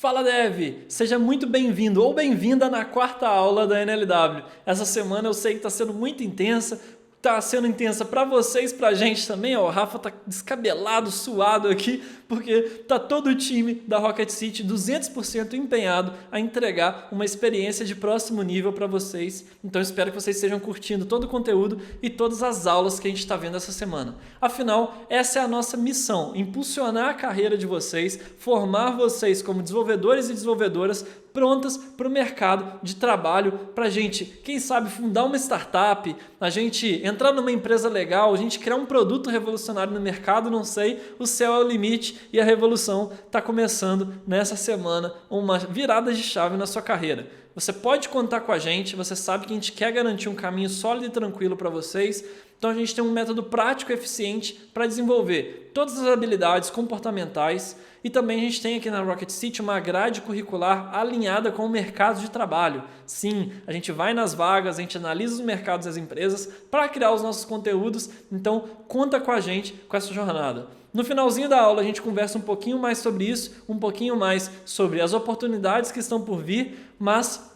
Fala Dev, seja muito bem-vindo ou bem-vinda na quarta aula da NLW. Essa semana eu sei que está sendo muito intensa, está sendo intensa para vocês, para a gente também. O Rafa está descabelado, suado aqui, porque está todo o time da Rocket City 200% empenhado a entregar uma experiência de próximo nível para vocês. Então espero que vocês estejam curtindo todo o conteúdo e todas as aulas que a gente está vendo essa semana. Afinal, essa é a nossa missão, impulsionar a carreira de vocês, formar vocês como desenvolvedores e desenvolvedoras prontas para o mercado de trabalho, para a gente, quem sabe, fundar uma startup, a gente entrar numa empresa legal, a gente criar um produto revolucionário no mercado, não sei, o céu é o limite e a revolução está começando nessa semana, uma virada de chave na sua carreira. Você pode contar com a gente, você sabe que a gente quer garantir um caminho sólido e tranquilo para vocês. Então a gente tem um método prático e eficiente para desenvolver todas as habilidades comportamentais e também a gente tem aqui na Rocket City uma grade curricular alinhada com o mercado de trabalho. Sim, a gente vai nas vagas, a gente analisa os mercados e as empresas para criar os nossos conteúdos, então conta com a gente com essa jornada. No finalzinho da aula a gente conversa um pouquinho mais sobre isso, um pouquinho mais sobre as oportunidades que estão por vir, mas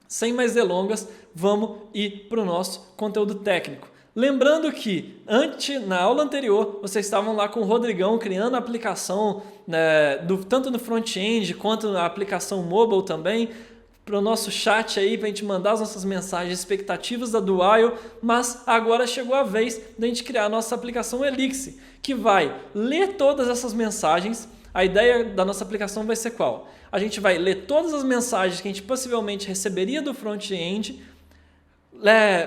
sem mais delongas, vamos ir para o nosso conteúdo técnico. Lembrando que na aula anterior vocês estavam lá com o Rodrigão criando a aplicação tanto no front-end quanto na aplicação mobile também, para o nosso chat aí, para a gente mandar as nossas mensagens, expectativas da Dual, mas agora chegou a vez da gente criar a nossa aplicação Elixir, que vai ler todas essas mensagens. A ideia da nossa aplicação vai ser qual? A gente vai ler todas as mensagens que a gente possivelmente receberia do front-end,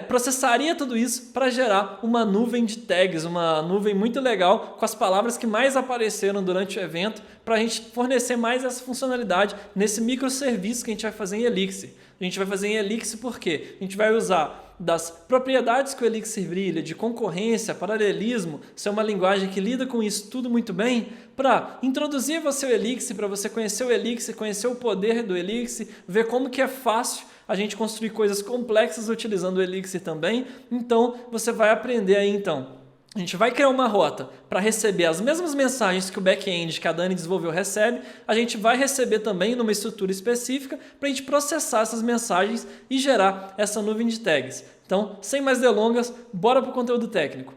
processaria tudo isso para gerar uma nuvem de tags, uma nuvem muito legal com as palavras que mais apareceram durante o evento para a gente fornecer mais essa funcionalidade nesse microserviço que a gente vai fazer em Elixir. A gente vai fazer em Elixir porque a gente vai usar das propriedades que o Elixir brilha, de concorrência, paralelismo, ser uma linguagem que lida com isso tudo muito bem, para introduzir você ao Elixir, para você conhecer o Elixir, conhecer o poder do Elixir, ver como que é fácil a gente construir coisas complexas utilizando o Elixir também. Então, você vai aprender aí então. A gente vai criar uma rota para receber as mesmas mensagens que o back-end que a Dani desenvolveu recebe. A gente vai receber também numa estrutura específica para a gente processar essas mensagens e gerar essa nuvem de tags. Então, sem mais delongas, bora para o conteúdo técnico.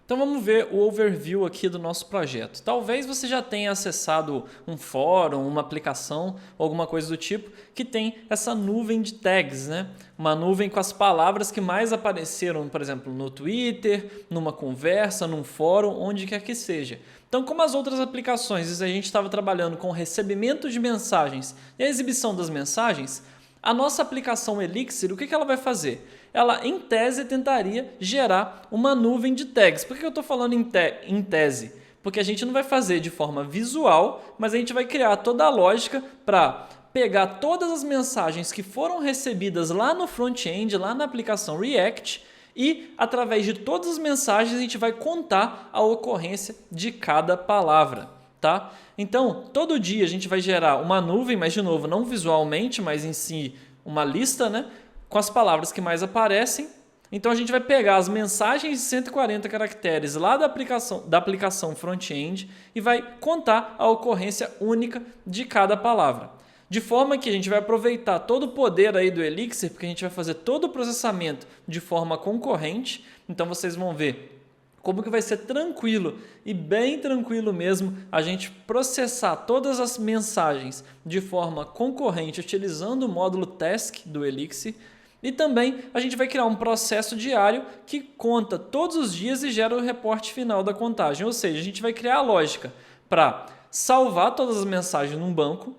Então vamos ver o overview aqui do nosso projeto. Talvez você já tenha acessado um fórum, uma aplicação, alguma coisa do tipo, que tem essa nuvem de tags, né? Uma nuvem com as palavras que mais apareceram, por exemplo, no Twitter, numa conversa, num fórum, onde quer que seja. Então, como as outras aplicações, a gente estava trabalhando com o recebimento de mensagens e a exibição das mensagens, a nossa aplicação Elixir, o que ela vai fazer? Ela, em tese, tentaria gerar uma nuvem de tags. Por que eu estou falando em tese? Porque a gente não vai fazer de forma visual, mas a gente vai criar toda a lógica para pegar todas as mensagens que foram recebidas lá no front-end, lá na aplicação React, e através de todas as mensagens a gente vai contar a ocorrência de cada palavra. Tá? Então, todo dia a gente vai gerar uma nuvem, mas de novo, não visualmente, mas em si uma lista, né, com as palavras que mais aparecem. Então, a gente vai pegar as mensagens de 140 caracteres lá da aplicação front-end e vai contar a ocorrência única de cada palavra. De forma que a gente vai aproveitar todo o poder aí do Elixir, porque a gente vai fazer todo o processamento de forma concorrente. Então, vocês vão ver como que vai ser tranquilo e bem tranquilo mesmo a gente processar todas as mensagens de forma concorrente utilizando o módulo Task do Elixir. E também a gente vai criar um processo diário que conta todos os dias e gera o reporte final da contagem. Ou seja, a gente vai criar a lógica para salvar todas as mensagens num banco.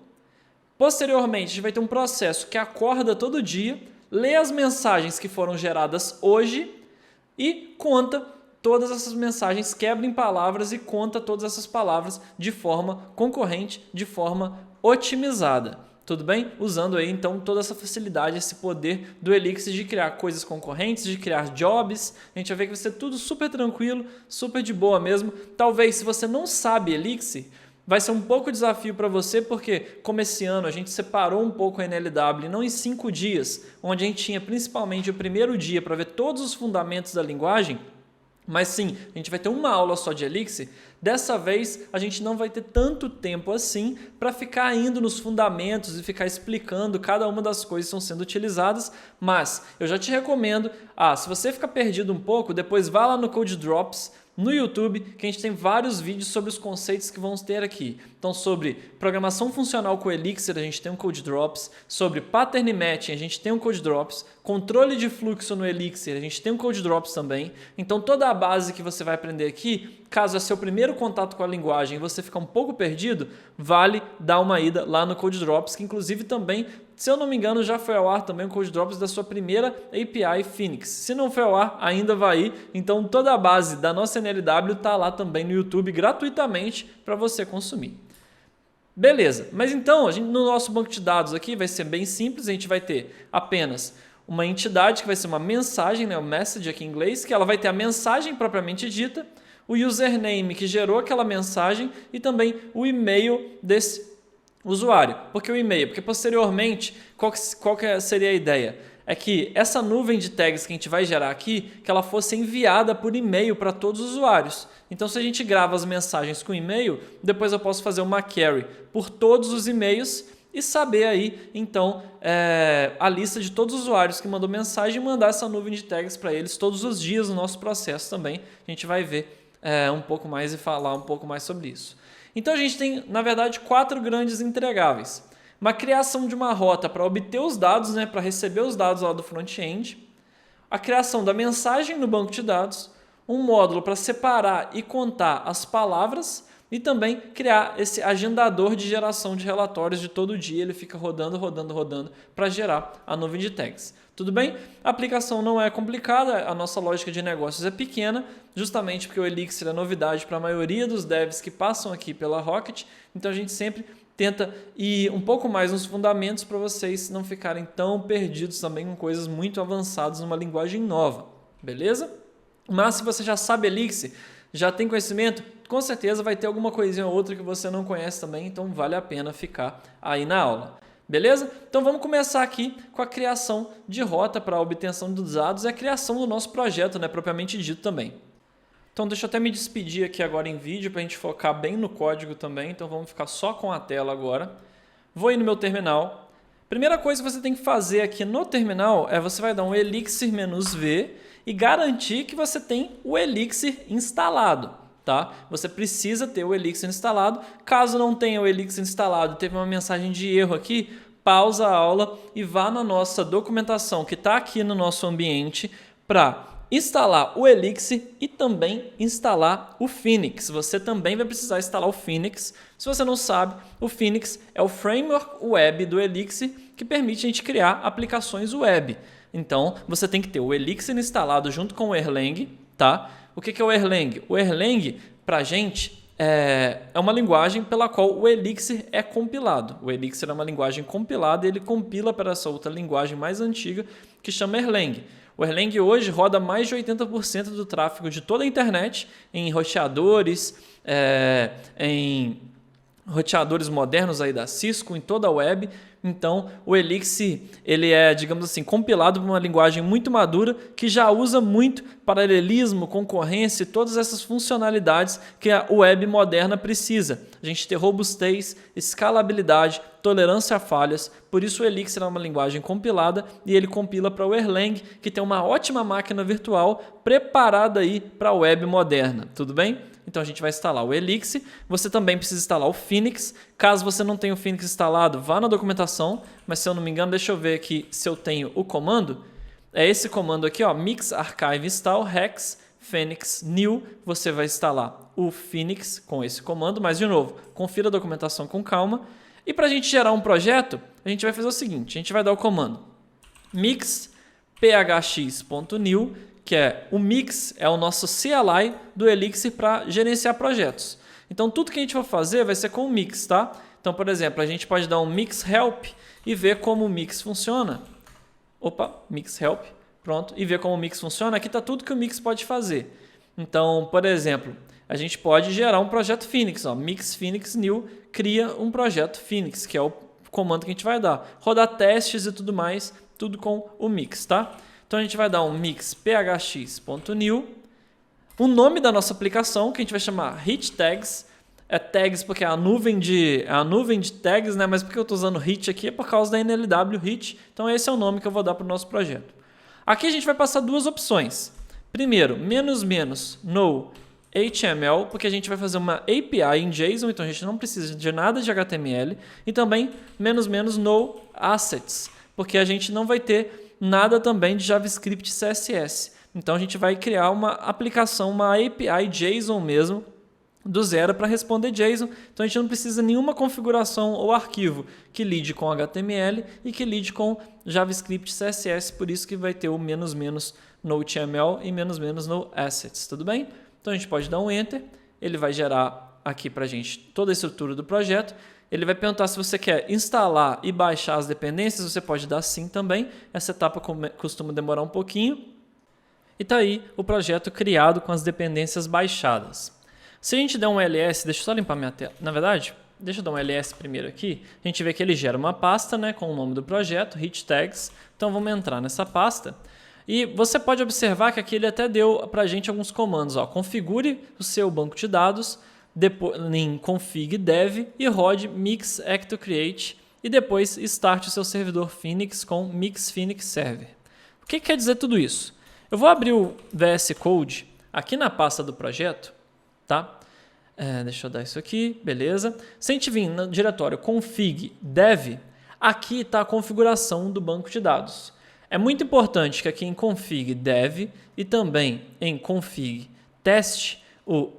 Posteriormente, a gente vai ter um processo que acorda todo dia, lê as mensagens que foram geradas hoje e conta todas essas mensagens, quebra em palavras e conta todas essas palavras de forma concorrente, de forma otimizada. Tudo bem? Usando aí então toda essa facilidade, esse poder do Elixir de criar coisas concorrentes, de criar jobs. A gente vai ver que vai ser tudo super tranquilo, super de boa mesmo. Talvez se você não sabe Elixir, vai ser um pouco desafio para você, porque como esse ano a gente separou um pouco a NLW, não em 5 dias, onde a gente tinha principalmente o primeiro dia para ver todos os fundamentos da linguagem. Mas sim, a gente vai ter uma aula só de Elixir. Dessa vez, a gente não vai ter tanto tempo assim para ficar indo nos fundamentos e ficar explicando cada uma das coisas que estão sendo utilizadas. Mas eu já te recomendo, se você ficar perdido um pouco, depois vá lá no Code Drops, no YouTube, que a gente tem vários vídeos sobre os conceitos que vamos ter aqui. Então, sobre programação funcional com Elixir, a gente tem um Code Drops. Sobre Pattern Matching, a gente tem um Code Drops. Controle de fluxo no Elixir, a gente tem um Code Drops também. Então, toda a base que você vai aprender aqui, caso é seu primeiro contato com a linguagem e você ficar um pouco perdido, vale dar uma ida lá no Code Drops, que inclusive também, se eu não me engano, já foi ao ar também o Code Drops da sua primeira API Phoenix. Se não foi ao ar, ainda vai ir. Então, toda a base da nossa NLW está lá também no YouTube gratuitamente para você consumir. Beleza, mas então, no nosso banco de dados aqui vai ser bem simples, a gente vai ter apenas uma entidade que vai ser uma mensagem, né, o message aqui em inglês, que ela vai ter a mensagem propriamente dita, o username que gerou aquela mensagem e também o e-mail desse usuário. Por que o e-mail? Porque posteriormente, qual que seria a ideia? É que essa nuvem de tags que a gente vai gerar aqui, que ela fosse enviada por e-mail para todos os usuários. Então, se a gente grava as mensagens com e-mail, depois eu posso fazer uma query por todos os e-mails e saber aí, então, a lista de todos os usuários que mandou mensagem e mandar essa nuvem de tags para eles todos os dias no nosso processo também. A gente vai ver um pouco mais e falar um pouco mais sobre isso. Então, a gente tem, na verdade, 4 grandes entregáveis. Uma criação de uma rota para obter os dados, né, para receber os dados lá do front-end. A criação da mensagem no banco de dados. Um módulo para separar e contar as palavras. E também criar esse agendador de geração de relatórios de todo dia. Ele fica rodando para gerar a nuvem de tags. Tudo bem? A aplicação não é complicada, a nossa lógica de negócios é pequena, justamente porque o Elixir é novidade para a maioria dos devs que passam aqui pela Rocket. Então a gente sempre tenta ir um pouco mais nos fundamentos para vocês não ficarem tão perdidos também com coisas muito avançadas numa linguagem nova. Beleza? Mas se você já sabe Elixir, já tem conhecimento, com certeza vai ter alguma coisinha ou outra que você não conhece também, então vale a pena ficar aí na aula. Beleza? Então vamos começar aqui com a criação de rota para a obtenção dos dados e a criação do nosso projeto, né, propriamente dito também. Então deixa eu até me despedir aqui agora em vídeo para a gente focar bem no código também, então vamos ficar só com a tela agora. Vou ir no meu terminal. Primeira coisa que você tem que fazer aqui no terminal é você vai dar um Elixir "-v e garantir que você tem o Elixir instalado. Tá? Você precisa ter o Elixir instalado. Caso não tenha o Elixir instalado, teve uma mensagem de erro aqui, pausa a aula e vá na nossa documentação que está aqui no nosso ambiente para instalar o Elixir e também instalar o Phoenix. Você também vai precisar instalar o Phoenix. Se você não sabe, o Phoenix é o framework web do Elixir que permite a gente criar aplicações web. Então, você tem que ter o Elixir instalado junto com o Erlang, tá? O que é o Erlang? O Erlang, para a gente, é uma linguagem pela qual o Elixir é compilado. O Elixir é uma linguagem compilada e ele compila para essa outra linguagem mais antiga que chama Erlang. O Erlang hoje roda mais de 80% do tráfego de toda a internet em roteadores, em roteadores modernos aí da Cisco, em toda a web. Então, o Elixir ele é, digamos assim, compilado por uma linguagem muito madura que já usa muito paralelismo, concorrência e todas essas funcionalidades que a web moderna precisa. A gente ter robustez, escalabilidade, tolerância a falhas. Por isso o Elixir é uma linguagem compilada e ele compila para o Erlang, que tem uma ótima máquina virtual preparada aí para a web moderna. Tudo bem? Então a gente vai instalar o Elixir. Você também precisa instalar o Phoenix. Caso você não tenha o Phoenix instalado, vá na documentação. Mas se eu não me engano, deixa eu ver aqui se eu tenho o comando. É esse comando aqui, ó, mix archive install hex phoenix new. Você vai instalar o Phoenix com esse comando. Mas de novo, confira a documentação com calma. E para a gente gerar um projeto, a gente vai fazer o seguinte. A gente vai dar o comando mix phx.new, que é o mix, é o nosso CLI do Elixir para gerenciar projetos. Então, tudo que a gente for fazer vai ser com o mix, tá? Então, por exemplo, a gente pode dar um mix help e ver como o mix funciona. Opa, mix help, pronto. E ver como o mix funciona. Aqui está tudo que o mix pode fazer. Então, por exemplo, a gente pode gerar um projeto Phoenix. Ó, mix Phoenix new cria um projeto Phoenix, que é o comando que a gente vai dar. Rodar testes e tudo mais, tudo com o mix, tá? Então a gente vai dar um mix phx.new. O nome da nossa aplicação, que a gente vai chamar hit tags, é tags porque é a nuvem de tags, né? Mas porque eu estou usando hit aqui é por causa da NLW hit. Então esse é o nome que eu vou dar para o nosso projeto. Aqui a gente vai passar duas opções. Primeiro, no HTML, porque a gente vai fazer uma API em JSON, então a gente não precisa de nada de HTML. E também no assets, porque a gente não vai ter nada também de JavaScript e CSS. Então a gente vai criar uma aplicação, uma API JSON mesmo, do zero para responder JSON. Então a gente não precisa de nenhuma configuração ou arquivo que lide com HTML e que lide com JavaScript e CSS, por isso que vai ter o no HTML e no assets, tudo bem? Então a gente pode dar um Enter, ele vai gerar aqui para a gente toda a estrutura do projeto. Ele vai perguntar se você quer instalar e baixar as dependências, você pode dar sim também. Essa etapa costuma demorar um pouquinho. E está aí o projeto criado com as dependências baixadas. Se a gente der um ls, deixa eu só limpar minha tela. Na verdade, deixa eu dar um ls primeiro aqui. A gente vê que ele gera uma pasta, né, com o nome do projeto, hit tags. Então vamos entrar nessa pasta. E você pode observar que aqui ele até deu para a gente alguns comandos. Ó. Configure o seu banco de dados em config dev e rode mix ecto create e depois start o seu servidor Phoenix com mix Phoenix server. O que quer dizer tudo isso? Eu vou abrir o VS Code aqui na pasta do projeto, tá? Deixa eu dar isso aqui, beleza. Se a gente vir no diretório config dev, aqui está a configuração do banco de dados. É muito importante que aqui em config dev e também em config test, o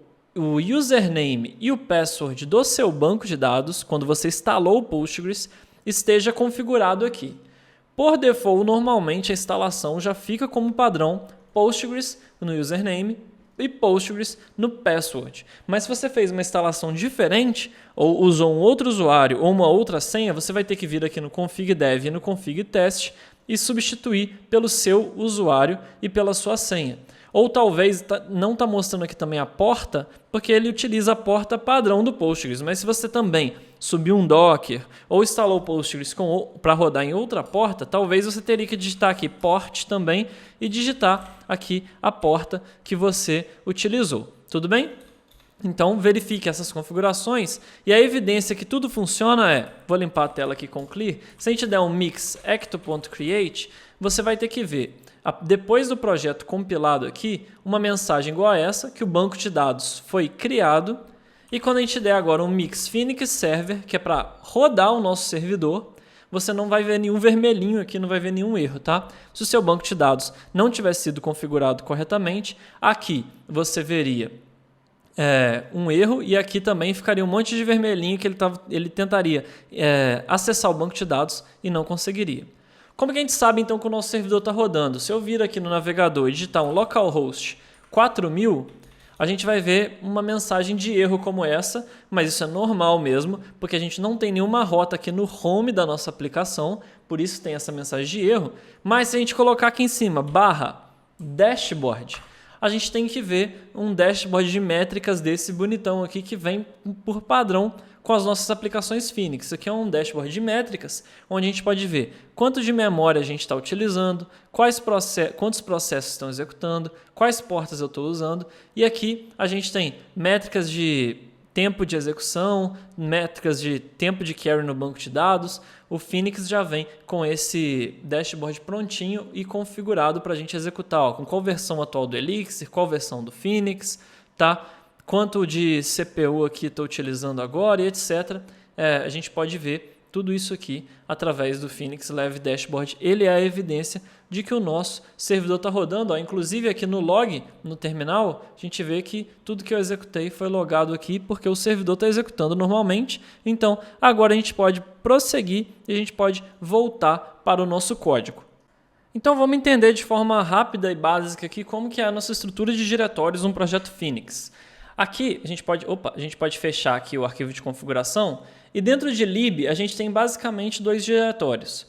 username e o password do seu banco de dados, quando você instalou o Postgres, esteja configurado aqui. Por default, normalmente a instalação já fica como padrão Postgres no username e Postgres no password. Mas se você fez uma instalação diferente ou usou um outro usuário ou uma outra senha, você vai ter que vir aqui no config dev e no config test e substituir pelo seu usuário e pela sua senha. Ou talvez não está mostrando aqui também a porta, porque ele utiliza a porta padrão do Postgres. Mas se você também subiu um Docker ou instalou o Postgres para rodar em outra porta, talvez você teria que digitar aqui port também e digitar aqui a porta que você utilizou. Tudo bem? Então verifique essas configurações e a evidência que tudo funciona é, vou limpar a tela aqui com clear, se a gente der um mix ecto.create, você vai ter que ver, depois do projeto compilado aqui, uma mensagem igual a essa, que o banco de dados foi criado, e quando a gente der agora um mix Phoenix server, que é para rodar o nosso servidor, você não vai ver nenhum vermelhinho aqui, não vai ver nenhum erro, tá? Se o seu banco de dados não tiver sido configurado corretamente, aqui você veria um erro e aqui também ficaria um monte de vermelhinho que ele tentaria acessar o banco de dados e não conseguiria. Como que a gente sabe então que o nosso servidor está rodando? Se eu vir aqui no navegador e digitar um localhost 4000, a gente vai ver uma mensagem de erro como essa, mas isso é normal mesmo, porque a gente não tem nenhuma rota aqui no home da nossa aplicação, por isso tem essa mensagem de erro. Mas se a gente colocar aqui em cima, /dashboard, a gente tem que ver um dashboard de métricas desse bonitão aqui que vem por padrão com as nossas aplicações Phoenix. Isso aqui é um dashboard de métricas, onde a gente pode ver quanto de memória a gente está utilizando, quantos processos estão executando, quais portas eu estou usando. E aqui a gente tem métricas de tempo de execução, métricas de tempo de query no banco de dados. O Phoenix já vem com esse dashboard prontinho e configurado para a gente executar, com qual versão atual do Elixir, qual versão do Phoenix, tá? Quanto de CPU aqui estou utilizando agora e etc. A gente pode ver tudo isso aqui através do Phoenix Live Dashboard. Ele é a evidência de que o nosso servidor está rodando. Ó. Inclusive aqui no log, no terminal, a gente vê que tudo que eu executei foi logado aqui porque o servidor está executando normalmente. Então agora a gente pode prosseguir e a gente pode voltar para o nosso código. Então vamos entender de forma rápida e básica aqui como que é a nossa estrutura de diretórios no projeto Phoenix. Aqui a gente pode fechar aqui o arquivo de configuração e dentro de lib a gente tem basicamente dois diretórios.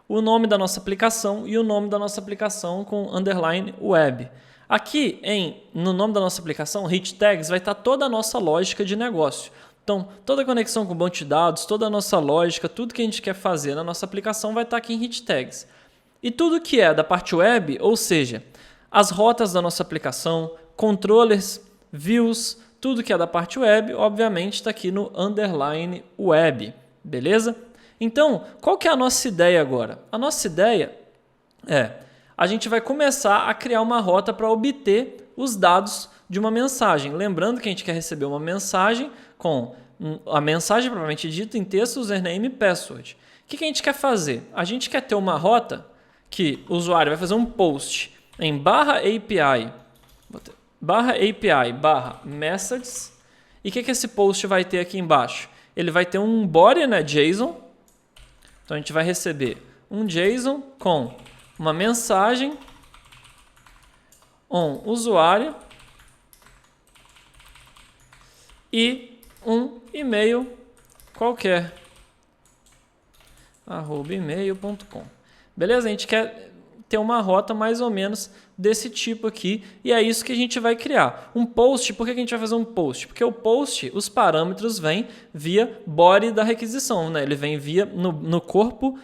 O nome da nossa aplicação e o nome da nossa aplicação com underline web. Aqui no nome da nossa aplicação, hit tags, vai estar toda a nossa lógica de negócio. Então, toda a conexão com o banco de dados, toda a nossa lógica, tudo que a gente quer fazer na nossa aplicação vai estar aqui em hit tags. E tudo que é da parte web, ou seja, as rotas da nossa aplicação, controllers, views, tudo que é da parte web, obviamente está aqui no underline web, beleza? Então, qual que é a nossa ideia agora? A nossa ideia a gente vai começar a criar uma rota para obter os dados de uma mensagem. Lembrando que a gente quer receber uma mensagem com a mensagem propriamente dita em texto, username e password. O que a gente quer fazer? A gente quer ter uma rota que o usuário vai fazer um post em /API, /messages, e o que esse post vai ter aqui embaixo? Ele vai ter um body, né, JSON. Então a gente vai receber um JSON com uma mensagem, um usuário e um e-mail qualquer, @email.com. Beleza? A gente quer ter uma rota mais ou menos desse tipo aqui e é isso que a gente vai criar. Um post, por que a gente vai fazer um post? Porque o post, os parâmetros vêm via body da requisição, né? Ele vem via no corpo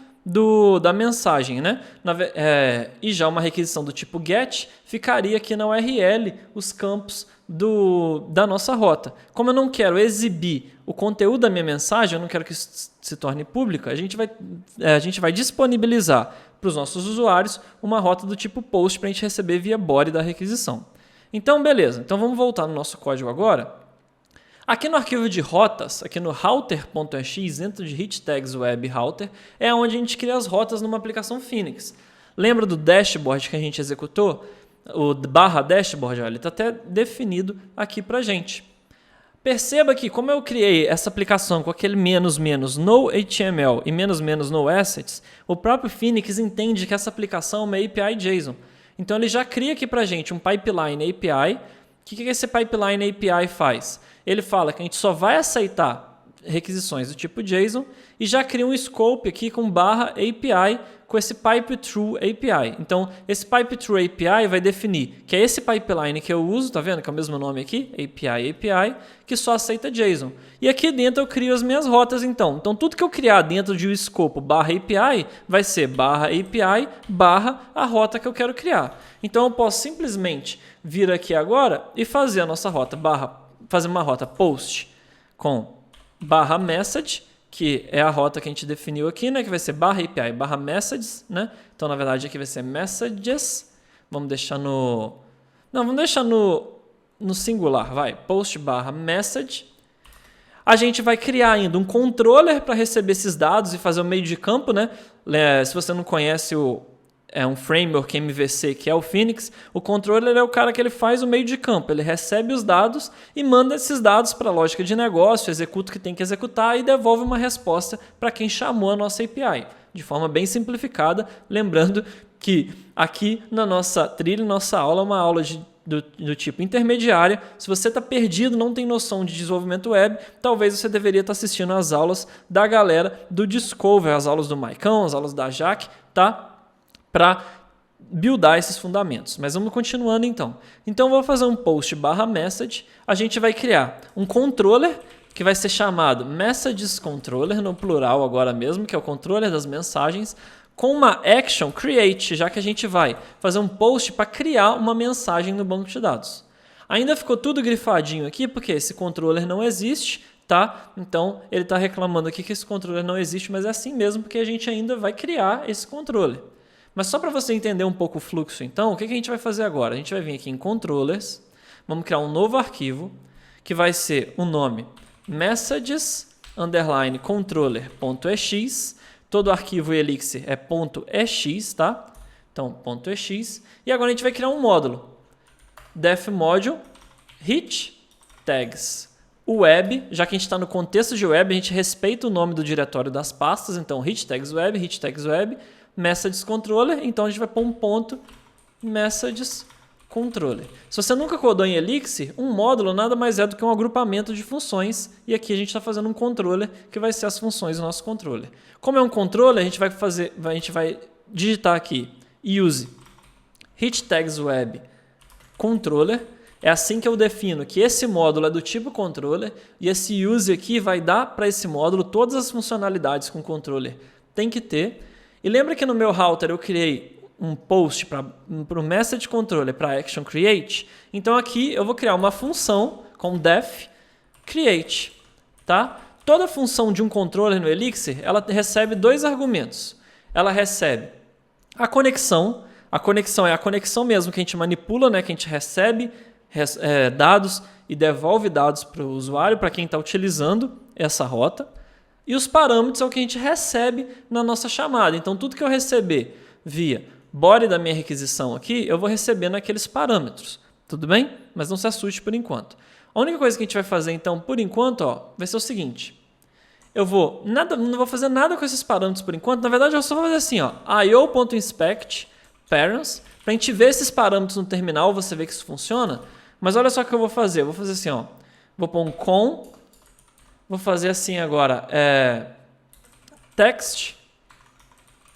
da mensagem, né? E já uma requisição do tipo GET ficaria aqui na URL os campos da nossa rota. Como eu não quero exibir o conteúdo da minha mensagem, eu não quero que isso se torne público, a gente vai disponibilizar para os nossos usuários uma rota do tipo post para a gente receber via body da requisição. Então, beleza. Então, vamos voltar no nosso código agora. Aqui no arquivo de rotas, aqui no router.ex, dentro de hit tags web router, é onde a gente cria as rotas numa aplicação Phoenix. Lembra do dashboard que a gente executou? O /dashboard, olha, ele está até definido aqui para a gente. Perceba que como eu criei essa aplicação com aquele -- no HTML e -- no assets, o próprio Phoenix entende que essa aplicação é uma API JSON. Então ele já cria aqui para a gente um pipeline API. O que esse pipeline API faz? Ele fala que a gente só vai aceitar requisições do tipo JSON e já cria um scope aqui com /API com esse pipe through API. Então, esse pipe through API vai definir que é esse pipeline que eu uso, tá vendo que é o mesmo nome aqui, API, que só aceita JSON. E aqui dentro eu crio as minhas rotas então. Então, tudo que eu criar dentro de um escopo /API vai ser /API / a rota que eu quero criar. Então, eu posso simplesmente vir aqui agora e fazer a nossa rota fazer uma rota post com /message, que é a rota que a gente definiu aqui, né, que vai ser /API /messages, né? Então, na verdade, aqui vai ser messages. Vamos deixar vamos deixar no singular, vai. Post /message. A gente vai criar ainda um controller para receber esses dados e fazer o meio de campo, né? Se você não conhece um framework MVC que é o Phoenix, o controller é o cara que ele faz o meio de campo, ele recebe os dados e manda esses dados para a lógica de negócio, executa o que tem que executar e devolve uma resposta para quem chamou a nossa API, de forma bem simplificada, lembrando que aqui na nossa trilha, nossa aula é uma aula do tipo intermediária. Se você está perdido, não tem noção de desenvolvimento web, talvez você deveria estar assistindo às aulas da galera do Discover, as aulas do Maicão, as aulas da Jaque, tá? Para buildar esses fundamentos. Mas vamos continuando então. Então, eu vou fazer um post /message. A gente vai criar um controller que vai ser chamado messages controller, no plural agora mesmo, que é o controller das mensagens, com uma action create, já que a gente vai fazer um post para criar uma mensagem no banco de dados. Ainda ficou tudo grifadinho aqui, porque esse controller não existe, tá? Então, ele está reclamando aqui que esse controller não existe, mas é assim mesmo, porque a gente ainda vai criar esse controller. Mas só para você entender um pouco o fluxo, então, o que a gente vai fazer agora? A gente vai vir aqui em Controllers, vamos criar um novo arquivo, que vai ser o nome messages_controller.ex. Todo arquivo Elixir é .ex, tá? Então, .ex. E agora a gente vai criar um módulo. Def module hit tags web. Já que a gente está no contexto de web, a gente respeita o nome do diretório das pastas. Então, hit tags web, messages controller, então a gente vai pôr um ponto messages controller. Se você nunca codou em Elixir, um módulo nada mais é do que um agrupamento de funções, e aqui a gente está fazendo um controller que vai ser as funções do nosso controller. Como é um controller, a gente vai digitar aqui use hit tags web controller. É assim que eu defino que esse módulo é do tipo controller e esse use aqui vai dar para esse módulo todas as funcionalidades que um controller tem que ter. E lembra que no meu router eu criei um post para o message controller para action create, então aqui eu vou criar uma função com def create, tá? Toda função de um controller no Elixir, ela recebe dois argumentos. Ela recebe a conexão é a conexão mesmo que a gente manipula, né? Que a gente recebe dados e devolve dados para o usuário, para quem está utilizando essa rota. E os parâmetros é o que a gente recebe na nossa chamada. Então, tudo que eu receber via body da minha requisição aqui, eu vou receber naqueles parâmetros. Tudo bem? Mas não se assuste por enquanto. A única coisa que a gente vai fazer, então, por enquanto, vai ser o seguinte. Eu não vou fazer nada com esses parâmetros por enquanto. Na verdade, eu só vou fazer assim, io.inspect parents, para a gente ver esses parâmetros no terminal, você vê que isso funciona. Mas olha só o que eu vou fazer. Eu vou fazer assim, vou pôr um com, vou fazer assim agora, text,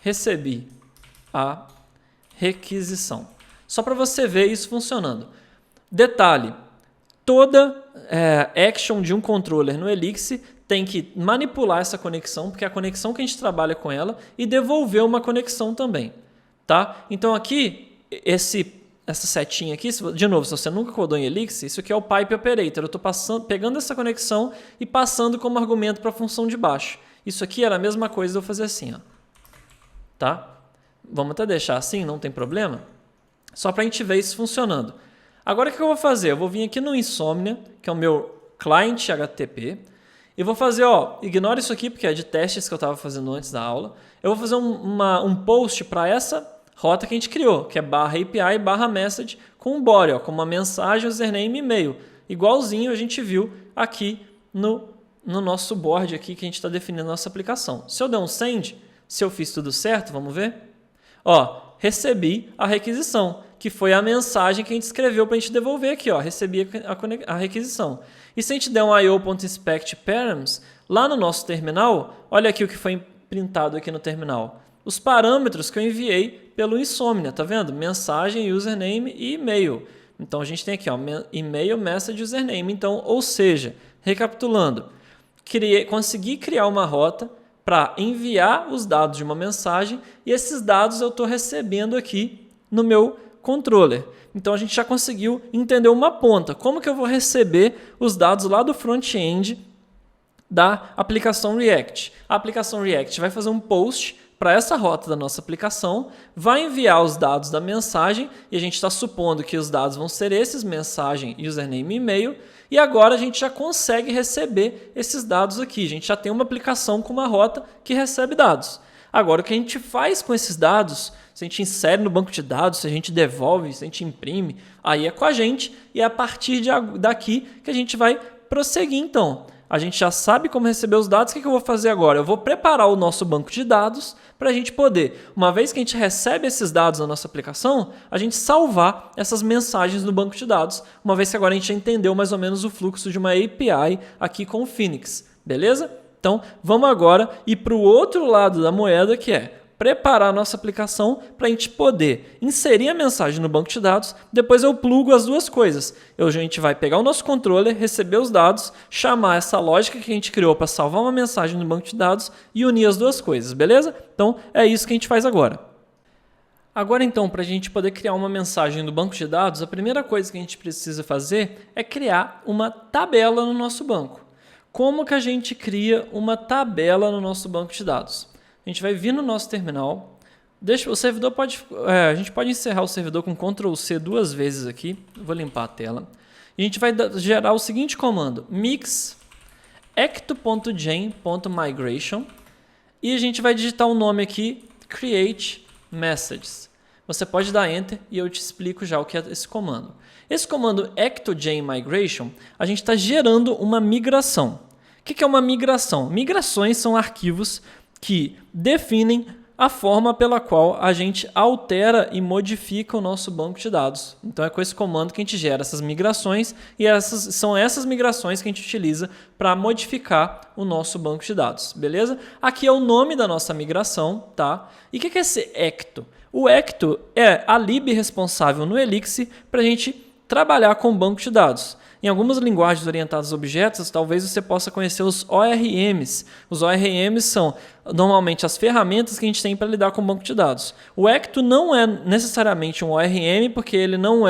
recebi a requisição. Só para você ver isso funcionando. Detalhe, toda action de um controller no Elixir tem que manipular essa conexão, porque é a conexão que a gente trabalha com ela, e devolver uma conexão também. Tá? Então aqui, essa setinha aqui, de novo, se você nunca codou em Elixir, isso aqui é o pipe operator. Eu estou pegando essa conexão e passando como argumento para a função de baixo. Isso aqui era a mesma coisa de eu fazer assim. Tá? Vamos até deixar assim, não tem problema. Só para a gente ver isso funcionando. Agora o que eu vou fazer? Eu vou vir aqui no Insomnia, que é o meu client HTTP, e vou fazer, ignora isso aqui, porque é de testes que eu estava fazendo antes da aula. Eu vou fazer um post para essa rota que a gente criou, que é /API/message com um body, com uma mensagem, username e e-mail. Igualzinho a gente viu aqui no nosso board aqui que a gente está definindo a nossa aplicação. Se eu der um send, se eu fiz tudo certo, vamos ver? Recebi a requisição, que foi a mensagem que a gente escreveu para a gente devolver aqui. Recebi a requisição. E se a gente der um io.inspect params, lá no nosso terminal, olha aqui o que foi printado aqui no terminal. Os parâmetros que eu enviei pelo Insomnia, tá vendo? Mensagem, username e e-mail. Então a gente tem aqui, e-mail, message, username. Então, ou seja, recapitulando, consegui criar uma rota para enviar os dados de uma mensagem e esses dados eu estou recebendo aqui no meu controller. Então a gente já conseguiu entender uma ponta. Como que eu vou receber os dados lá do front-end da aplicação React? A aplicação React vai fazer um post para essa rota da nossa aplicação, vai enviar os dados da mensagem, e a gente está supondo que os dados vão ser esses, mensagem, username e e-mail, e agora a gente já consegue receber esses dados aqui. A gente já tem uma aplicação com uma rota que recebe dados. Agora, o que a gente faz com esses dados, se a gente insere no banco de dados, se a gente devolve, se a gente imprime, aí é com a gente, e é a partir daqui que a gente vai prosseguir então. A gente já sabe como receber os dados, o que eu vou fazer agora? Eu vou preparar o nosso banco de dados para a gente poder, uma vez que a gente recebe esses dados na nossa aplicação, a gente salvar essas mensagens no banco de dados, uma vez que agora a gente já entendeu mais ou menos o fluxo de uma API aqui com o Phoenix, beleza? Então, vamos agora ir para o outro lado da moeda, que é preparar a nossa aplicação para a gente poder inserir a mensagem no banco de dados. Depois eu plugo as duas coisas. A gente vai pegar o nosso controller, receber os dados, chamar essa lógica que a gente criou para salvar uma mensagem no banco de dados e unir as duas coisas, beleza? Então, é isso que a gente faz agora. Agora, então, para a gente poder criar uma mensagem no banco de dados, a primeira coisa que a gente precisa fazer é criar uma tabela no nosso banco. Como que a gente cria uma tabela no nosso banco de dados? A gente vai vir no nosso terminal. O servidor a gente pode encerrar o servidor com Ctrl+C duas vezes aqui. Vou limpar a tela. E a gente vai gerar o seguinte comando: mix ecto.gen.migration e a gente vai digitar o nome aqui, create messages. Você pode dar Enter e eu te explico já o que é esse comando. Esse comando ecto.gen.migration, a gente está gerando uma migração. O que é uma migração? Migrações são arquivos que definem a forma pela qual a gente altera e modifica o nosso banco de dados. Então é com esse comando que a gente gera essas migrações e são essas migrações que a gente utiliza para modificar o nosso banco de dados, beleza? Aqui é o nome da nossa migração, tá? E o que é esse ecto? O ecto é a lib responsável no Elixir para a gente trabalhar com o banco de dados. Em algumas linguagens orientadas a objetos, talvez você possa conhecer os ORMs. Os ORMs são normalmente as ferramentas que a gente tem para lidar com o banco de dados. O Ecto não é necessariamente um ORM, porque ele não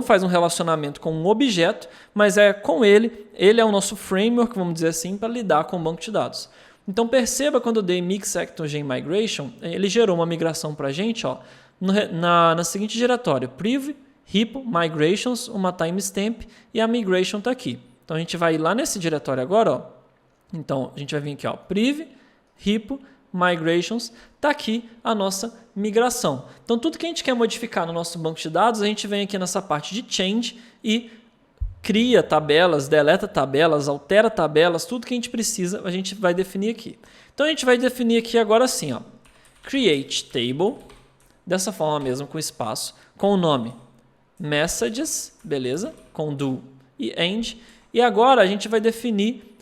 faz um relacionamento com um objeto, mas é com ele é o nosso framework, vamos dizer assim, para lidar com o banco de dados. Então perceba quando eu dei mix ecto gen migration, ele gerou uma migração para a gente, ó, na seguinte diretório, priv, repo, migrations, uma timestamp e a migration está aqui. Então a gente vai ir lá nesse diretório agora, ó. Então a gente vai vir aqui, ó, priv, repo, migrations, está aqui a nossa migração. Então tudo que a gente quer modificar no nosso banco de dados, a gente vem aqui nessa parte de change e cria tabelas, deleta tabelas, altera tabelas, tudo que a gente precisa a gente vai definir aqui. Então a gente vai definir aqui agora assim, ó, create table, dessa forma mesmo com espaço, com o nome messages, beleza? Com do e end. E agora a gente vai definir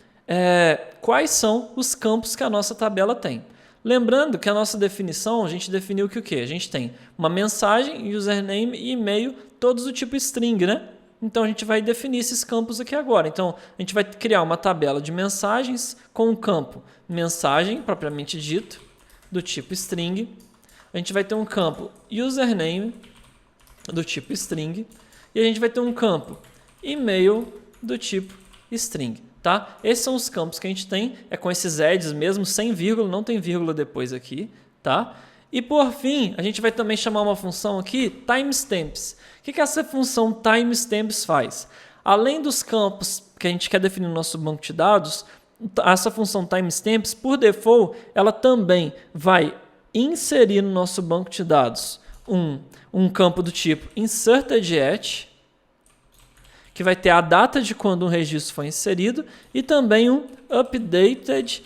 quais são os campos que a nossa tabela tem. Lembrando que a nossa definição, a gente definiu que o quê? A gente tem uma mensagem, username e e-mail, todos do tipo string, né? Então a gente vai definir esses campos aqui agora. Então a gente vai criar uma tabela de mensagens com um campo mensagem, propriamente dito, do tipo string. A gente vai ter um campo username, do tipo string. E a gente vai ter um campo e-mail, do tipo string. Tá? Esses são os campos que a gente tem, é com esses edges mesmo, sem vírgula, não tem vírgula depois aqui, tá? E por fim, a gente vai também chamar uma função aqui, timestamps. O que essa função timestamps faz? Além dos campos que a gente quer definir no nosso banco de dados, essa função timestamps, por default, ela também vai inserir no nosso banco de dados um campo do tipo inserted@, que vai ter a data de quando um registro foi inserido, e também um updated@,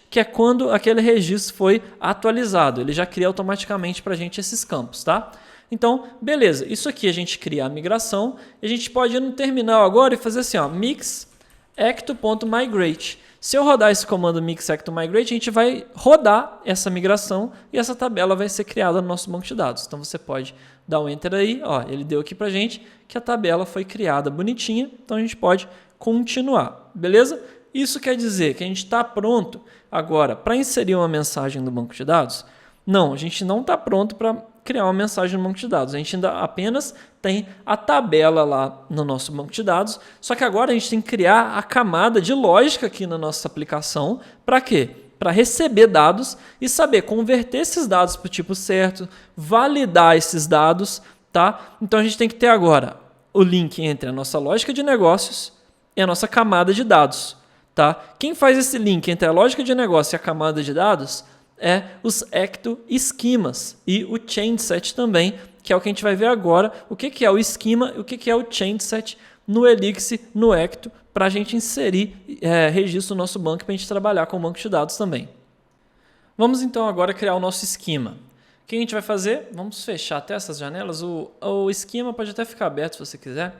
que é quando aquele registro foi atualizado. Ele já cria automaticamente para a gente esses campos, tá? Então, beleza. Isso aqui a gente cria a migração. E a gente pode ir no terminal agora e fazer assim, ó, mix ecto.migrate. Se eu rodar esse comando mix ecto.migrate, a gente vai rodar essa migração e essa tabela vai ser criada no nosso banco de dados. Então você pode dar um enter aí, ó, ele deu aqui pra gente que a tabela foi criada bonitinha, então a gente pode continuar, beleza? Isso quer dizer que a gente está pronto agora para inserir uma mensagem no banco de dados? Não, a gente não está pronto para criar uma mensagem no banco de dados. A gente ainda apenas tem a tabela lá no nosso banco de dados, só que agora a gente tem que criar a camada de lógica aqui na nossa aplicação. Para quê? Para receber dados e saber converter esses dados para o tipo certo, validar esses dados, tá? Então a gente tem que ter agora o link entre a nossa lógica de negócios e a nossa camada de dados, tá? Quem faz esse link entre a lógica de negócio e a camada de dados é os ecto esquemas e o changeset também, que é o que a gente vai ver agora, o que é o esquema e o que é o changeset no Elixir, no ecto, para a gente inserir registro no nosso banco, para a gente trabalhar com o banco de dados também. Vamos então agora criar o nosso esquema. O que a gente vai fazer? Vamos fechar até essas janelas. O esquema pode até ficar aberto se você quiser.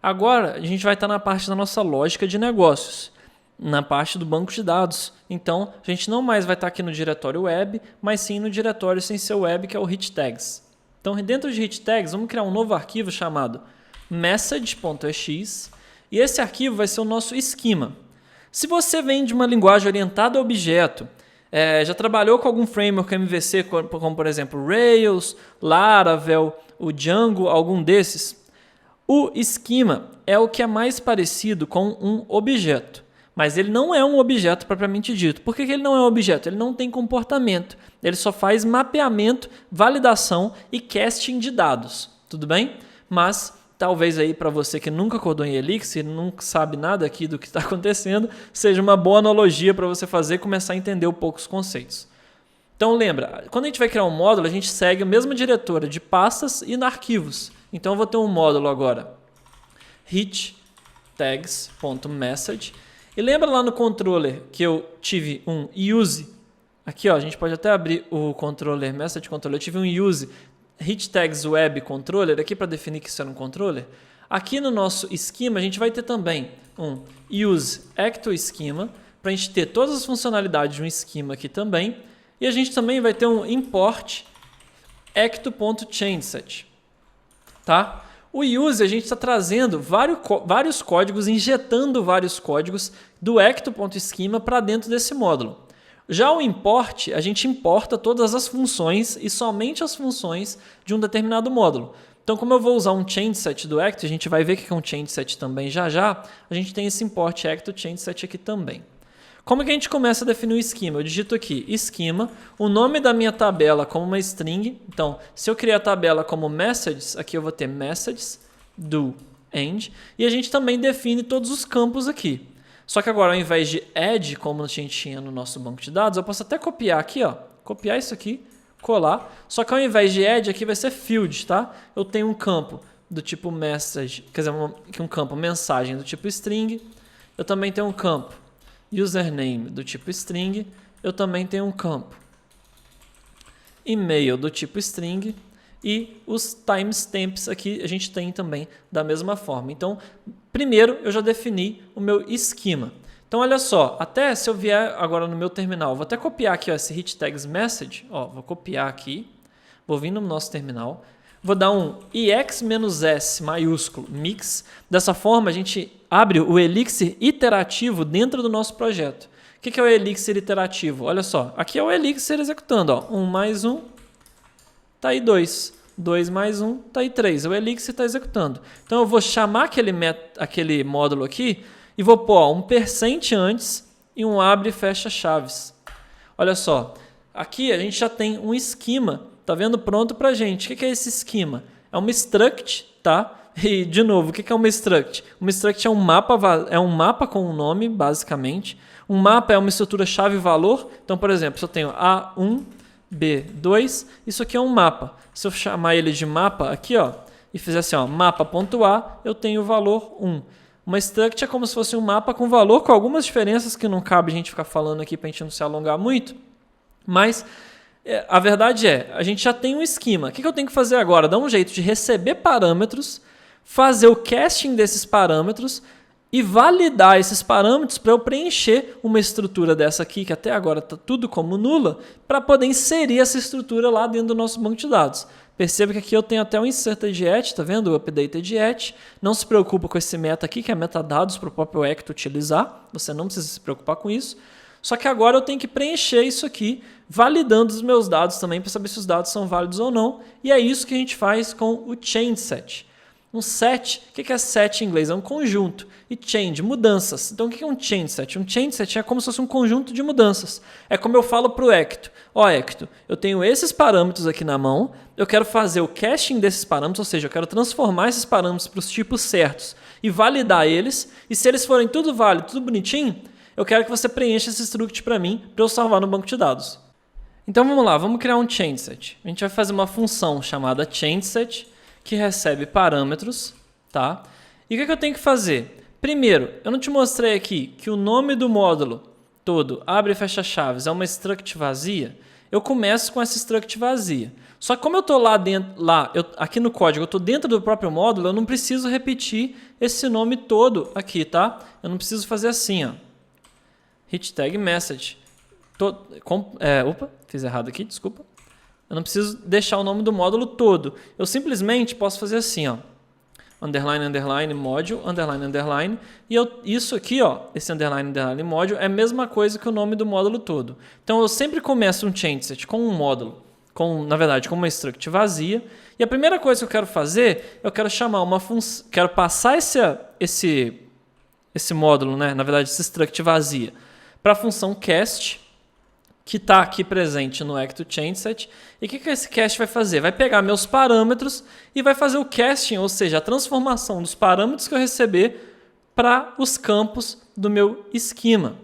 Agora a gente vai estar na parte da nossa lógica de negócios, na parte do banco de dados. Então a gente não mais vai estar aqui no diretório web, mas sim no diretório sem ser web, que é o hit tags. Então dentro de hit tags vamos criar um novo arquivo chamado message.ex e esse arquivo vai ser o nosso esquema. Se você vem de uma linguagem orientada a objeto, já trabalhou com algum framework MVC, como por exemplo Rails, Laravel, o Django, algum desses, o esquema é o que é mais parecido com um objeto. Mas ele não é um objeto propriamente dito. Por que ele não é um objeto? Ele não tem comportamento. Ele só faz mapeamento, validação e casting de dados. Tudo bem? Mas talvez aí para você que nunca codou em Elixir, nunca sabe nada aqui do que está acontecendo, seja uma boa analogia para você fazer e começar a entender um pouco os conceitos. Então lembra, quando a gente vai criar um módulo, a gente segue a mesma diretora de pastas e arquivos. Então eu vou ter um módulo agora, hit tags.message. E lembra lá no controller que eu tive um use? Aqui ó, a gente pode até abrir o controller, message controller. Eu tive um use hit tags web controller aqui para definir que isso era um controller. Aqui no nosso esquema a gente vai ter também um use ecto esquema para a gente ter todas as funcionalidades de um esquema aqui também. E a gente também vai ter um import ecto.changeset. Tá? O use, a gente está trazendo vários códigos, injetando vários códigos do ecto.schema para dentro desse módulo. Já o import, a gente importa todas as funções e somente as funções de um determinado módulo. Então, como eu vou usar um changeset do ecto, a gente vai ver que é um changeset também já, a gente tem esse import ecto changeset aqui também. Como que a gente começa a definir o esquema? Eu digito aqui, esquema, o nome da minha tabela como uma string. Então, se eu criar a tabela como messages, aqui eu vou ter messages do end. E a gente também define todos os campos aqui. Só que agora, ao invés de add, como a gente tinha no nosso banco de dados, eu posso até copiar aqui, ó, copiar isso aqui, colar. Só que ao invés de add, aqui vai ser field, tá? Eu tenho um campo do tipo message, quer dizer, um campo mensagem do tipo string. Eu também tenho um campo username do tipo string. Eu também tenho um campo e-mail do tipo string. E os timestamps aqui a gente tem também da mesma forma. Então, primeiro eu já defini o meu esquema. Então, olha só, até se eu vier agora no meu terminal, vou até copiar aqui ó, esse hit tags message, ó, vou copiar aqui, vou vir no nosso terminal, vou dar um ix-s maiúsculo mix. Dessa forma, a gente abre o elixir iterativo dentro do nosso projeto. O que é o elixir iterativo? Olha só, aqui é o elixir executando, ó, 1 mais 1, tá aí 2. 2 mais 1, tá aí 3. O elixir está executando. Então, eu vou chamar aquele módulo aqui e vou pôr um % antes e um abre e fecha chaves. Olha só, aqui a gente já tem um esquema, tá vendo? Pronto pra gente. O que é esse esquema? É uma struct, tá? E, de novo, o que é uma struct? Uma struct é um mapa com um nome, basicamente. Um mapa é uma estrutura chave-valor. Então, por exemplo, se eu tenho A1, B2, isso aqui é um mapa. Se eu chamar ele de mapa aqui, ó, e fizer assim, ó, mapa.a, eu tenho o valor 1. Uma struct é como se fosse um mapa com valor, com algumas diferenças que não cabe a gente ficar falando aqui para a gente não se alongar muito. Mas a verdade é, a gente já tem um esquema. O que eu tenho que fazer agora? Dar um jeito de receber parâmetros, fazer o casting desses parâmetros e validar esses parâmetros para eu preencher uma estrutura dessa aqui, que até agora está tudo como nula, para poder inserir essa estrutura lá dentro do nosso banco de dados. Perceba que aqui eu tenho até o inserted@, tá vendo? O updated@. Não se preocupa com esse meta aqui, que é metadados para o próprio ecto utilizar. Você não precisa se preocupar com isso. Só que agora eu tenho que preencher isso aqui, validando os meus dados também, para saber se os dados são válidos ou não. E é isso que a gente faz com o changeset. Um set, o que é set em inglês? É um conjunto. E change, mudanças. Então, o que é um changeset? Um changeset é como se fosse um conjunto de mudanças. É como eu falo para o ecto. Ó, ecto, eu tenho esses parâmetros aqui na mão, eu quero fazer o caching desses parâmetros, ou seja, eu quero transformar esses parâmetros para os tipos certos e validar eles. E se eles forem tudo válido, tudo bonitinho, eu quero que você preencha esse struct para mim, para eu salvar no banco de dados. Então, vamos lá, vamos criar um changeset. A gente vai fazer uma função chamada changeset, que recebe parâmetros, tá? E o que eu tenho que fazer? Primeiro, eu não te mostrei aqui que o nome do módulo todo, abre e fecha chaves, é uma struct vazia. Eu começo com essa struct vazia. Só que como eu estou aqui no código, eu estou dentro do próprio módulo, eu não preciso repetir esse nome todo aqui, tá? Eu não preciso fazer assim, ó. Hit tag message. Opa, fiz errado aqui, desculpa. Eu não preciso deixar o nome do módulo todo. Eu simplesmente posso fazer assim, ó, underline, underline, module, underline, underline. E isso aqui, ó, esse underline, underline, module, é a mesma coisa que o nome do módulo todo. Então, eu sempre começo um changeset com um módulo, na verdade, com uma struct vazia. E a primeira coisa que eu quero fazer, eu quero chamar uma função, quero passar esse módulo, né, na verdade, esse struct vazia, para a função cast, que está aqui presente no ecto changeset. E o que esse cast vai fazer? Vai pegar meus parâmetros e vai fazer o casting, ou seja, a transformação dos parâmetros que eu receber para os campos do meu esquema.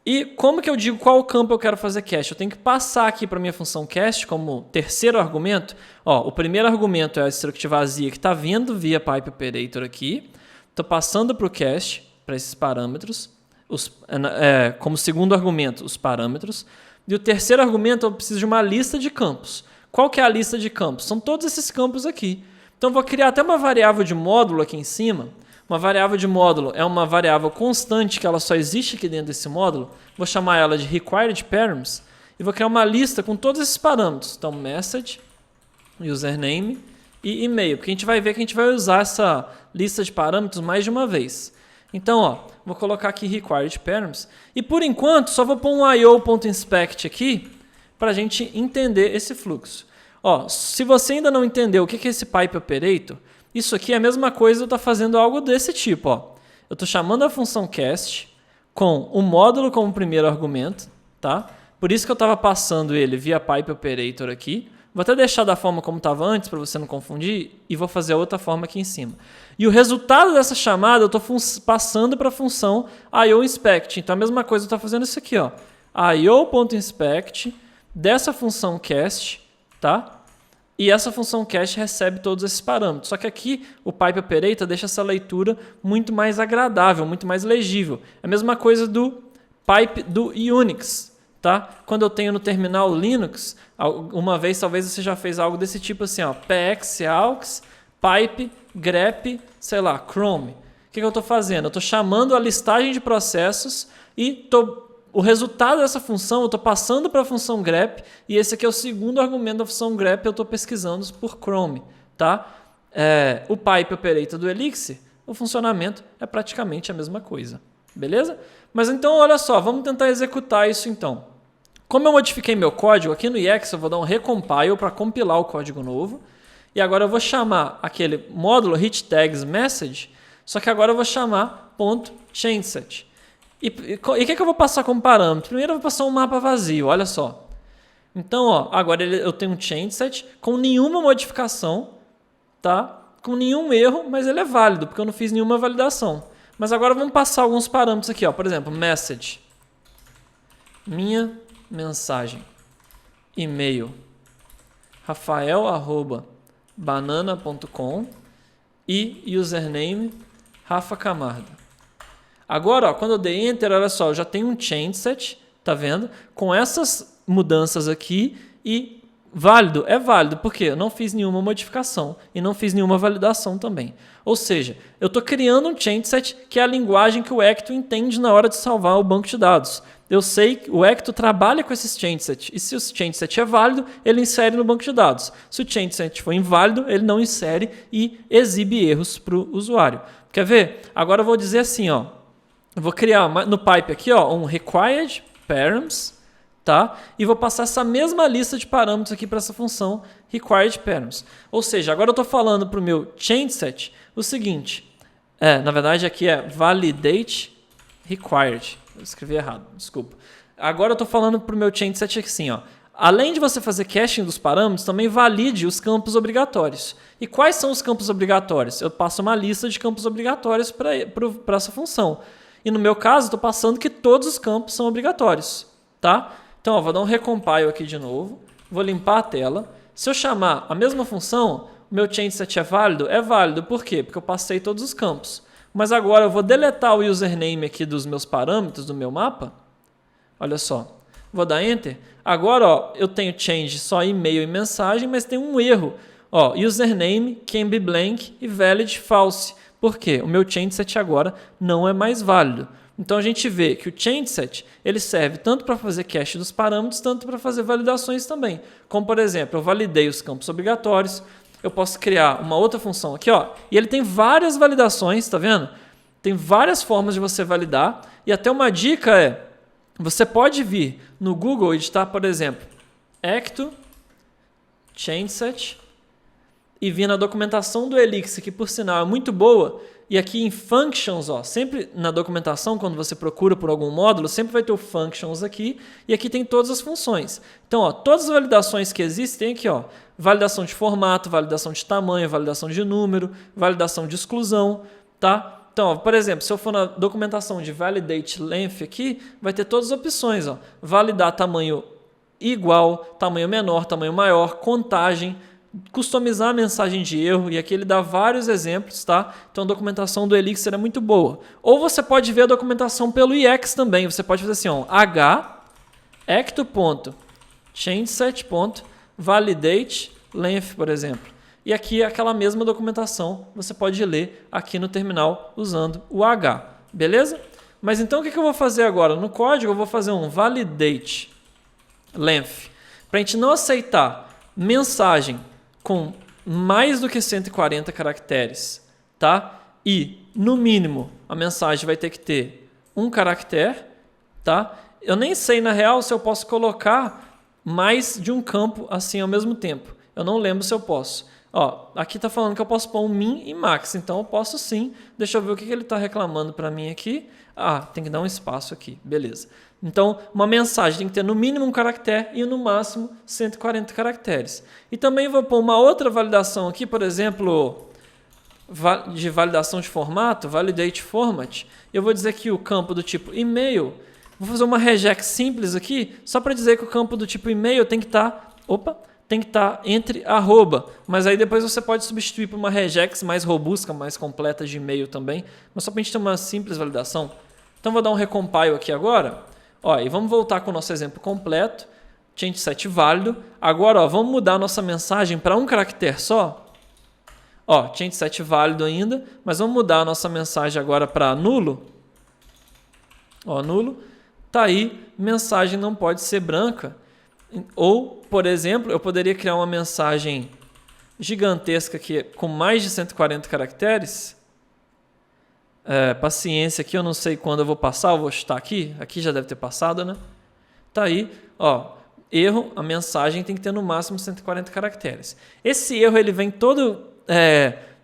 E como que eu digo qual campo eu quero fazer cast? Eu tenho que passar aqui para a minha função cast como terceiro argumento. Ó, o primeiro argumento é a struct vazia que está vindo via pipe operator aqui. Estou passando para o cast, para esses parâmetros. Como segundo argumento, os parâmetros. E o terceiro argumento, eu preciso de uma lista de campos. Qual que é a lista de campos? São todos esses campos aqui. Então, eu vou criar até uma variável de módulo aqui em cima. Uma variável de módulo é uma variável constante que ela só existe aqui dentro desse módulo. Vou chamar ela de required params e vou criar uma lista com todos esses parâmetros. Então, message, username, e e-mail, porque a gente vai ver que a gente vai usar essa lista de parâmetros mais de uma vez. Então, ó, vou colocar aqui required params e por enquanto só vou pôr um io.inspect aqui para a gente entender esse fluxo. Ó, se você ainda não entendeu o que é esse pipe operator, isso aqui é a mesma coisa, eu estou fazendo algo desse tipo. Ó. Eu estou chamando a função cast com o módulo como primeiro argumento, tá? Por isso que eu estava passando ele via pipe operator aqui. Vou até deixar da forma como estava antes, para você não confundir, e vou fazer a outra forma aqui em cima. E o resultado dessa chamada eu estou passando para a função io.inspect. Então a mesma coisa eu estou fazendo isso aqui, ó. io.inspect dessa função cast, tá? E essa função cast recebe todos esses parâmetros. Só que aqui o pipe operator deixa essa leitura muito mais agradável, muito mais legível. É a mesma coisa do pipe do Unix. Tá? Quando eu tenho no terminal Linux, uma vez talvez você já fez algo desse tipo assim, ó, px, aux, pipe, grep, sei lá, chrome. O que eu estou fazendo? Eu estou chamando a listagem de processos e o resultado dessa função eu estou passando para a função grep e esse aqui é o segundo argumento da função grep, eu estou pesquisando por chrome. Tá? O pipe operator do Elixir, o funcionamento é praticamente a mesma coisa. Beleza? Mas então, olha só, vamos tentar executar isso então. Como eu modifiquei meu código, aqui no EX eu vou dar um recompile para compilar o código novo. E agora eu vou chamar aquele módulo hitTagsMessage, só que agora eu vou chamar .changeset. E o que eu vou passar como parâmetro? Primeiro eu vou passar um mapa vazio, olha só. Então, ó, agora eu tenho um changeset com nenhuma modificação, tá? Com nenhum erro, mas ele é válido, porque eu não fiz nenhuma validação. Mas agora vamos passar alguns parâmetros aqui, ó. Por exemplo, message. Minha mensagem. E-mail. rafael@banana.com e username Rafa Camarda. Agora, ó, quando eu dei Enter, olha só, eu já tenho um changeset, tá vendo? Com essas mudanças aqui e válido, é válido, porque eu não fiz nenhuma modificação e não fiz nenhuma validação também. Ou seja, eu estou criando um changeset que é a linguagem que o Ecto entende na hora de salvar o banco de dados. Eu sei que o Ecto trabalha com esses changeset e se o changeset é válido, ele insere no banco de dados. Se o changeset for inválido, ele não insere e exibe erros para o usuário. Quer ver? Agora eu vou dizer assim, ó, eu vou criar no pipe aqui, ó, um required params, tá? E vou passar essa mesma lista de parâmetros aqui para essa função required params. Ou seja, agora eu estou falando para o meu changeset o seguinte, na verdade aqui é validate required. Eu escrevi errado, desculpa. Agora eu estou falando para o meu changeset assim, ó. Além de você fazer caching dos parâmetros, também valide os campos obrigatórios. E quais são os campos obrigatórios? Eu passo uma lista de campos obrigatórios para essa função. E no meu caso, estou passando que todos os campos são obrigatórios. Tá? Então, ó, vou dar um recompile aqui de novo. Vou limpar a tela. Se eu chamar a mesma função, o meu changeset é válido? É válido. Por quê? Porque eu passei todos os campos. Mas agora eu vou deletar o username aqui dos meus parâmetros do meu mapa. Olha só. Vou dar Enter. Agora, ó, eu tenho change só e-mail e mensagem, mas tem um erro. Ó, username can be blank e valid false. Por quê? O meu changeset agora não é mais válido. Então a gente vê que o changeset ele serve tanto para fazer cache dos parâmetros, tanto para fazer validações também. Como, por exemplo, eu validei os campos obrigatórios. Eu posso criar uma outra função aqui, ó, e ele tem várias validações, tá vendo? Tem várias formas de você validar. E até uma dica é, você pode vir no Google e digitar, por exemplo, ecto changeset e vir na documentação do Elixir, que por sinal é muito boa, e aqui em functions, ó, sempre na documentação, quando você procura por algum módulo, sempre vai ter o functions aqui, e aqui tem todas as funções. Então, ó, todas as validações que existem aqui, ó, validação de formato, validação de tamanho, validação de número, validação de exclusão, tá? Então, ó, por exemplo, se eu for na documentação de validate length aqui, vai ter todas as opções, ó, validar tamanho igual, tamanho menor, tamanho maior, contagem, customizar a mensagem de erro, e aqui ele dá vários exemplos, tá? Então a documentação do Elixir é muito boa. Ou você pode ver a documentação pelo EX também, você pode fazer assim, ó, h ecto.changeset.validate length, por exemplo. E aqui é aquela mesma documentação, você pode ler aqui no terminal usando o H, beleza? Mas então o que eu vou fazer agora? No código eu vou fazer um validate length, para a gente não aceitar mensagem com mais do que 140 caracteres, tá? E, no mínimo, a mensagem vai ter que ter um caractere, tá? Eu nem sei, na real, se eu posso colocar mais de um campo assim ao mesmo tempo. Eu não lembro se eu posso. Ó, aqui está falando que eu posso pôr um min e max, então eu posso sim. Deixa eu ver o que ele está reclamando para mim aqui. Ah, tem que dar um espaço aqui, beleza. Então, uma mensagem tem que ter no mínimo um caractere e no máximo 140 caracteres. E também vou pôr uma outra validação aqui, por exemplo, de validação de formato, validate format. Eu vou dizer que o campo do tipo e-mail, vou fazer uma regex simples aqui, só para dizer que o campo do tipo e-mail tem que estar... tem que estar entre arroba, mas aí depois você pode substituir por uma regex mais robusta, mais completa de e-mail também, mas só para a gente ter uma simples validação. Então vou dar um recompile aqui agora, ó, e vamos voltar com o nosso exemplo completo, change set válido. Agora ó, vamos mudar a nossa mensagem para um caractere só, ó, change set válido ainda, mas vamos mudar a nossa mensagem agora para nulo, ó, nulo, tá aí, mensagem não pode ser branca. Ou, por exemplo, eu poderia criar uma mensagem gigantesca aqui com mais de 140 caracteres. Paciência aqui, eu não sei quando eu vou passar, eu vou chutar aqui. Aqui já deve ter passado, né? Tá aí, ó, erro, a mensagem tem que ter no máximo 140 caracteres. Esse erro ele vem todo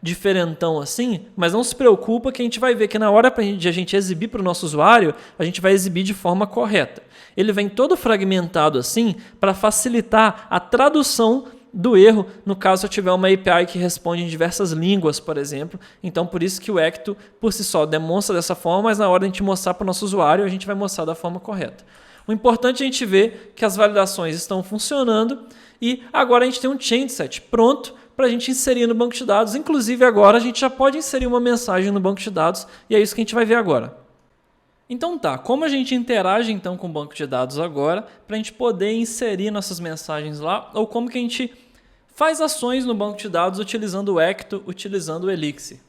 diferentão assim, mas não se preocupa que a gente vai ver que na hora de a gente exibir para o nosso usuário, a gente vai exibir de forma correta. Ele vem todo fragmentado assim para facilitar a tradução do erro, no caso eu tiver uma API que responde em diversas línguas, por exemplo. Então, por isso que o Ecto, por si só, demonstra dessa forma, mas na hora de a gente mostrar para o nosso usuário, a gente vai mostrar da forma correta. O importante é a gente ver que as validações estão funcionando e agora a gente tem um change set pronto para a gente inserir no banco de dados. Inclusive, agora a gente já pode inserir uma mensagem no banco de dados e é isso que a gente vai ver agora. Então tá, como a gente interage então com o banco de dados agora, para a gente poder inserir nossas mensagens lá, ou como que a gente faz ações no banco de dados utilizando o Ecto, utilizando o Elixir.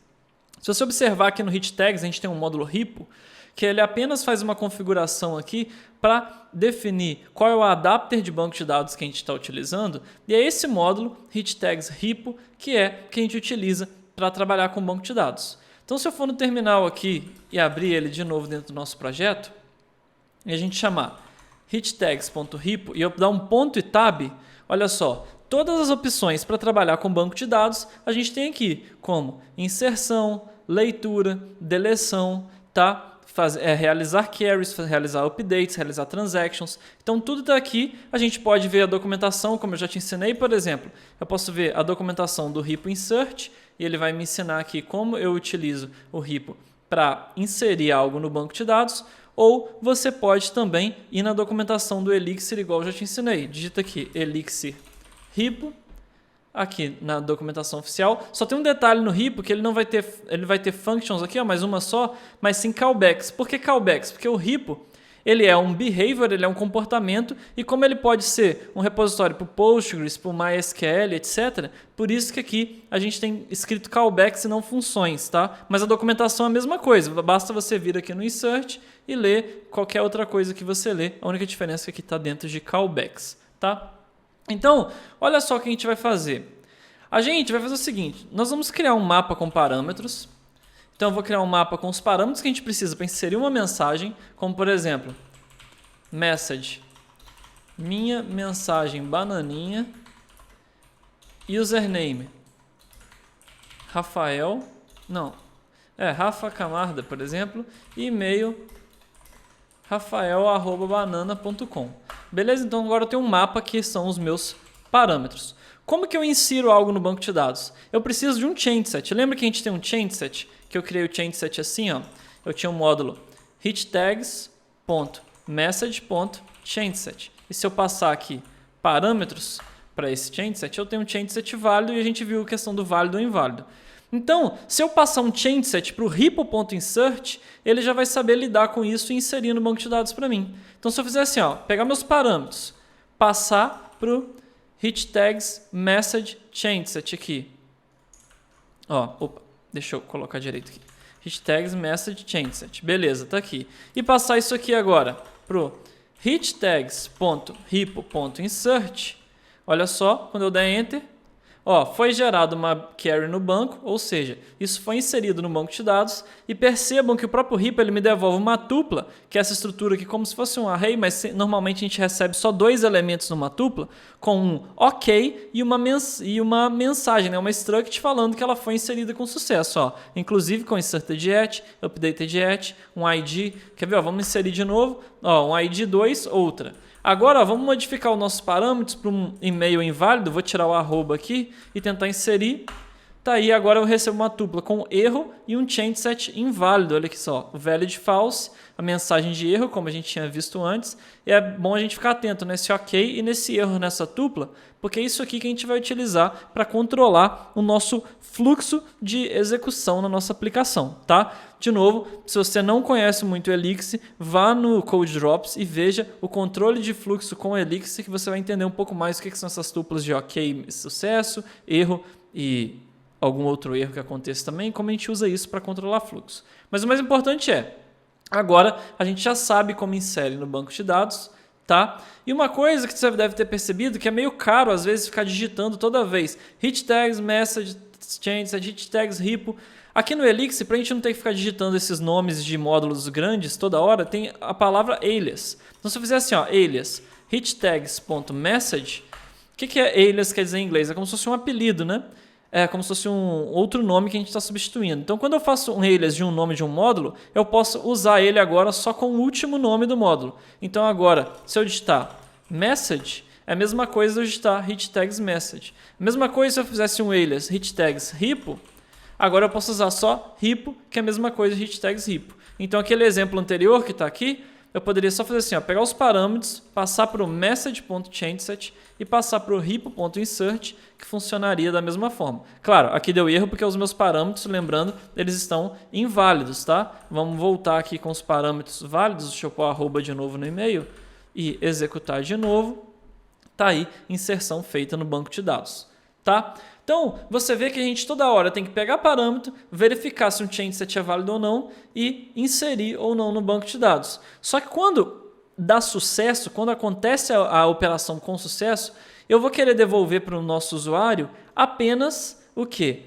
Se você observar aqui no Hit Tags, a gente tem um módulo Hipo, que ele apenas faz uma configuração aqui para definir qual é o adapter de banco de dados que a gente está utilizando, e é esse módulo, Hit Tags Hipo, que a gente utiliza para trabalhar com o banco de dados. Então, se eu for no terminal aqui e abrir ele de novo dentro do nosso projeto, e a gente chamar hittags.hipo e eu dar um ponto e tab, olha só, todas as opções para trabalhar com banco de dados a gente tem aqui, como inserção, leitura, deleção, tá? Realizar queries, realizar updates, realizar transactions. Então, tudo está aqui. A gente pode ver a documentação, como eu já te ensinei, por exemplo. Eu posso ver a documentação do Hipo Insert, e ele vai me ensinar aqui como eu utilizo o Hipo para inserir algo no banco de dados. Ou você pode também ir na documentação do Elixir, igual eu já te ensinei. Digita aqui, Elixir Hipo. Aqui na documentação oficial. Só tem um detalhe no Hipo que ele vai ter functions aqui, ó, mais uma só, mas sim callbacks. Por que callbacks? Porque o Hipo ele é um behavior, ele é um comportamento, e como ele pode ser um repositório para o Postgres, para o MySQL, etc., por isso que aqui a gente tem escrito callbacks e não funções, tá? Mas a documentação é a mesma coisa, basta você vir aqui no Insert e ler qualquer outra coisa que você lê, a única diferença é que aqui está dentro de callbacks, tá? Então, olha só o que a gente vai fazer. A gente vai fazer o seguinte, nós vamos criar um mapa com parâmetros. Então, eu vou criar um mapa com os parâmetros que a gente precisa para inserir uma mensagem, como, por exemplo, message, minha mensagem bananinha, username, Rafael, Rafa Camarda, por exemplo, e e-mail, rafael@banana.com. Beleza? Então agora eu tenho um mapa que são os meus parâmetros. Como que eu insiro algo no banco de dados? Eu preciso de um change set. Lembra que a gente tem um change set? Que eu criei o change set assim, ó. Eu tinha um módulo hitTags.message.changeSet. E se eu passar aqui parâmetros para esse change set, eu tenho um change set válido e a gente viu a questão do válido ou inválido. Então, se eu passar um change set para o Hipo.insert, ele já vai saber lidar com isso e inserir no banco de dados para mim. Então, se eu fizer assim, ó, pegar meus parâmetros, passar para o hitTags.message.changeSet aqui. Deixa eu colocar direito aqui. hitTags.message.changeSet. Beleza, tá aqui. E passar isso aqui agora para o hitTags.hipo.insert. Olha só, quando eu der Enter, Ó, foi gerada uma query no banco, ou seja, isso foi inserido no banco de dados, e percebam que o próprio Hippo ele me devolve uma tupla, que é essa estrutura aqui como se fosse um array, mas normalmente a gente recebe só 2 elementos numa tupla, com um OK e uma mensagem, né? Uma struct falando que ela foi inserida com sucesso. Ó. Inclusive com inserted@, updated@, um ID. Quer ver? Ó, vamos inserir de novo. Ó, um ID 2, outra. Agora, ó, vamos modificar os nossos parâmetros para um e-mail inválido. Vou tirar o arroba aqui e tentar inserir. Tá aí, agora eu recebo uma tupla com erro e um change_set inválido. Olha aqui só, o valid false, a mensagem de erro, como a gente tinha visto antes. E é bom a gente ficar atento nesse OK e nesse erro nessa tupla, porque é isso aqui que a gente vai utilizar para controlar o nosso fluxo de execução na nossa aplicação, tá? De novo, se você não conhece muito o Elixir, vá no Code Drops e veja o controle de fluxo com o Elixir, que você vai entender um pouco mais o que são essas tuplas de OK, sucesso, erro e algum outro erro que aconteça também, como a gente usa isso para controlar fluxo. Mas o mais importante é, agora a gente já sabe como insere no banco de dados, tá? E uma coisa que você deve ter percebido que é meio caro às vezes ficar digitando toda vez hit tags, message, change, hit tags, Hippo. Aqui no Elixir, para a gente não ter que ficar digitando esses nomes de módulos grandes toda hora, tem a palavra alias. Então se eu fizer assim, ó, alias hitTags.message, o que é alias quer dizer em inglês? É como se fosse um apelido, né? É como se fosse um outro nome que a gente está substituindo. Então, quando eu faço um alias de um nome de um módulo, eu posso usar ele agora só com o último nome do módulo. Então, agora, se eu digitar message, é a mesma coisa eu digitar hitTagsMessage. A mesma coisa se eu fizesse um alias hitTagsHippo, agora eu posso usar só Hippo, que é a mesma coisa hitTagsHippo. Então, aquele exemplo anterior que está aqui, eu poderia só fazer assim, ó, pegar os parâmetros, passar para o message.changeSet e passar para o hippo.insert, que funcionaria da mesma forma. Claro, aqui deu erro porque os meus parâmetros, lembrando, eles estão inválidos, tá? Vamos voltar aqui com os parâmetros válidos, deixa eu pôr arroba de novo no e-mail e executar de novo. Tá aí, inserção feita no banco de dados, tá? Então, você vê que a gente toda hora tem que pegar parâmetro, verificar se um changeSet é válido ou não e inserir ou não no banco de dados. Só que quando dá sucesso, quando acontece a operação com sucesso, eu vou querer devolver para o nosso usuário apenas o quê?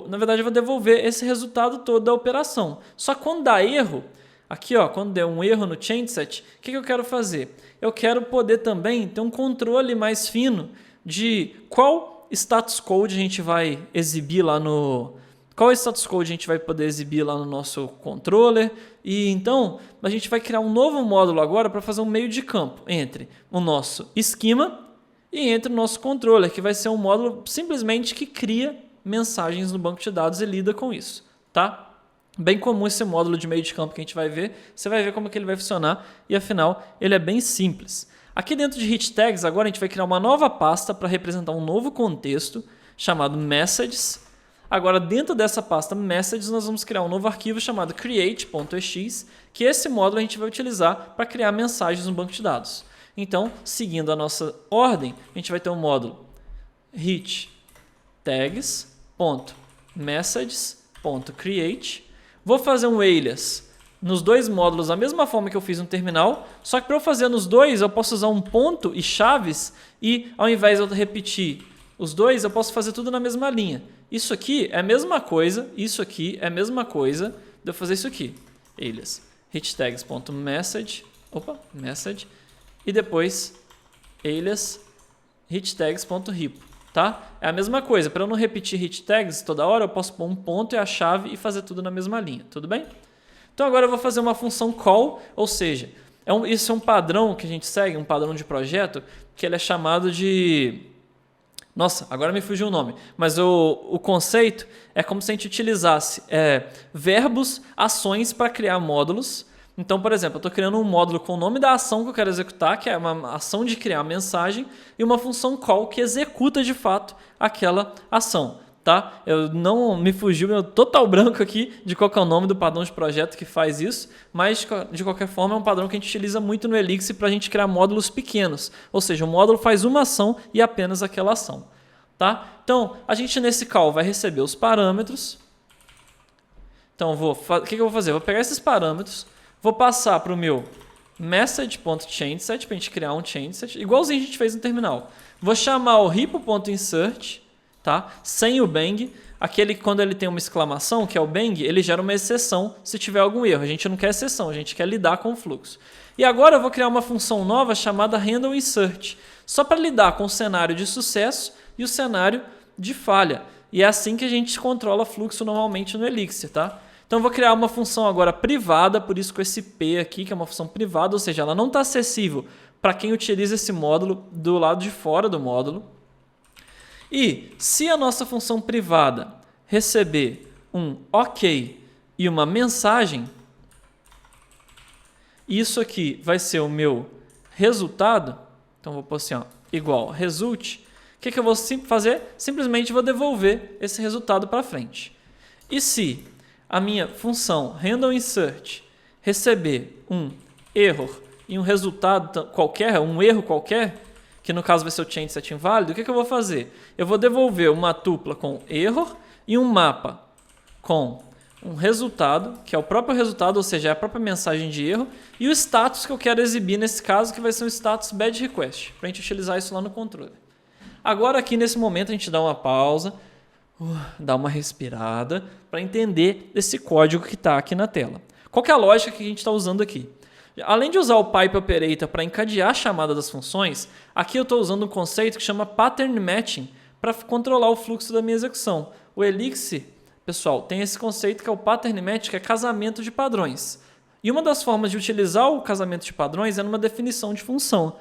Na verdade, eu vou devolver esse resultado todo da operação. Só que quando dá erro, aqui ó, quando der um erro no changeSet, o que eu quero fazer? Eu quero poder também ter um controle mais fino de qual status code a gente vai exibir lá no... Qual status code a gente vai poder exibir lá no nosso controller. E então, a gente vai criar um novo módulo agora para fazer um meio de campo entre o nosso esquema e entre o nosso controller, que vai ser um módulo simplesmente que cria mensagens no banco de dados e lida com isso, tá? Bem comum esse módulo de meio de campo que a gente vai ver. Você vai ver como que ele vai funcionar e, afinal, ele é bem simples. Aqui dentro de hit tags, agora a gente vai criar uma nova pasta para representar um novo contexto chamado messages. Agora, dentro dessa pasta messages, nós vamos criar um novo arquivo chamado create.ex, que esse módulo a gente vai utilizar para criar mensagens no banco de dados. Então, seguindo a nossa ordem, a gente vai ter um módulo hit tags.messages.create. Vou fazer um alias nos dois módulos da mesma forma que eu fiz no terminal, só que para eu fazer nos dois eu posso usar um ponto e chaves e ao invés de eu repetir os dois, eu posso fazer tudo na mesma linha. Isso aqui é a mesma coisa, isso aqui é a mesma coisa de eu fazer isso aqui. Alias hitTags.message, message, e depois alias hitTags.hippo, tá? É a mesma coisa, para eu não repetir hit tags toda hora, eu posso pôr um ponto e a chave e fazer tudo na mesma linha, tudo bem? Então agora eu vou fazer uma função call, ou seja, isso é um padrão que a gente segue, um padrão de projeto, que ele é chamado de... Nossa, agora me fugiu o nome, mas o conceito é como se a gente utilizasse verbos, ações para criar módulos. Então, por exemplo, eu estou criando um módulo com o nome da ação que eu quero executar, que é uma ação de criar mensagem, e uma função call que executa de fato aquela ação. Tá? Eu não me fugiu meu total branco aqui de qual que é o nome do padrão de projeto que faz isso, mas de qualquer forma é um padrão que a gente utiliza muito no Elixir para a gente criar módulos pequenos, ou seja, o módulo faz uma ação e apenas aquela ação. Tá? Então, a gente nesse call vai receber os parâmetros. Então, o que eu vou fazer? Vou pegar esses parâmetros, vou passar para o meu message.changeSet para a gente criar um changeSet, igualzinho a gente fez no terminal. Vou chamar o hippo.insert tá? Sem o bang, aquele que quando ele tem uma exclamação, que é o bang, ele gera uma exceção se tiver algum erro. A gente não quer exceção, a gente quer lidar com o fluxo. E agora eu vou criar uma função nova chamada handleInsert, só para lidar com o cenário de sucesso e o cenário de falha. E é assim que a gente controla fluxo normalmente no Elixir, tá? Então eu vou criar uma função agora privada, por isso com esse P aqui, que é uma função privada, ou seja, ela não está acessível para quem utiliza esse módulo do lado de fora do módulo. E se a nossa função privada receber um OK e uma mensagem, isso aqui vai ser o meu resultado. Então vou pôr assim, ó, igual result. O que eu vou fazer? Simplesmente vou devolver esse resultado para frente. E se a minha função handleInsert receber um erro e um resultado qualquer, um erro qualquer, que no caso vai ser o change set inválido, o que eu vou fazer? Eu vou devolver uma tupla com error e um mapa com um resultado, que é o próprio resultado, ou seja, é a própria mensagem de erro, e o status que eu quero exibir nesse caso, que vai ser o status bad request, para a gente utilizar isso lá no controle. Agora aqui nesse momento a gente dá uma pausa, dá uma respirada, para entender esse código que está aqui na tela. Qual que é a lógica que a gente está usando aqui? Além de usar o pipe operator para encadear a chamada das funções, aqui eu estou usando um conceito que chama pattern matching para controlar o fluxo da minha execução. O Elixir, pessoal, tem esse conceito que é o pattern matching, que é casamento de padrões. E uma das formas de utilizar o casamento de padrões é numa definição de função.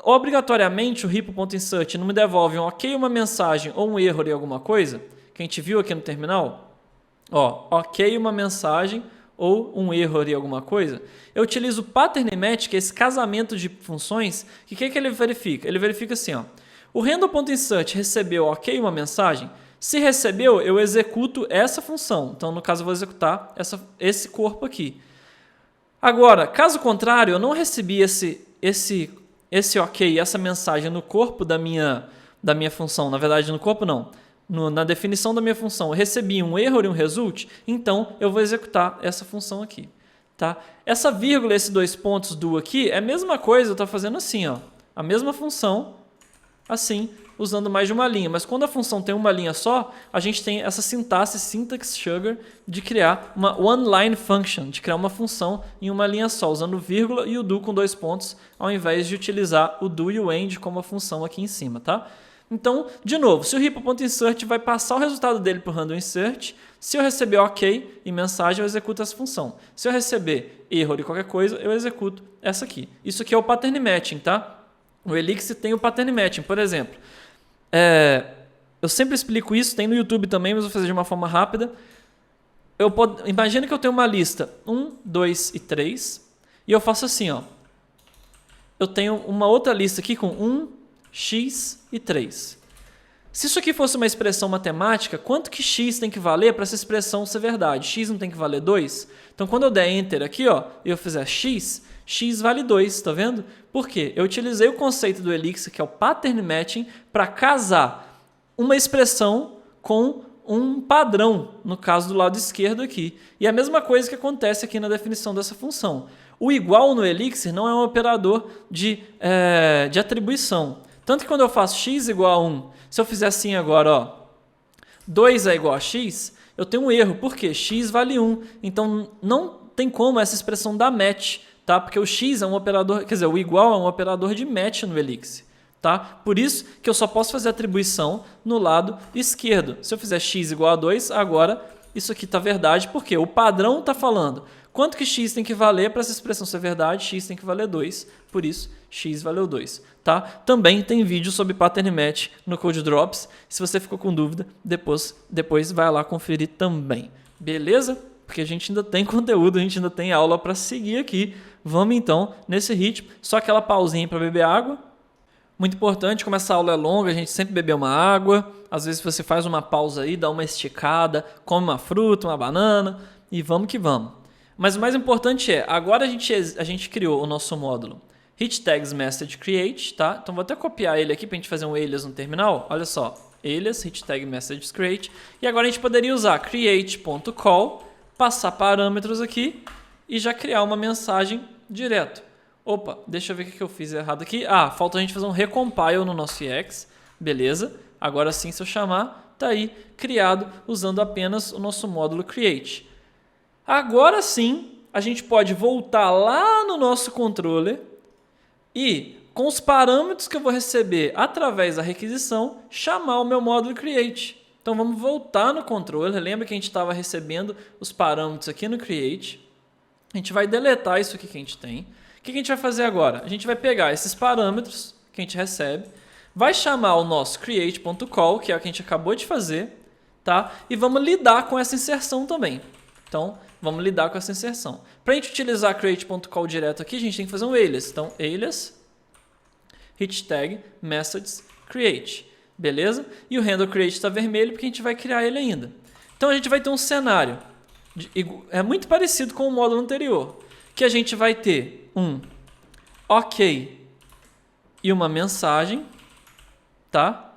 Obrigatoriamente o repo.insert não me devolve um OK, uma mensagem ou um erro em alguma coisa, que a gente viu aqui no terminal. Ó, OK, uma mensagem ou um erro em alguma coisa. Eu utilizo o pattern match, que é esse casamento de funções, que que ele verifica? Ele verifica assim, ó, o handle.insert recebeu OK, uma mensagem. Se recebeu, eu executo essa função. Então, no caso, eu vou executar esse corpo aqui. Agora, caso contrário, eu não recebi esse OK, essa mensagem no corpo da minha função. Na verdade, no corpo não. Na definição da minha função, eu recebi um erro e um result, então eu vou executar essa função aqui. Tá? Essa vírgula, esses dois pontos do aqui, é a mesma coisa, eu estou fazendo assim, ó, a mesma função, assim, usando mais de uma linha. Mas quando a função tem uma linha só, a gente tem essa sintaxe syntax sugar de criar uma one-line function, de criar uma função em uma linha só, usando vírgula e o do com dois pontos, ao invés de utilizar o do e o end como a função aqui em cima. Tá? Então, de novo, se o repo.insert vai passar o resultado dele para o handleInsert, se eu receber OK e mensagem, eu executo essa função. Se eu receber erro de qualquer coisa, eu executo essa aqui. Isso aqui é o pattern matching, tá? O Elixir tem o pattern matching, por exemplo. Eu sempre explico isso, tem no YouTube também, mas vou fazer de uma forma rápida. Imagina que eu tenho uma lista 1, 2 e 3, e eu faço assim, ó. Eu tenho uma outra lista aqui com 1, x e 3. Se isso aqui fosse uma expressão matemática, quanto que x tem que valer para essa expressão ser verdade? X não tem que valer 2? Então, quando eu der Enter aqui, ó, e eu fizer x vale 2, tá vendo? Por quê? Eu utilizei o conceito do Elixir, que é o pattern matching, para casar uma expressão com um padrão, no caso do lado esquerdo aqui. E a mesma coisa que acontece aqui na definição dessa função. O igual no Elixir não é um operador de atribuição. Tanto que quando eu faço x igual a 1, se eu fizer assim agora, ó, 2 é igual a x, eu tenho um erro. Por quê? X vale 1. Então, não tem como essa expressão dar match, tá? Porque o x é um operador, quer dizer, o igual é um operador de match no Elixir. Tá? Por isso que eu só posso fazer atribuição no lado esquerdo. Se eu fizer x igual a 2, agora isso aqui está verdade, porque o padrão está falando quanto que x tem que valer para essa expressão ser verdade, x tem que valer 2, por isso x valeu 2. Tá? Também tem vídeo sobre pattern match no Code Drops, se você ficou com dúvida, depois vai lá conferir também. Beleza? Porque a gente ainda tem conteúdo, a gente ainda tem aula para seguir aqui. Vamos então nesse ritmo, só aquela pausinha para beber água. Muito importante, como essa aula é longa, a gente sempre beber uma água. Às vezes você faz uma pausa aí, dá uma esticada, come uma fruta, uma banana e vamos que vamos. Mas o mais importante é, agora a gente criou o nosso módulo HitTagsMessageCreate, tá? Então vou até copiar ele aqui para a gente fazer um alias no terminal. Olha só, alias HitTagMessageCreate. E agora a gente poderia usar create.call, passar parâmetros aqui e já criar uma mensagem direto. Opa, deixa eu ver o que eu fiz errado aqui. Falta a gente fazer um recompile no nosso EX. Beleza. Agora sim, se eu chamar, está aí criado usando apenas o nosso módulo create. Agora sim, a gente pode voltar lá no nosso controller e, com os parâmetros que eu vou receber através da requisição, chamar o meu módulo create. Então vamos voltar no controller. Lembra que a gente estava recebendo os parâmetros aqui no create. A gente vai deletar isso aqui que a gente tem. O que a gente vai fazer agora? A gente vai pegar esses parâmetros que a gente recebe, vai chamar o nosso create.call, que é o que a gente acabou de fazer, tá? E vamos lidar com essa inserção também. Então, vamos lidar com essa inserção. Para a gente utilizar create.call direto aqui, a gente tem que fazer um alias. Então, alias, hit tag, messages, create. Beleza? E o handle create está vermelho porque a gente vai criar ele ainda. Então, a gente vai ter um cenário, é muito parecido com o módulo anterior, que a gente vai ter um OK e uma mensagem, tá?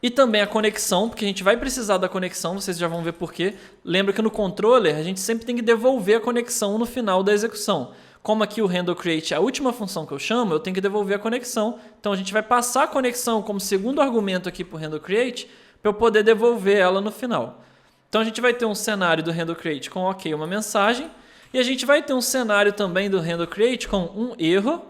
E também a conexão, porque a gente vai precisar da conexão, vocês já vão ver por quê. Lembra que no controller a gente sempre tem que devolver a conexão no final da execução. Como aqui o handle create é a última função que eu chamo, eu tenho que devolver a conexão. Então a gente vai passar a conexão como segundo argumento aqui para o handle create, para eu poder devolver ela no final. Então a gente vai ter um cenário do handle create com OK, uma mensagem, e a gente vai ter um cenário também do handle create com um erro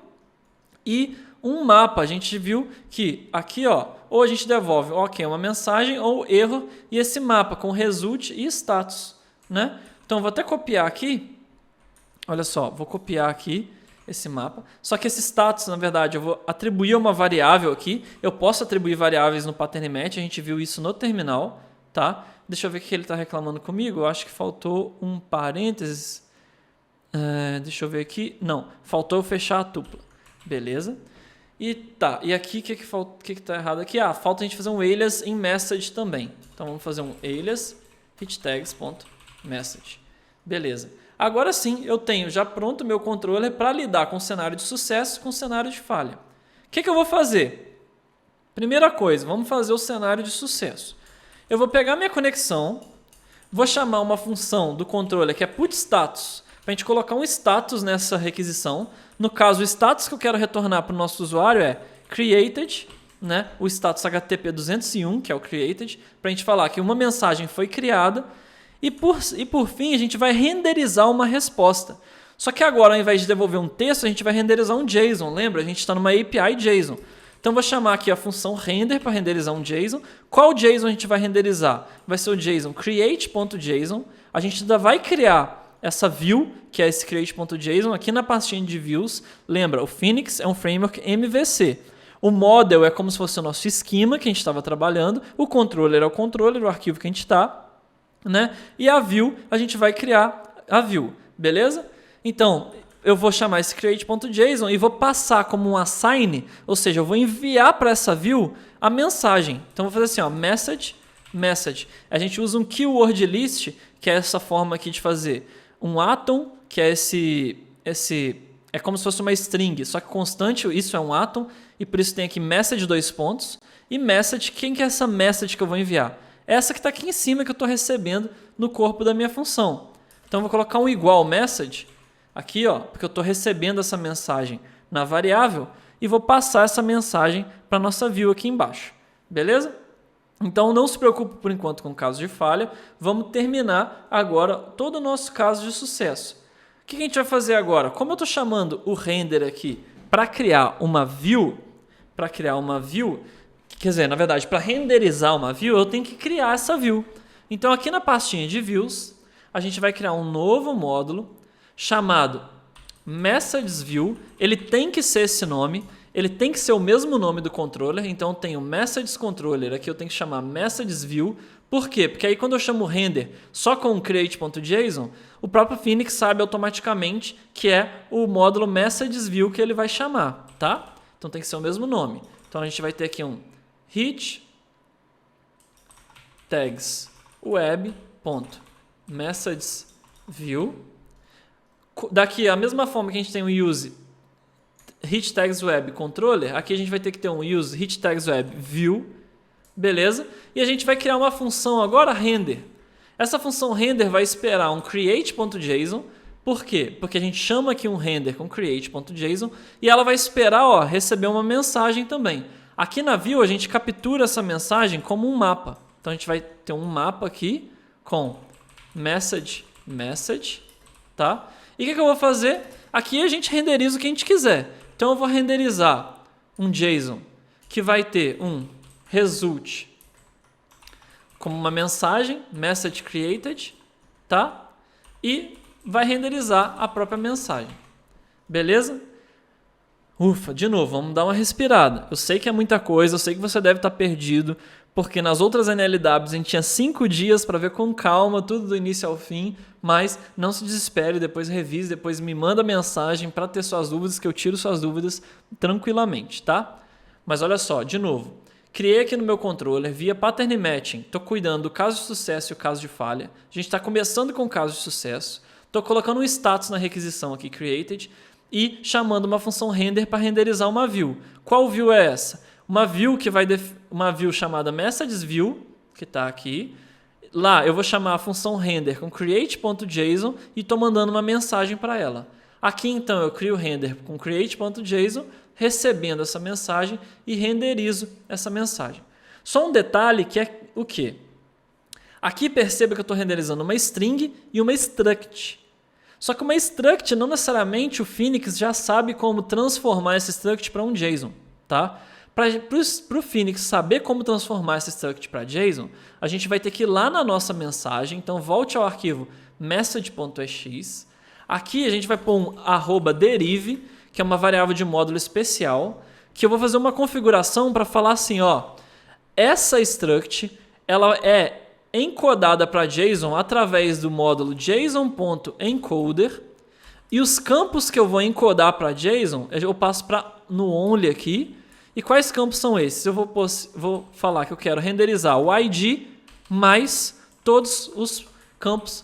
e um mapa. A gente viu que aqui, ó, ou a gente devolve OK, uma mensagem, ou erro e esse mapa com result e status, né? Então vou até copiar aqui. Olha só, vou copiar aqui esse mapa. Só que esse status, na verdade, eu vou atribuir uma variável aqui. Eu posso atribuir variáveis no pattern match, a gente viu isso no terminal, tá? Deixa eu ver o que ele está reclamando comigo. Eu acho que faltou um parênteses. Deixa eu ver aqui. Não, faltou eu fechar a tupla. Beleza. E tá, e aqui o que está errado aqui? Falta a gente fazer um alias em message também. Então vamos fazer um alias hitTags.message. Beleza. Agora sim, eu tenho já pronto o meu controller para lidar com o cenário de sucesso e com o cenário de falha. O que eu vou fazer? Primeira coisa, vamos fazer o cenário de sucesso. Eu vou pegar minha conexão, vou chamar uma função do controller que é putStatus, para a gente colocar um status nessa requisição. No caso, o status que eu quero retornar para o nosso usuário é created, né? O status HTTP 201, que é o created, para a gente falar que uma mensagem foi criada. E por fim, a gente vai renderizar uma resposta. Só que agora, ao invés de devolver um texto, a gente vai renderizar um JSON. Lembra? A gente está numa API JSON. Então, vou chamar aqui a função render para renderizar um JSON. Qual JSON a gente vai renderizar? Vai ser o JSON create.json. A gente ainda vai criar essa view, que é esse create.json, aqui na pastinha de views. Lembra, o Phoenix é um framework MVC. O model é como se fosse o nosso esquema que a gente estava trabalhando. O controller é o controller, o arquivo que a gente está. Né? E a view, a gente vai criar a view. Beleza? Então, eu vou chamar esse create.json e vou passar como um assign, ou seja, eu vou enviar para essa view a mensagem. Então, vou fazer assim, ó, message. A gente usa um keyword list, que é essa forma aqui de fazer um atom, que é é como se fosse uma string, só que constante, isso é um atom, e por isso tem aqui message 2 pontos, e message, quem que é essa message que eu vou enviar? Essa que está aqui em cima que eu estou recebendo no corpo da minha função. Então, eu vou colocar um igual message, aqui, ó, porque eu estou recebendo essa mensagem na variável e vou passar essa mensagem para a nossa view aqui embaixo. Beleza? Então, não se preocupe por enquanto com o caso de falha. Vamos terminar agora todo o nosso caso de sucesso. O que a gente vai fazer agora? Como eu estou chamando o render aqui para criar uma view, quer dizer, na verdade, para renderizar uma view, eu tenho que criar essa view. Então, aqui na pastinha de views, a gente vai criar um novo módulo chamado MessagesView. Ele tem que ser esse nome, ele tem que ser o mesmo nome do controller. Então, eu tenho MessagesController, aqui eu tenho que chamar MessagesView. Por quê? Porque aí quando eu chamo o render só com o create.json, o próprio Phoenix sabe automaticamente que é o módulo MessagesView que ele vai chamar, tá? Então, tem que ser o mesmo nome. Então, a gente vai ter aqui um hit tags web.messagesView. Daqui, a mesma forma que a gente tem um use hit tags web controller, aqui a gente vai ter que ter um use hit tags web view, beleza? E a gente vai criar uma função agora render. Essa função render vai esperar um create.json. Por quê? Porque a gente chama aqui um render com create.json e ela vai esperar, ó, receber uma mensagem também. Aqui na view a gente captura essa mensagem como um mapa. Então a gente vai ter um mapa aqui com message, tá? E o que eu vou fazer? Aqui a gente renderiza o que a gente quiser. Então eu vou renderizar um JSON que vai ter um result como uma mensagem, message created, tá? E vai renderizar a própria mensagem. Beleza? Ufa, de novo, vamos dar uma respirada. Eu sei que é muita coisa, eu sei que você deve estar perdido, porque nas outras NLWs a gente tinha 5 dias para ver com calma tudo do início ao fim, mas não se desespere, depois revise, depois me manda mensagem para ter suas dúvidas, que eu tiro suas dúvidas tranquilamente, tá? Mas olha só, de novo, criei aqui no meu controller via pattern matching, estou cuidando do caso de sucesso e o caso de falha, a gente está começando com o caso de sucesso, estou colocando um status na requisição aqui, created, e chamando uma função render para renderizar uma view. Qual view é essa? Uma view que vai uma view chamada messagesView, que está aqui. Lá eu vou chamar a função render com create.json e estou mandando uma mensagem para ela. Aqui então eu crio o render com create.json, recebendo essa mensagem e renderizo essa mensagem. Só um detalhe que é o quê? Aqui perceba que eu estou renderizando uma string e uma struct. Só que uma struct, não necessariamente o Phoenix já sabe como transformar esse struct para um JSON, tá? Para o Phoenix saber como transformar esse struct para JSON, a gente vai ter que ir lá na nossa mensagem, então volte ao arquivo message.ex. Aqui a gente vai pôr um @derive, que é uma variável de módulo especial, que eu vou fazer uma configuração para falar assim, ó, essa struct, ela é encodada para JSON através do módulo JSON.encoder e os campos que eu vou encodar para JSON eu passo no only aqui. E quais campos são esses? Eu vou falar que eu quero renderizar o ID mais todos os campos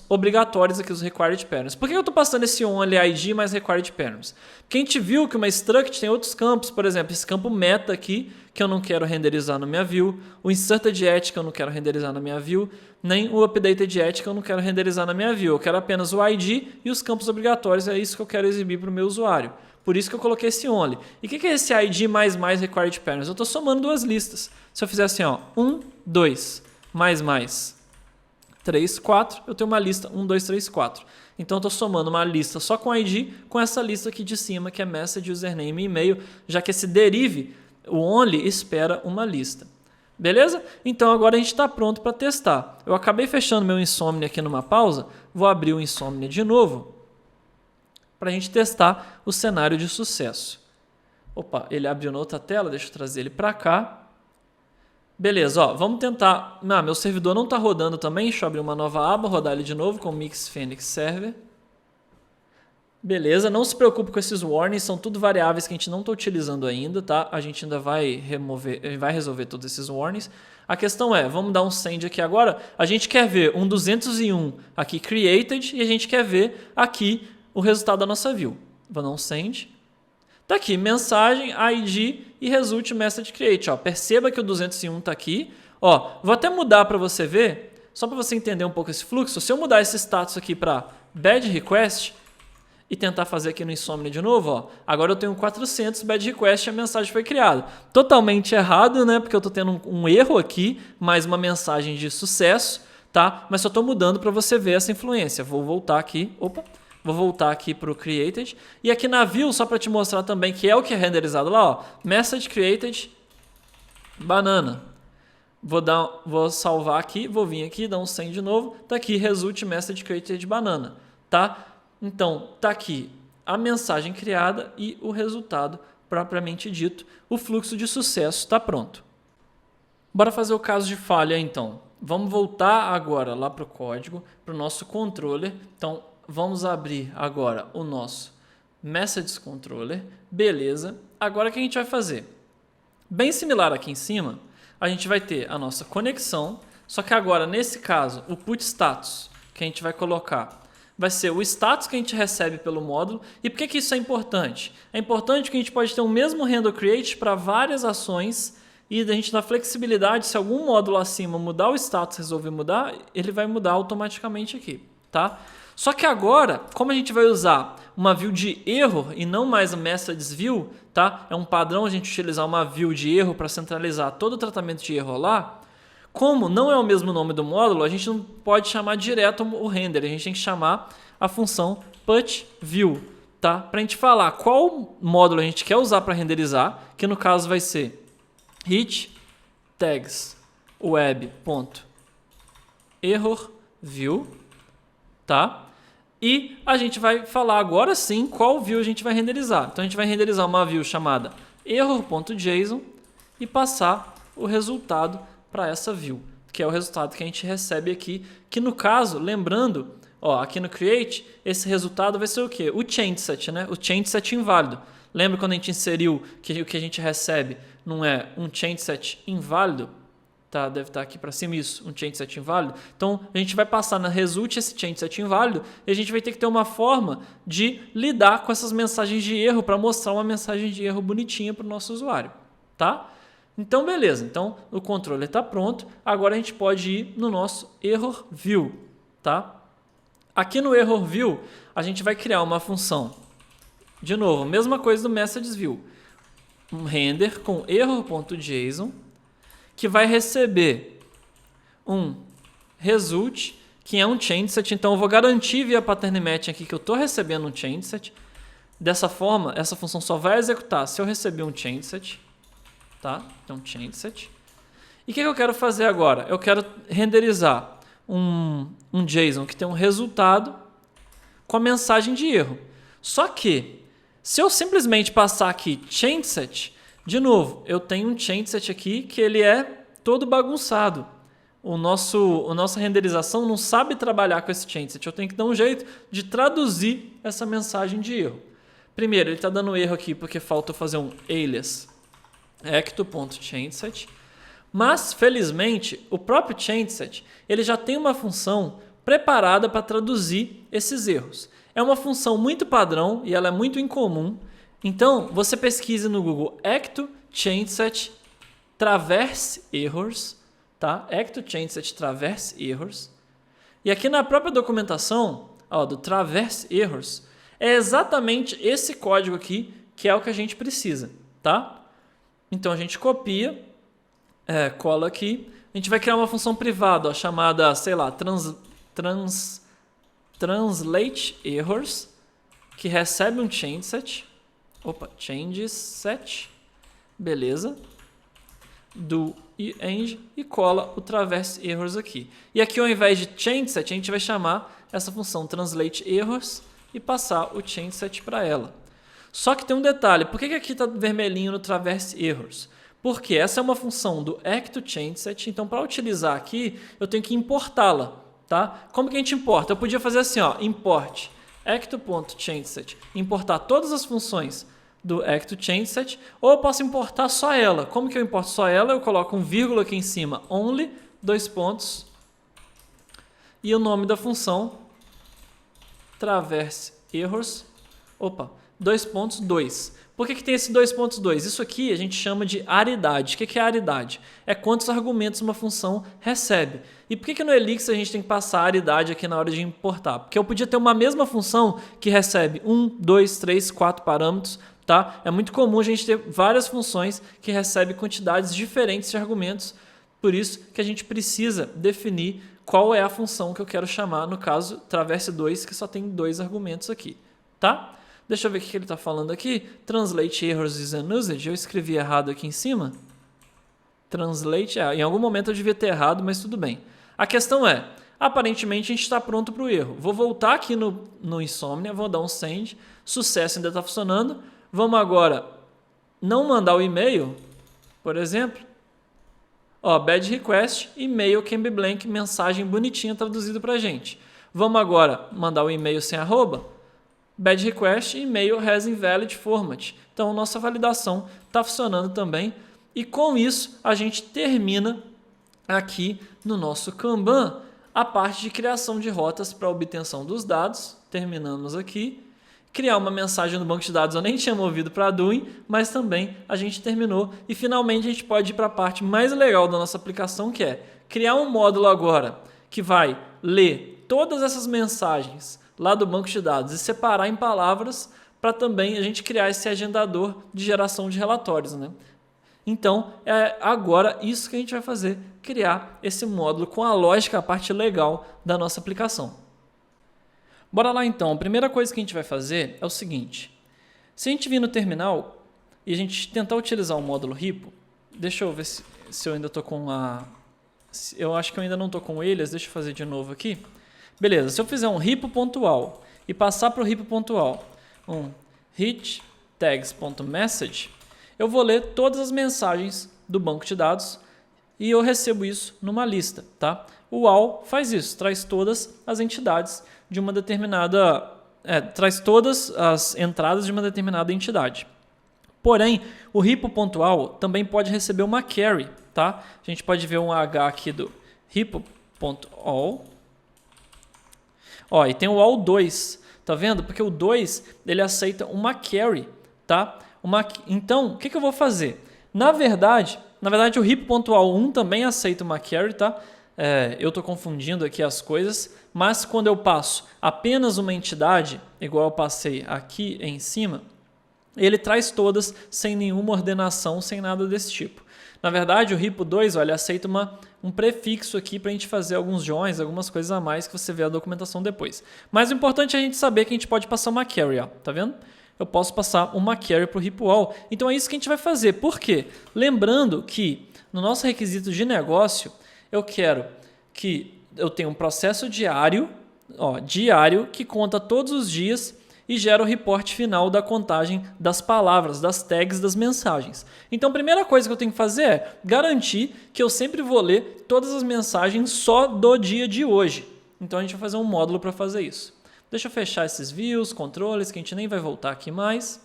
obrigatórios aqui, os required parameters. Por que eu estou passando esse only ID mais required parameters? Porque a gente viu que uma struct tem outros campos, por exemplo, esse campo meta aqui, que eu não quero renderizar na minha view, o inserted@, que eu não quero renderizar na minha view, nem o updated@, que eu não quero renderizar na minha view. Eu quero apenas o ID e os campos obrigatórios, é isso que eu quero exibir para o meu usuário. Por isso que eu coloquei esse only. E o que é esse ID mais required parameters? Eu estou somando duas listas. Se eu fizer assim, ó, 1, 2, mais 3, 4, eu tenho uma lista 1, 2, 3, 4. Então eu estou somando uma lista só com ID com essa lista aqui de cima, que é message, username e e-mail, já que esse derive, o only, espera uma lista. Beleza? Então agora a gente está pronto para testar. Eu acabei fechando meu Insomnia aqui numa pausa, vou abrir o Insomnia de novo para a gente testar o cenário de sucesso. Opa, ele abriu na outra tela, deixa eu trazer ele para cá. Beleza, ó, vamos tentar... meu servidor não está rodando também, deixa eu abrir uma nova aba, rodar ele de novo com o Mix Phoenix Server. Beleza, não se preocupe com esses warnings, são tudo variáveis que a gente não está utilizando ainda, tá? A gente ainda vai resolver todos esses warnings. A questão é, vamos dar um send aqui agora, a gente quer ver um 201 aqui created e a gente quer ver aqui o resultado da nossa view. Vou dar um send. Tá aqui, mensagem, ID e result message create. Ó, perceba que o 201 está aqui. Ó, vou até mudar para você ver, só para você entender um pouco esse fluxo. Se eu mudar esse status aqui para bad request e tentar fazer aqui no Insomnia de novo, ó, agora eu tenho 400 bad request e a mensagem foi criada. Totalmente errado, né? Porque eu estou tendo um erro aqui, mais uma mensagem de sucesso, tá? Mas só estou mudando para você ver essa influência. Vou voltar aqui. Opa! Vou voltar aqui para o Created. E aqui na View, só para te mostrar também que é o que é renderizado lá, ó, Message Created Banana. Vou salvar aqui, vou vir aqui, dar um send de novo. Tá aqui, Result Message Created Banana. Tá? Então, tá aqui a mensagem criada e o resultado propriamente dito. O fluxo de sucesso está pronto. Bora fazer o caso de falha, então. Vamos voltar agora lá para o código, para o nosso controller. Então, vamos abrir agora o nosso Messages Controller. Beleza. Agora o que a gente vai fazer? Bem similar aqui em cima, a gente vai ter a nossa conexão, só que agora, nesse caso, o put status que a gente vai colocar vai ser o status que a gente recebe pelo módulo. E por que isso é importante? É importante que a gente pode ter o mesmo handle create para várias ações e a gente dá flexibilidade, se algum módulo acima mudar o status, resolver mudar, ele vai mudar automaticamente aqui, tá? Só que agora, como a gente vai usar uma view de erro e não mais a methods view, tá? É um padrão a gente utilizar uma view de erro para centralizar todo o tratamento de erro lá. Como não é o mesmo nome do módulo, a gente não pode chamar direto o render, a gente tem que chamar a função putView, tá? Para a gente falar qual módulo a gente quer usar para renderizar, que no caso vai ser hit tags web.errorView, tá? E a gente vai falar agora sim qual view a gente vai renderizar. Então a gente vai renderizar uma view chamada error.json e passar o resultado para essa view, que é o resultado que a gente recebe aqui, que no caso, lembrando, ó, aqui no create, esse resultado vai ser o quê? O changeset, né? O changeset inválido. Lembra quando a gente inseriu que o que a gente recebe não é um changeset inválido? Tá, deve estar aqui para cima isso, um changeset inválido. Então, a gente vai passar na result esse changeset inválido e a gente vai ter que ter uma forma de lidar com essas mensagens de erro para mostrar uma mensagem de erro bonitinha para o nosso usuário, tá? Então, beleza. Então, o controle está pronto. Agora a gente pode ir no nosso error view, tá? Aqui no error view, a gente vai criar uma função. De novo, mesma coisa do messages view. Um render com error.json que vai receber um result, que é um changeset. Então, eu vou garantir via pattern match aqui que eu estou recebendo um changeset. Dessa forma, essa função só vai executar se eu receber um changeset. Tá? Então, changeset. E o que eu quero fazer agora? Eu quero renderizar um JSON que tem um resultado com a mensagem de erro. Só que, se eu simplesmente passar aqui changeset, de novo, eu tenho um changeset aqui que ele é todo bagunçado. A nossa renderização não sabe trabalhar com esse changeset. Eu tenho que dar um jeito de traduzir essa mensagem de erro. Primeiro, ele está dando erro aqui porque falta fazer um alias ecto.changeset, mas felizmente o próprio changeset ele já tem uma função preparada para traduzir esses erros. É uma função muito padrão e ela é muito incomum. Então você pesquise no Google ecto changeset traverse errors, tá? Ecto changeset traverse errors. E aqui na própria documentação, ó, do traverse errors, é exatamente esse código aqui que é o que a gente precisa, tá? Então, a gente copia, cola aqui. A gente vai criar uma função privada ó, chamada, sei lá, translate errors, que recebe um changeset. Opa, changeset. Beleza. Do end e cola o traverse errors aqui. E aqui, ao invés de changeset, a gente vai chamar essa função translate errors e passar o changeset para ela. Só que tem um detalhe, por que aqui está vermelhinho no traverse errors? Porque essa é uma função do ecto changeset, então para utilizar aqui eu tenho que importá-la, tá? Como que a gente importa? Eu podia fazer assim, ó, import ecto.changeset, importar todas as funções do ecto changeset, ou eu posso importar só ela. Como que eu importo só ela? Eu coloco um vírgula aqui em cima, only, 2 pontos, e o nome da função traverse errors, 2.2. Por que tem esse 2.2? Isso aqui a gente chama de aridade. O que é aridade? É quantos argumentos uma função recebe. E por que no Elixir a gente tem que passar a aridade aqui na hora de importar? Porque eu podia ter uma mesma função que recebe 1, 2, 3, 4 parâmetros. Tá? É muito comum a gente ter várias funções que recebem quantidades diferentes de argumentos. Por isso que a gente precisa definir qual é a função que eu quero chamar. No caso, traverse 2, que só tem 2 argumentos aqui. Tá? Deixa eu ver o que ele está falando aqui. Translate errors is unused. Eu escrevi errado aqui em cima. Translate. Em algum momento eu devia ter errado, mas tudo bem. A questão é, aparentemente a gente está pronto para o erro. Vou voltar aqui no Insomnia, vou dar um send. Sucesso, ainda está funcionando. Vamos agora não mandar o e-mail, por exemplo. Ó, bad request, e-mail can be blank, mensagem bonitinha traduzida para a gente. Vamos agora mandar o e-mail sem arroba. Bad request, e-mail has invalid format. Então, nossa validação está funcionando também. E com isso, a gente termina aqui no nosso Kanban a parte de criação de rotas para obtenção dos dados. Terminamos aqui. Criar uma mensagem no banco de dados eu nem tinha movido para doing, mas também a gente terminou. E finalmente a gente pode ir para a parte mais legal da nossa aplicação, que é criar um módulo agora que vai ler todas essas mensagens lá do banco de dados e separar em palavras para também a gente criar esse agendador de geração de relatórios, né? Então, é agora isso que a gente vai fazer, criar esse módulo com a lógica, a parte legal da nossa aplicação. Bora lá então, a primeira coisa que a gente vai fazer é o seguinte, se a gente vir no terminal e a gente tentar utilizar o módulo Ripple, deixa eu ver se eu ainda estou com eu acho que eu ainda não estou com eles, deixa eu fazer de novo aqui. Beleza, se eu fizer um Ripple.all e passar para o Ripple.all, um hit tags.message, eu vou ler todas as mensagens do banco de dados e eu recebo isso numa lista, tá? O all faz isso, traz todas as entidades de uma determinada... traz todas as entradas de uma determinada entidade. Porém, o Ripple.all também pode receber uma query, tá? A gente pode ver um H aqui do Ripple.all. Ó, e tem o all 2, tá vendo? Porque o 2, ele aceita uma query, tá? Então, o que eu vou fazer? Na verdade o Ripple.all 1 também aceita uma query, tá? Eu estou confundindo aqui as coisas, mas quando eu passo apenas uma entidade, igual eu passei aqui em cima, ele traz todas sem nenhuma ordenação, sem nada desse tipo. Na verdade, o Ripple 2, olha, aceita um prefixo aqui para a gente fazer alguns joins, algumas coisas a mais que você vê a documentação depois. Mas o importante é a gente saber que a gente pode passar uma query, ó, tá vendo? Eu posso passar uma query para o Ripple.all. Então é isso que a gente vai fazer. Por quê? Lembrando que no nosso requisito de negócio, eu quero que eu tenha um processo diário que conta todos os dias e gera o reporte final da contagem das palavras, das tags, das mensagens. Então a primeira coisa que eu tenho que fazer é garantir que eu sempre vou ler todas as mensagens só do dia de hoje. Então a gente vai fazer um módulo para fazer isso. Deixa eu fechar esses views, controles, que a gente nem vai voltar aqui mais.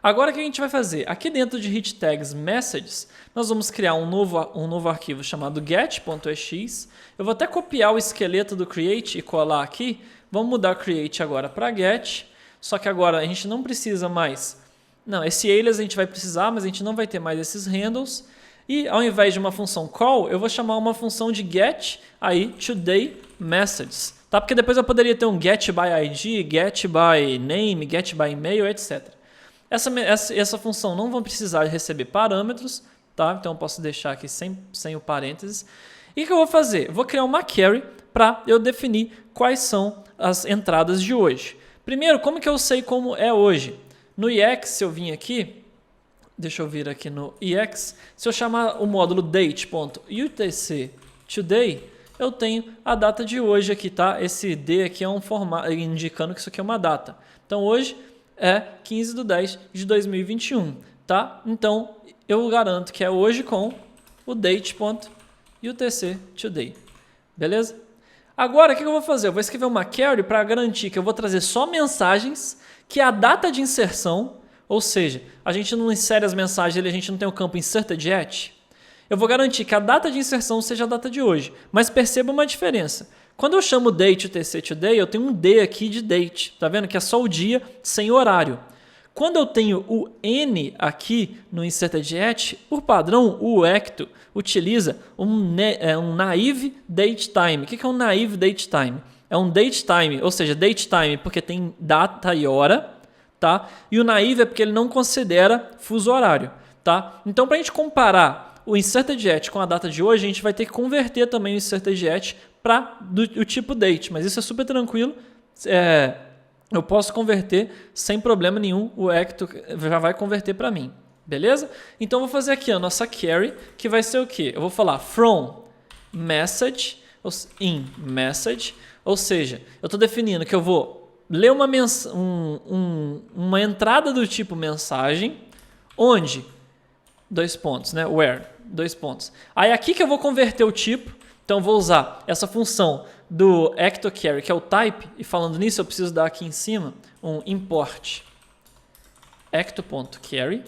Agora o que a gente vai fazer? Aqui dentro de hit tags messages, nós vamos criar um novo arquivo chamado get.ex. Eu vou até copiar o esqueleto do create e colar aqui. Vamos mudar create agora para get. Só que agora a gente não precisa mais... Não, esse alias a gente vai precisar, mas a gente não vai ter mais esses handles. E ao invés de uma função call, eu vou chamar uma função de get aí today messages. Tá? Porque depois eu poderia ter um get by ID, get by name, get by email, etc. Essa função não vai precisar receber parâmetros, tá? Então eu posso deixar aqui sem o parênteses. E o que eu vou fazer? Eu vou criar uma query para eu definir quais são as entradas de hoje. Primeiro, como que eu sei como é hoje? No EX, se eu vim aqui, deixa eu vir aqui no EX, se eu chamar o módulo date.utc_today, eu tenho a data de hoje aqui, tá? Esse D aqui é um formato indicando que isso aqui é uma data. Então hoje é 15/10/2021, tá? Então eu garanto que é hoje com o date.utc_today. Beleza? Agora o que eu vou fazer? Eu vou escrever uma query para garantir que eu vou trazer só mensagens que a data de inserção, ou seja, a gente não insere as mensagens, a gente não tem o campo inserted at. Eu vou garantir que a data de inserção seja a data de hoje. Mas perceba uma diferença. Quando eu chamo date UTC today, eu tenho um D aqui de date. Tá vendo? Que é só o dia sem horário. Quando eu tenho o N aqui no inserted at, por padrão, o Ecto utiliza um naive date time. O que é um naive date time? É um date time, ou seja, date time porque tem data e hora, tá? E o naive é porque ele não considera fuso horário, tá? Então, para a gente comparar o inserted at com a data de hoje, a gente vai ter que converter também o inserted at para o tipo date, mas isso é super tranquilo. Eu posso converter sem problema nenhum, o Ecto já vai converter para mim, beleza? Então eu vou fazer aqui a nossa query, que vai ser o quê? Eu vou falar from message in message, ou seja, eu estou definindo que eu vou ler uma entrada do tipo mensagem, onde, dois pontos, né? Where, dois pontos. Aí aqui que eu vou converter o tipo, então eu vou usar essa função do ectocarry, que é o type, e falando nisso eu preciso dar aqui em cima um import ecto.carry,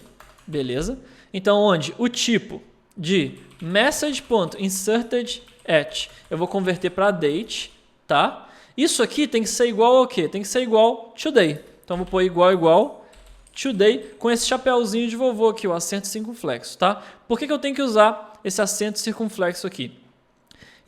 beleza? Então onde o tipo de message.inserted@, eu vou converter para date, tá? Isso aqui tem que ser igual ao quê? Tem que ser igual today. Então eu vou pôr igual today com esse chapéuzinho de vovô aqui, o acento circunflexo, tá? Por que eu tenho que usar esse acento circunflexo aqui?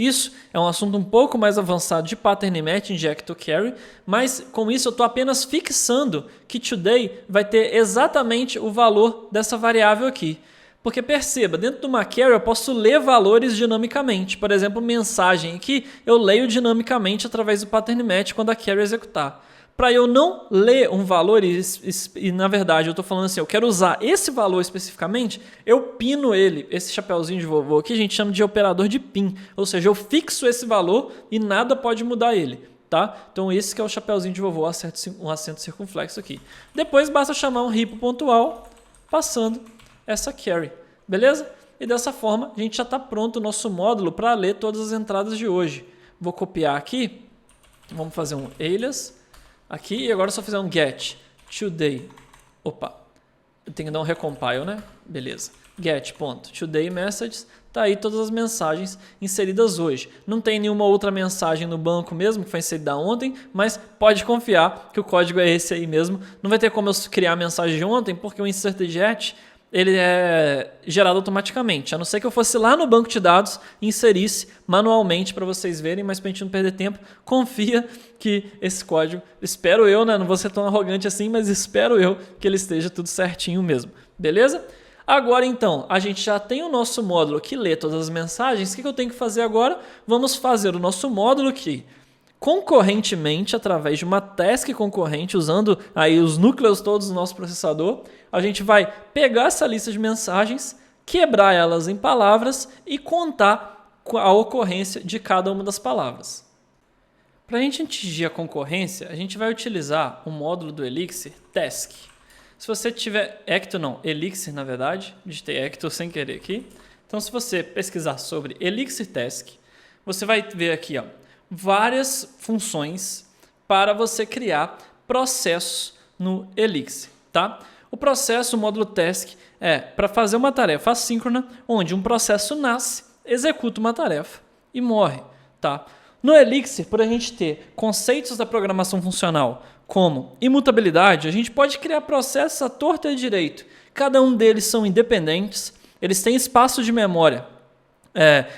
Isso é um assunto um pouco mais avançado de pattern matching de ActoCarry, mas com isso eu estou apenas fixando que today vai ter exatamente o valor dessa variável aqui. Porque perceba, dentro de uma carry eu posso ler valores dinamicamente. Por exemplo, mensagem aqui eu leio dinamicamente através do pattern match quando a carry executar. Para eu não ler um valor e na verdade eu estou falando assim, eu quero usar esse valor especificamente, eu pino ele. Esse chapeuzinho de vovô aqui a gente chama de operador de pin. Ou seja, eu fixo esse valor e nada pode mudar ele. Tá? Então esse que é o chapeuzinho de vovô, um acento circunflexo aqui. Depois basta chamar um ripo pontual passando essa carry. Beleza? E dessa forma a gente já está pronto o nosso módulo para ler todas as entradas de hoje. Vou copiar aqui. Vamos fazer um alias. Aqui, e agora é só fazer um get today. Opa, eu tenho que dar um recompile, né? Beleza. Get.today messages. Tá aí todas as mensagens inseridas hoje. Não tem nenhuma outra mensagem no banco mesmo, que foi inserida ontem, mas pode confiar que o código é esse aí mesmo. Não vai ter como eu criar a mensagem de ontem, porque o insertget ele é gerado automaticamente. A não ser que eu fosse lá no banco de dados e inserisse manualmente para vocês verem, mas para a gente não perder tempo, confia que esse código, espero eu, né? Não vou ser tão arrogante assim, mas espero eu que ele esteja tudo certinho mesmo. Beleza? Agora então, a gente já tem o nosso módulo que lê todas as mensagens. O que eu tenho que fazer agora? Vamos fazer o nosso módulo que concorrentemente, através de uma task concorrente, usando aí os núcleos todos do nosso processador, a gente vai pegar essa lista de mensagens, quebrar elas em palavras e contar a ocorrência de cada uma das palavras. Para a gente atingir a concorrência, a gente vai utilizar o módulo do Elixir task. Se você tiver Elixir na verdade, digitei Ecto sem querer aqui. Então se você pesquisar sobre Elixir task, você vai ver aqui, ó, várias funções para você criar processos no Elixir, tá? O processo, o módulo task, é para fazer uma tarefa assíncrona, onde um processo nasce, executa uma tarefa e morre, tá? No Elixir, por a gente ter conceitos da programação funcional como imutabilidade, a gente pode criar processos à torta e à direito. Cada um deles são independentes, eles têm espaço de memória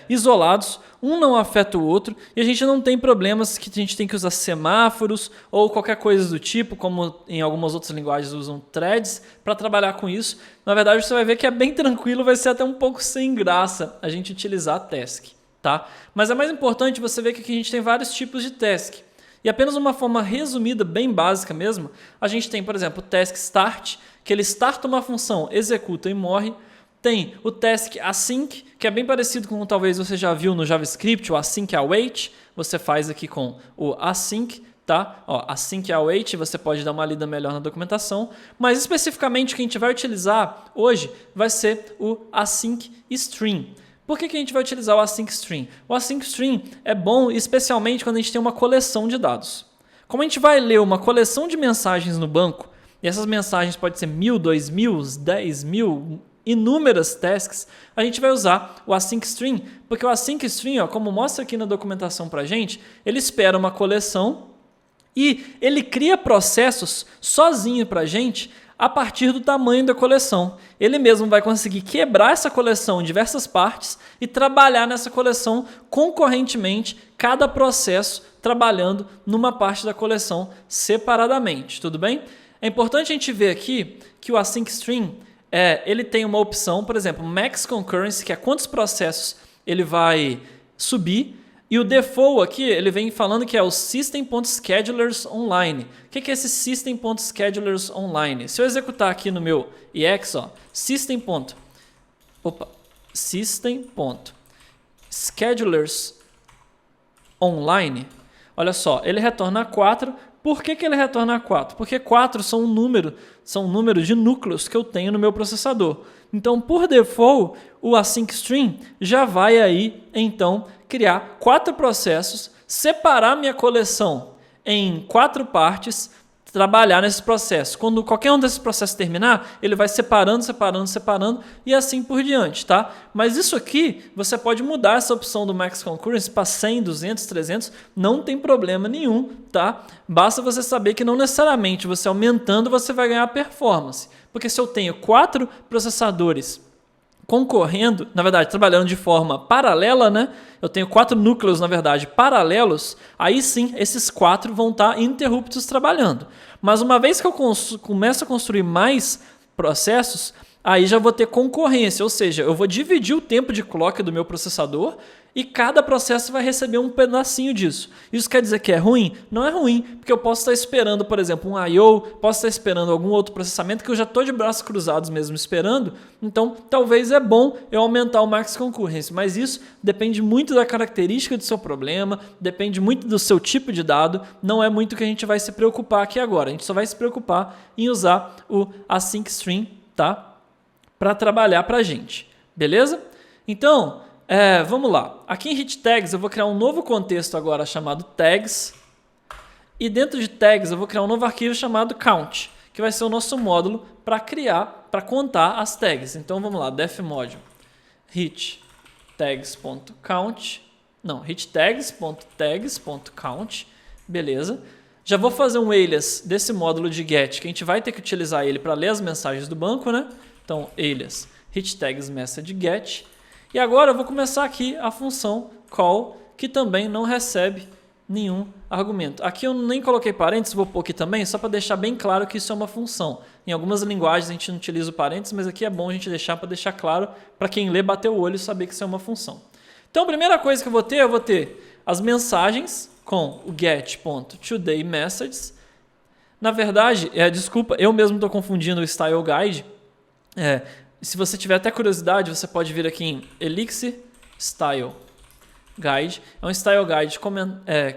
isolados, um não afeta o outro e a gente não tem problemas que a gente tem que usar semáforos ou qualquer coisa do tipo, como em algumas outras linguagens usam threads para trabalhar com isso. Na verdade, você vai ver que é bem tranquilo, vai ser até um pouco sem graça a gente utilizar task, tá? Mas é mais importante você ver que aqui a gente tem vários tipos de task. E apenas uma forma resumida, bem básica mesmo, a gente tem, por exemplo, o task start, que ele starta uma função, executa e morre. Tem o task async, que é bem parecido com talvez você já viu no JavaScript, o async await. Você faz aqui com o async, tá? Ó, async await, você pode dar uma lida melhor na documentação. Mas especificamente o que a gente vai utilizar hoje vai ser o async string. Por que a gente vai utilizar o async string? O async string é bom especialmente quando a gente tem uma coleção de dados. Como a gente vai ler uma coleção de mensagens no banco, e essas mensagens podem ser 1.000, 2.000, 10.000, inúmeras tasks, a gente vai usar o async string, porque o async string, ó, como mostra aqui na documentação para a gente, ele espera uma coleção e ele cria processos sozinho para a gente a partir do tamanho da coleção. Ele mesmo vai conseguir quebrar essa coleção em diversas partes e trabalhar nessa coleção concorrentemente, cada processo trabalhando numa parte da coleção separadamente, tudo bem? É importante a gente ver aqui que o async string ele tem uma opção, por exemplo, max concurrency, que é quantos processos ele vai subir, e o default aqui, ele vem falando que é o system.schedulers online. O que é esse system.schedulers online? Se eu executar aqui no meu EX, ó, system.schedulers online, olha só, ele retorna 4. Por que ele retorna 4? Porque 4 são um número de núcleos que eu tenho no meu processador. Então, por default, o async string já vai aí, então, criar 4 processos, separar minha coleção em 4 partes, trabalhar nesses processos. Quando qualquer um desses processos terminar, ele vai separando e assim por diante, tá? Mas isso aqui, você pode mudar essa opção do Max Concurrency para 100, 200, 300, não tem problema nenhum, tá? Basta você saber que não necessariamente você aumentando, você vai ganhar performance. Porque se eu tenho 4 processadores concorrendo, na verdade, trabalhando de forma paralela, né? Eu tenho 4 núcleos, na verdade, paralelos, aí sim, esses 4 vão estar ininterruptos trabalhando. Mas uma vez que eu começo a construir mais processos, aí já vou ter concorrência, ou seja, eu vou dividir o tempo de clock do meu processador e cada processo vai receber um pedacinho disso. Isso quer dizer que é ruim? Não é ruim, porque eu posso estar esperando, por exemplo, um I/O, posso estar esperando algum outro processamento que eu já estou de braços cruzados mesmo esperando, então talvez é bom eu aumentar o max concurrence, mas isso depende muito da característica do seu problema, depende muito do seu tipo de dado, não é muito que a gente vai se preocupar aqui agora, a gente só vai se preocupar em usar o async string, tá? Para trabalhar para a gente, beleza? Então, vamos lá. Aqui em hit tags eu vou criar um novo contexto agora chamado tags. E dentro de tags eu vou criar um novo arquivo chamado count, que vai ser o nosso módulo para criar, para contar as tags. Então vamos lá, def module hit tags.count, não, hit tags.tags.count, beleza? Já vou fazer um alias desse módulo de get, que a gente vai ter que utilizar ele para ler as mensagens do banco, né? Então, alias hit tags message get. E agora eu vou começar aqui a função call, que também não recebe nenhum argumento. Aqui eu nem coloquei parênteses, vou pôr aqui também, só para deixar bem claro que isso é uma função. Em algumas linguagens a gente não utiliza o parênteses, mas aqui é bom a gente deixar para deixar claro, para quem lê, bater o olho e saber que isso é uma função. Então a primeira coisa que eu vou ter as mensagens com o get.todayMessages. Na verdade, desculpa, eu mesmo estou confundindo o style guide. Se você tiver até curiosidade, você pode vir aqui em Elixir Style Guide. É um Style Guide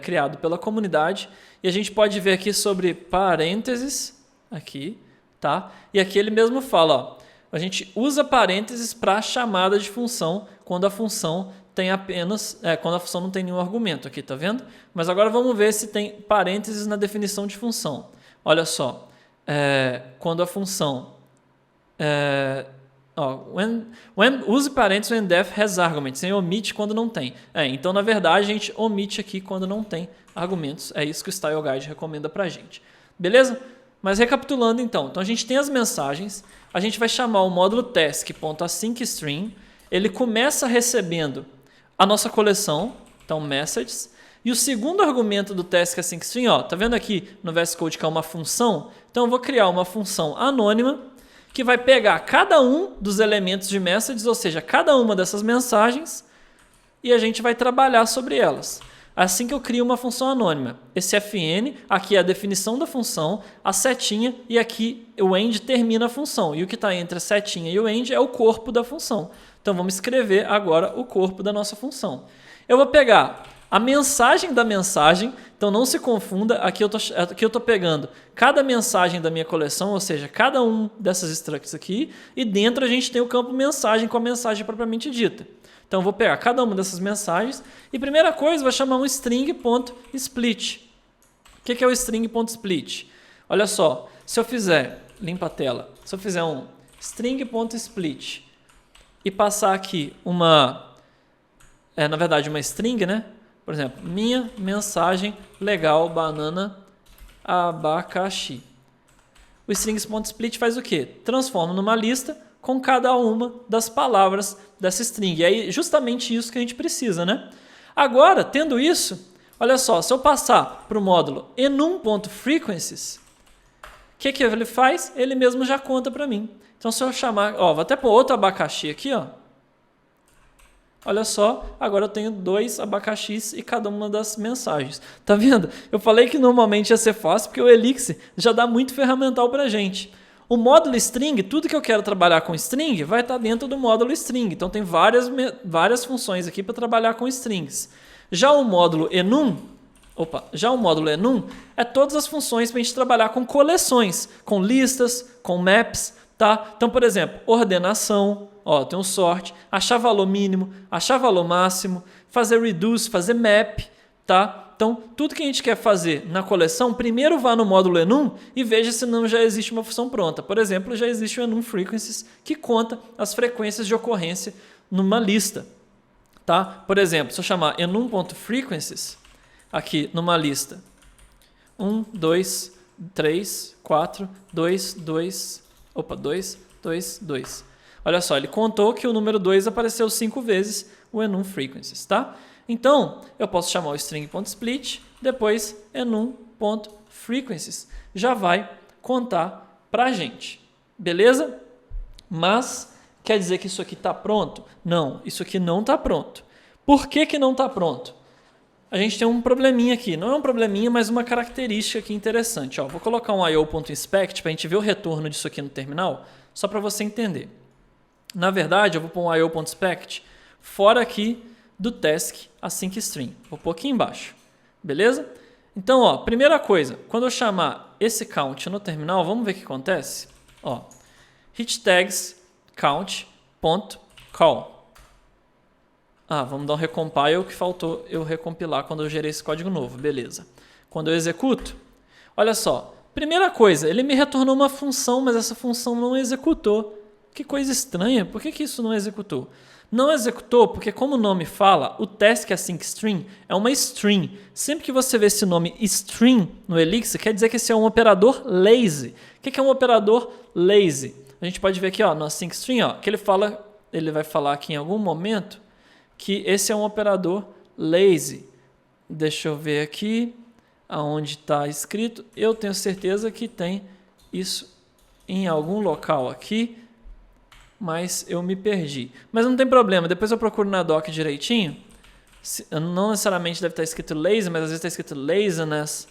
criado pela comunidade. E a gente pode ver aqui sobre parênteses. Aqui, tá? E aqui ele mesmo fala, ó, a gente usa parênteses para chamada de função quando a função tem apenas, quando a função não tem nenhum argumento aqui, tá vendo? Mas agora vamos ver se tem parênteses na definição de função. Olha só, quando a função use parênteses when def has arguments, sem omite quando não tem. Então, na verdade, a gente omite aqui quando não tem argumentos. É isso que o Style Guide recomenda pra gente. Beleza? Mas recapitulando então. Então, a gente tem as mensagens, a gente vai chamar o módulo task.asyncString, ele começa recebendo a nossa coleção, então messages, e o segundo argumento do task asyncString, tá vendo aqui no VS Code que é uma função? Então, eu vou criar uma função anônima, que vai pegar cada um dos elementos de messages, ou seja, cada uma dessas mensagens, e a gente vai trabalhar sobre elas. Assim que eu crio uma função anônima. Esse fn, aqui é a definição da função, a setinha, e aqui o end termina a função. E o que está entre a setinha e o end é o corpo da função. Então vamos escrever agora o corpo da nossa função. Eu vou pegar a mensagem da mensagem, então não se confunda, aqui eu estou pegando cada mensagem da minha coleção, ou seja, cada um dessas structs aqui, e dentro a gente tem o campo mensagem com a mensagem propriamente dita. Então eu vou pegar cada uma dessas mensagens e primeira coisa, vou chamar um string.split. O que é o string.split? Olha só, se eu fizer, limpa a tela, se eu fizer um string.split e passar aqui uma string, né? Por exemplo, minha mensagem legal banana abacaxi. O strings.split faz o quê? Transforma numa lista com cada uma das palavras dessa string. E aí, justamente isso que a gente precisa, né? Agora, tendo isso, olha só, se eu passar para o módulo enum.frequencies, o que ele faz? Ele mesmo já conta para mim. Então, se eu chamar, vou até pôr outro abacaxi aqui, olha só, agora eu tenho 2 abacaxis e cada uma das mensagens. Tá vendo? Eu falei que normalmente ia ser fácil porque o Elixir já dá muito ferramental para a gente. O módulo string, tudo que eu quero trabalhar com string, vai estar dentro do módulo string. Então tem várias funções aqui para trabalhar com strings. Já o módulo enum é todas as funções para a gente trabalhar com coleções, com listas, com maps, tá? Então, por exemplo, ordenação, tem um sort, achar valor mínimo, achar valor máximo, fazer reduce, fazer map, tá? Então, tudo que a gente quer fazer na coleção, primeiro vá no módulo enum e veja se não já existe uma função pronta. Por exemplo, já existe o enum frequencies, que conta as frequências de ocorrência numa lista. Tá? Por exemplo, se eu chamar enum.frequencies, aqui numa lista, 1, 2, 3, 4, 2, 2, 2, 2, 2. Olha só, ele contou que o número 2 apareceu 5 vezes o enum frequencies, tá? Então, eu posso chamar o string.split, depois enum.frequencies. Já vai contar para a gente, beleza? Mas, quer dizer que isso aqui está pronto? Não, isso aqui não está pronto. Por que que não está pronto? A gente tem um probleminha aqui. Não é um probleminha, mas uma característica aqui interessante. Ó, vou colocar um io.inspect para a gente ver o retorno disso aqui no terminal, só para você entender. Na verdade, eu vou pôr um io.inspect fora aqui do task async_string. Vou pôr aqui embaixo. Beleza? Então, ó, primeira coisa, quando eu chamar esse count no terminal, vamos ver o que acontece? Ó, hitTags count.call. Vamos dar um recompile que faltou eu recompilar quando eu gerei esse código novo. Beleza. Quando eu executo, olha só. Primeira coisa, ele me retornou uma função, mas essa função não executou. Que coisa estranha. Por que isso não executou? Não executou porque, como o nome fala, o task async_string é uma string. Sempre que você vê esse nome string no Elixir, quer dizer que esse é um operador lazy. O que é um operador lazy? A gente pode ver aqui, ó, no async_string, ó, que ele vai falar aqui em algum momento que esse é um operador lazy. Deixa eu ver aqui aonde está escrito. Eu tenho certeza que tem isso em algum local aqui, mas eu me perdi. Mas não tem problema, depois eu procuro na doc direitinho. Não necessariamente deve estar escrito lazy, mas às vezes está escrito laziness.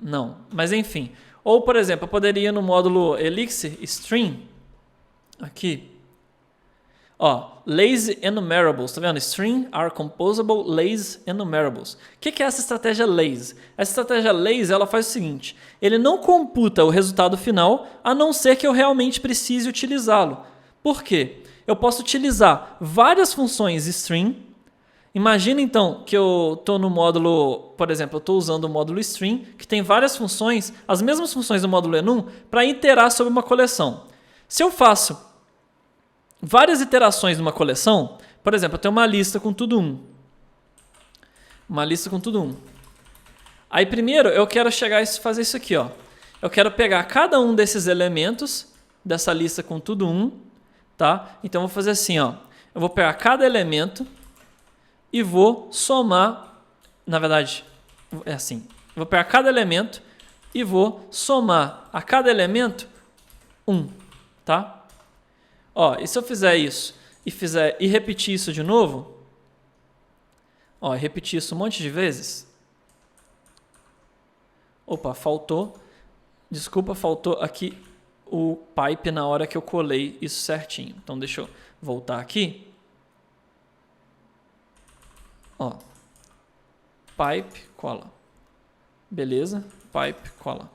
Não, mas enfim. Ou, por exemplo, eu poderia ir no módulo Elixir string, aqui, ó, lazy enumerables, tá vendo? String are composable lazy enumerables. O que é essa estratégia lazy? Essa estratégia lazy, ela faz o seguinte, ele não computa o resultado final, a não ser que eu realmente precise utilizá-lo. Por quê? Eu posso utilizar várias funções string. Imagina então que eu estou no módulo, por exemplo, eu estou usando o módulo string, que tem várias funções, as mesmas funções do módulo enum, para iterar sobre uma coleção. Se eu faço várias iterações numa coleção, por exemplo, eu tenho uma lista com tudo 1. Uma lista com tudo 1. Aí primeiro eu quero chegar e fazer isso aqui, ó. Eu quero pegar cada um desses elementos dessa lista com tudo 1, tá? Então eu vou fazer assim, ó. Eu vou pegar cada elemento e vou somar, na verdade, é assim. Eu vou pegar cada elemento e vou somar a cada elemento 1, tá? Ó, e se eu fizer isso e repetir isso de novo, ó, repetir isso um monte de vezes. Opa, faltou. Desculpa, faltou aqui o pipe na hora que eu colei isso certinho. Então deixa eu voltar aqui. Ó, pipe, cola. Beleza? Pipe, cola.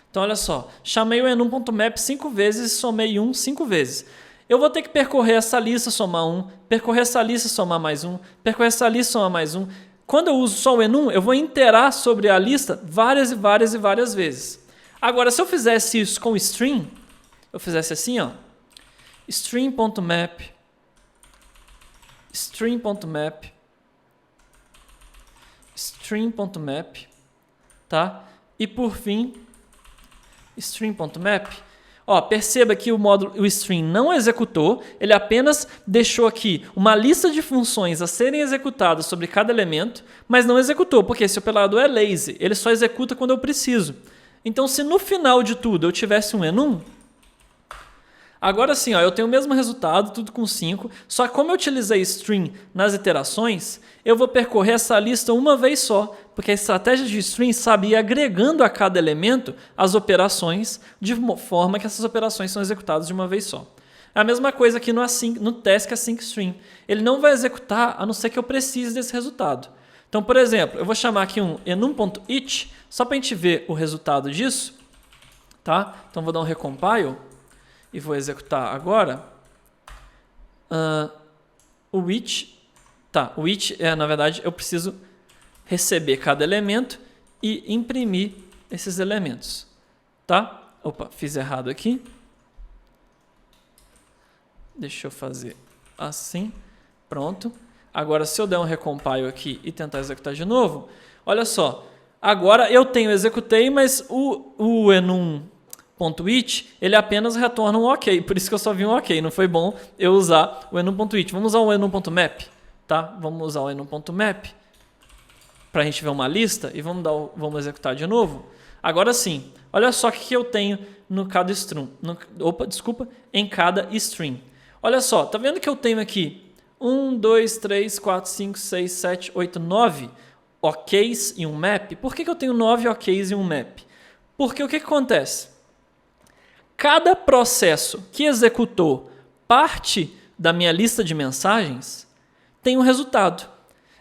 Então olha só, chamei o enum.map 5 vezes e somei 1 5 vezes. Eu vou ter que percorrer essa lista, somar 1, percorrer essa lista, somar mais 1, percorrer essa lista, somar mais 1. Quando eu uso só o enum, eu vou iterar sobre a lista várias e várias e várias vezes. Agora, se eu fizesse isso com string, eu fizesse assim, ó, string.map, string.map, string.map, tá? E por fim, string.map. Ó, perceba que o string não executou, ele apenas deixou aqui uma lista de funções a serem executadas sobre cada elemento, mas não executou, porque esse operador é lazy, ele só executa quando eu preciso. Então, se no final de tudo eu tivesse um enum, agora sim, ó, eu tenho o mesmo resultado, tudo com 5, só que como eu utilizei string nas iterações, eu vou percorrer essa lista uma vez só, porque a estratégia de string sabe ir agregando a cada elemento as operações de forma que essas operações são executadas de uma vez só. É a mesma coisa aqui no task async_string. Ele não vai executar a não ser que eu precise desse resultado. Então, por exemplo, eu vou chamar aqui um enum.each, só para a gente ver o resultado disso. Tá? Então, vou dar um recompile e vou executar agora. O each, o each na verdade, eu preciso receber cada elemento e imprimir esses elementos. Tá? Opa, fiz errado aqui. Deixa eu fazer assim. Pronto. Agora, se eu der um recompile aqui e tentar executar de novo, olha só. Agora eu executei, mas o enum .it, ele apenas retorna um ok, por isso que eu só vi um ok, não foi bom eu usar o enum.it. Vamos usar o enum.map, tá? Vamos usar o enum.map para a gente ver uma lista e vamos executar de novo. Agora sim, olha só o que eu tenho em cada string. Olha só, tá vendo que eu tenho aqui 1, 2, 3, 4, 5, 6, 7, 8, 9 OKs e um map? Por que eu tenho 9 OKs e um map? Porque o que acontece? Cada processo que executou parte da minha lista de mensagens tem um resultado.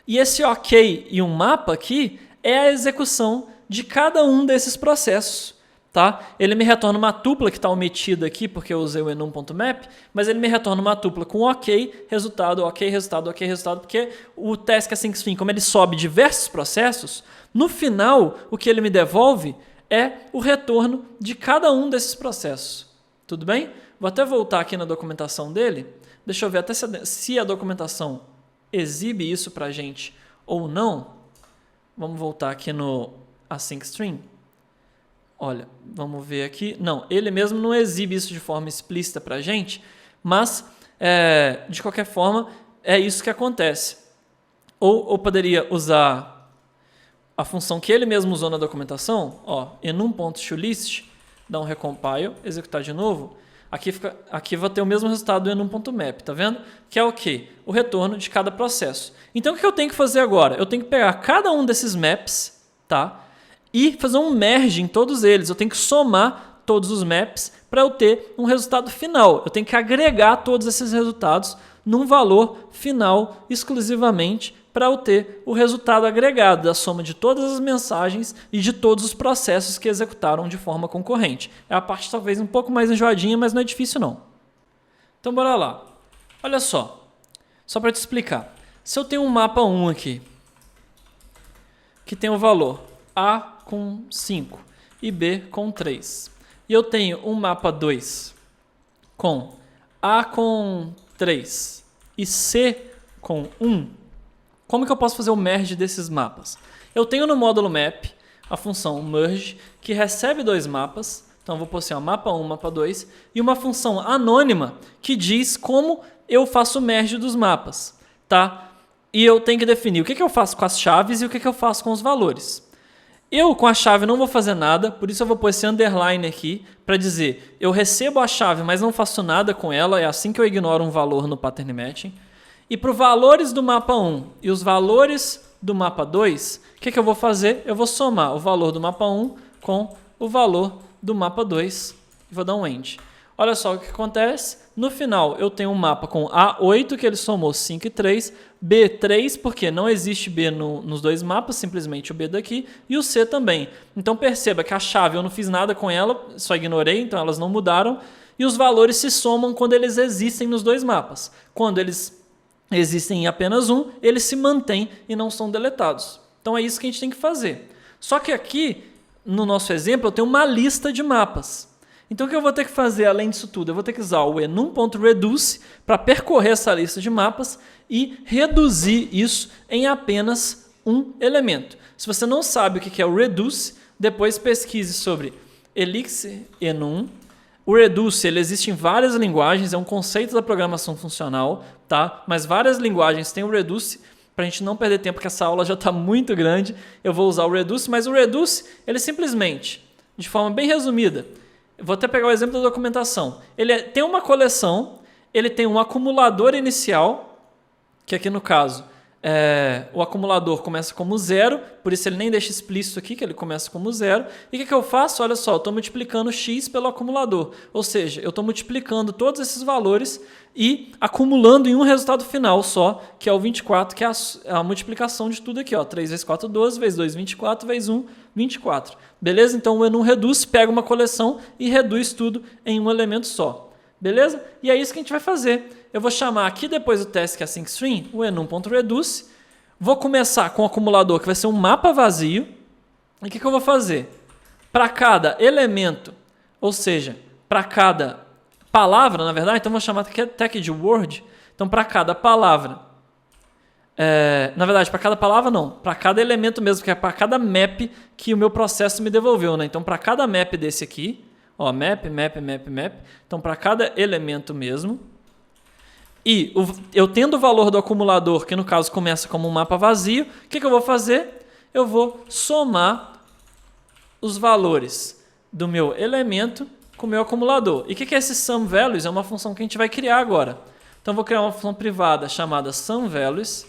E esse OK e um mapa aqui é a execução de cada um desses processos. Tá? Ele me retorna uma tupla que está omitida aqui porque eu usei o enum.map, mas ele me retorna uma tupla com OK, resultado, OK, resultado, OK, resultado, porque o task async string, como ele sobe diversos processos, no final o que ele me devolve é o retorno de cada um desses processos. Tudo bem? Vou até voltar aqui na documentação dele. Deixa eu ver até se a documentação exibe isso para a gente ou não. Vamos voltar aqui no async string. Olha, vamos ver aqui. Não, ele mesmo não exibe isso de forma explícita para a gente, mas, de qualquer forma, é isso que acontece. Ou poderia usar a função que ele mesmo usou na documentação, enum.toList, dá um recompile, executar de novo. Aqui vai ter o mesmo resultado do enum.map, tá vendo? Que é o quê? O retorno de cada processo. Então, o que eu tenho que fazer agora? Eu tenho que pegar cada um desses maps, tá? E fazer um merge em todos eles. Eu tenho que somar todos os maps para eu ter um resultado final. Eu tenho que agregar todos esses resultados num valor final exclusivamente para eu ter o resultado agregado da soma de todas as mensagens e de todos os processos que executaram de forma concorrente. É a parte talvez um pouco mais enjoadinha, mas não é difícil não. Então bora lá. Olha só para te explicar. Se eu tenho um mapa 1 aqui, que tem o valor A com 5 e B com 3, e eu tenho um mapa 2 com A com 3 e C com 1, como que eu posso fazer o merge desses mapas? Eu tenho no módulo map a função merge, que recebe dois mapas. Então, eu vou pôr assim, mapa 1, mapa 2, e uma função anônima que diz como eu faço o merge dos mapas. Tá? E eu tenho que definir o que eu faço com as chaves e o que eu faço com os valores. Eu, com a chave, não vou fazer nada, por isso eu vou pôr esse underline aqui para dizer eu recebo a chave, mas não faço nada com ela. É assim que eu ignoro um valor no pattern matching. E para os valores do mapa 1 e os valores do mapa 2, o que eu vou fazer? Eu vou somar o valor do mapa 1 com o valor do mapa 2 e vou dar um end. Olha só o que acontece. No final, eu tenho um mapa com A8, que ele somou 5 e 3, B3, porque não existe B nos dois mapas, simplesmente o B daqui, e o C também. Então perceba que a chave eu não fiz nada com ela, só ignorei, então elas não mudaram, e os valores se somam quando eles existem nos dois mapas. Quando eles existem em apenas um, eles se mantêm e não são deletados. Então é isso que a gente tem que fazer. Só que aqui, no nosso exemplo, eu tenho uma lista de mapas. Então o que eu vou ter que fazer além disso tudo? Eu vou ter que usar o enum.reduce para percorrer essa lista de mapas e reduzir isso em apenas um elemento. Se você não sabe o que é o reduce, depois pesquise sobre Elixir enum. O reduce ele existe em várias linguagens, é um conceito da programação funcional, tá? Mas várias linguagens têm o reduce. Para a gente não perder tempo, porque essa aula já está muito grande, eu vou usar o reduce, mas o reduce, ele simplesmente, de forma bem resumida, eu vou até pegar o exemplo da documentação. Ele tem uma coleção, ele tem um acumulador inicial, que aqui no caso, o acumulador começa como 0, por isso ele nem deixa explícito aqui que ele começa como 0. E o que eu faço? Olha só, eu estou multiplicando x pelo acumulador. Ou seja, eu estou multiplicando todos esses valores e acumulando em um resultado final só, que é o 24, que é a multiplicação de tudo aqui. 3 vezes 4, 12, vezes 2, 24, vezes 1, 24. Beleza? Então o enum reduce, pega uma coleção e reduz tudo em um elemento só. Beleza? E é isso que a gente vai fazer. Eu vou chamar aqui depois do task async string, o enum.reduce. Vou começar com o acumulador, que vai ser um mapa vazio. E o que eu vou fazer? Para cada elemento, ou seja, para cada palavra, na verdade, então vou chamar tag de word. Então, para cada palavra, na verdade, para cada palavra não, para cada elemento mesmo, que é para cada map que o meu processo me devolveu. Né? Então, para cada map desse aqui, Ó, map, map, map, map. Então, para cada elemento mesmo. E eu tendo o valor do acumulador, que no caso começa como um mapa vazio, o que eu vou fazer? Eu vou somar os valores do meu elemento com o meu acumulador. E o que é esse SumValues? É uma função que a gente vai criar agora. Então, eu vou criar uma função privada chamada SumValues,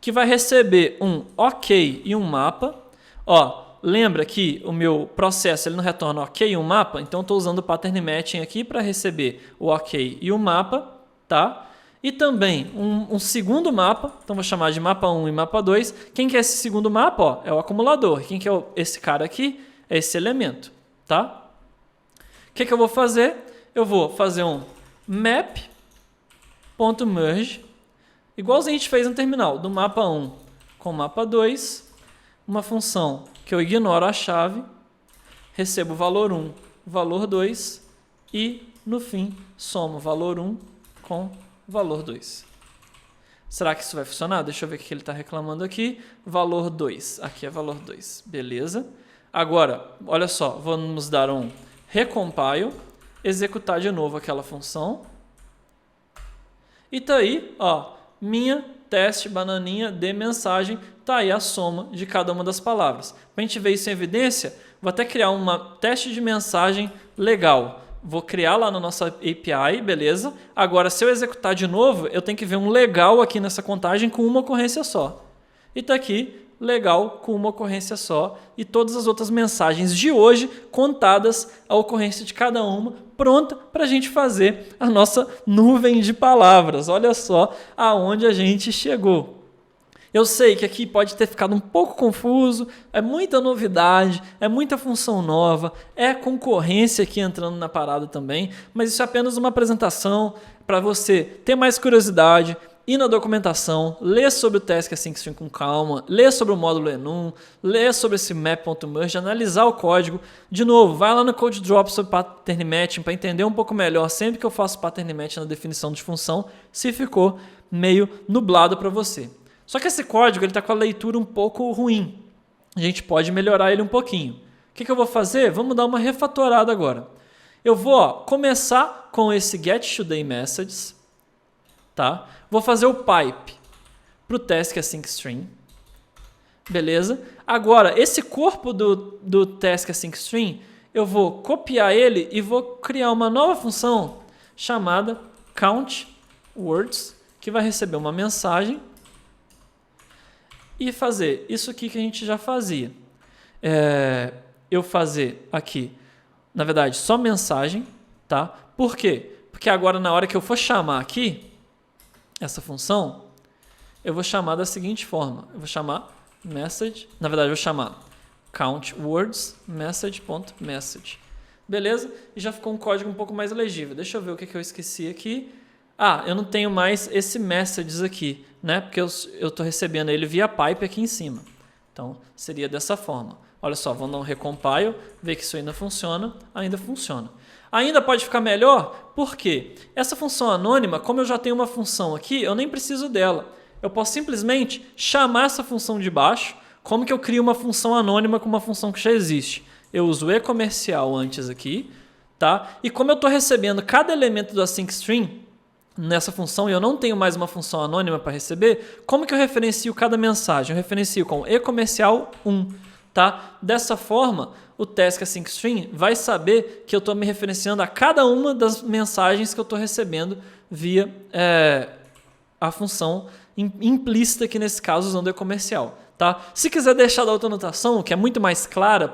que vai receber um OK e um mapa. Ó, lembra que o meu processo ele não retorna OK e um mapa? Então, eu estou usando o pattern matching aqui para receber o OK e o mapa. Tá? E também um segundo mapa, então vou chamar de mapa 1 e mapa 2. Quem que é esse segundo mapa? Ó, é o acumulador. Quem que é esse cara aqui? É esse elemento. Tá? O que eu vou fazer? Eu vou fazer um map.merge, igualzinho a gente fez no terminal, do mapa 1 com o mapa 2, uma função que eu ignoro a chave, recebo o valor 1, o valor 2 e, no fim, somo o valor 1 com o valor 2. Será que isso vai funcionar? Deixa eu ver o que ele está reclamando aqui. Valor 2. Aqui é valor 2. Beleza. Agora, olha só. Vamos dar um recompile. Executar de novo aquela função. E tá aí, ó. Minha teste bananinha de mensagem. Tá aí a soma de cada uma das palavras. Para a gente ver isso em evidência, vou até criar uma teste de mensagem legal. Vou criar lá na nossa API, beleza? Agora, se eu executar de novo, eu tenho que ver um legal aqui nessa contagem com uma ocorrência só. E está aqui, legal com uma ocorrência só. E todas as outras mensagens de hoje contadas, a ocorrência de cada uma, pronta para a gente fazer a nossa nuvem de palavras. Olha só aonde a gente chegou. Eu sei que aqui pode ter ficado um pouco confuso, é muita novidade, é muita função nova, é concorrência aqui entrando na parada também, mas isso é apenas uma apresentação para você ter mais curiosidade, ir na documentação, ler sobre o Task Async String com calma, ler sobre o módulo enum, ler sobre esse map.merge, analisar o código. De novo, vai lá no Code Drop sobre pattern matching para entender um pouco melhor sempre que eu faço pattern matching na definição de função, se ficou meio nublado para você. Só que esse código está com a leitura um pouco ruim. A gente pode melhorar ele um pouquinho. O que eu vou fazer? Vamos dar uma refatorada agora. Eu vou começar com esse getTodayMessages. Tá? Vou fazer o pipe para o Task Async String. Beleza? Agora, esse corpo do Task Async String, eu vou copiar ele e vou criar uma nova função chamada CountWords, que vai receber uma mensagem e fazer isso aqui que a gente já fazia. Eu fazer aqui, na verdade, só mensagem. Tá? Por quê? Porque agora, na hora que eu for chamar aqui, essa função, eu vou chamar da seguinte forma. Eu vou chamar message, na verdade, eu vou chamar countWords message.message. Beleza? E já ficou um código um pouco mais legível. Deixa eu ver o que eu esqueci aqui. Eu não tenho mais esse messages aqui, né? Porque eu estou recebendo ele via pipe aqui em cima. Então, seria dessa forma. Olha só, vamos dar um recompile, ver que isso ainda funciona. Ainda funciona. Ainda pode ficar melhor, porque essa função anônima, como eu já tenho uma função aqui, eu nem preciso dela. Eu posso simplesmente chamar essa função de baixo. Como que eu crio uma função anônima com uma função que já existe? Eu uso o eComercial antes aqui, tá? E como eu estou recebendo cada elemento do async string nessa função e eu não tenho mais uma função anônima para receber, como que eu referencio cada mensagem? Eu referencio com eComercial 1. Tá? Dessa forma, o Task Async String vai saber que eu estou me referenciando a cada uma das mensagens que eu estou recebendo via a função implícita aqui nesse caso usando o eComercial. Tá? Se quiser deixar da outra notação, que é muito mais clara,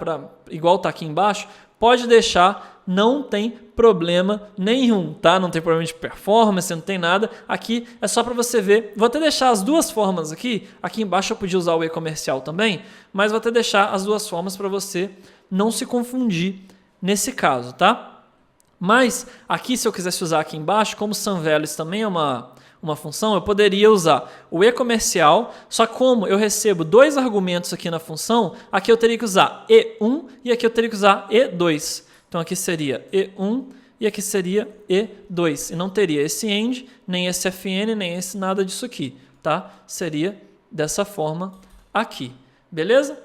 igual está aqui embaixo, pode deixar, não tem problema nenhum, tá? Não tem problema de performance, não tem nada. Aqui é só para você ver. Vou até deixar as duas formas aqui. Aqui embaixo eu podia usar o eComercial também, mas vou até deixar as duas formas para você não se confundir nesse caso, tá? Mas aqui, se eu quisesse usar aqui embaixo, como SumValues também é uma função, eu poderia usar o eComercial, só que como eu recebo dois argumentos aqui na função, aqui eu teria que usar E1 e aqui eu teria que usar E2. Então aqui seria E1 e aqui seria E2. E não teria esse end, nem esse fn, nem esse nada disso aqui. Tá? Seria dessa forma aqui. Beleza?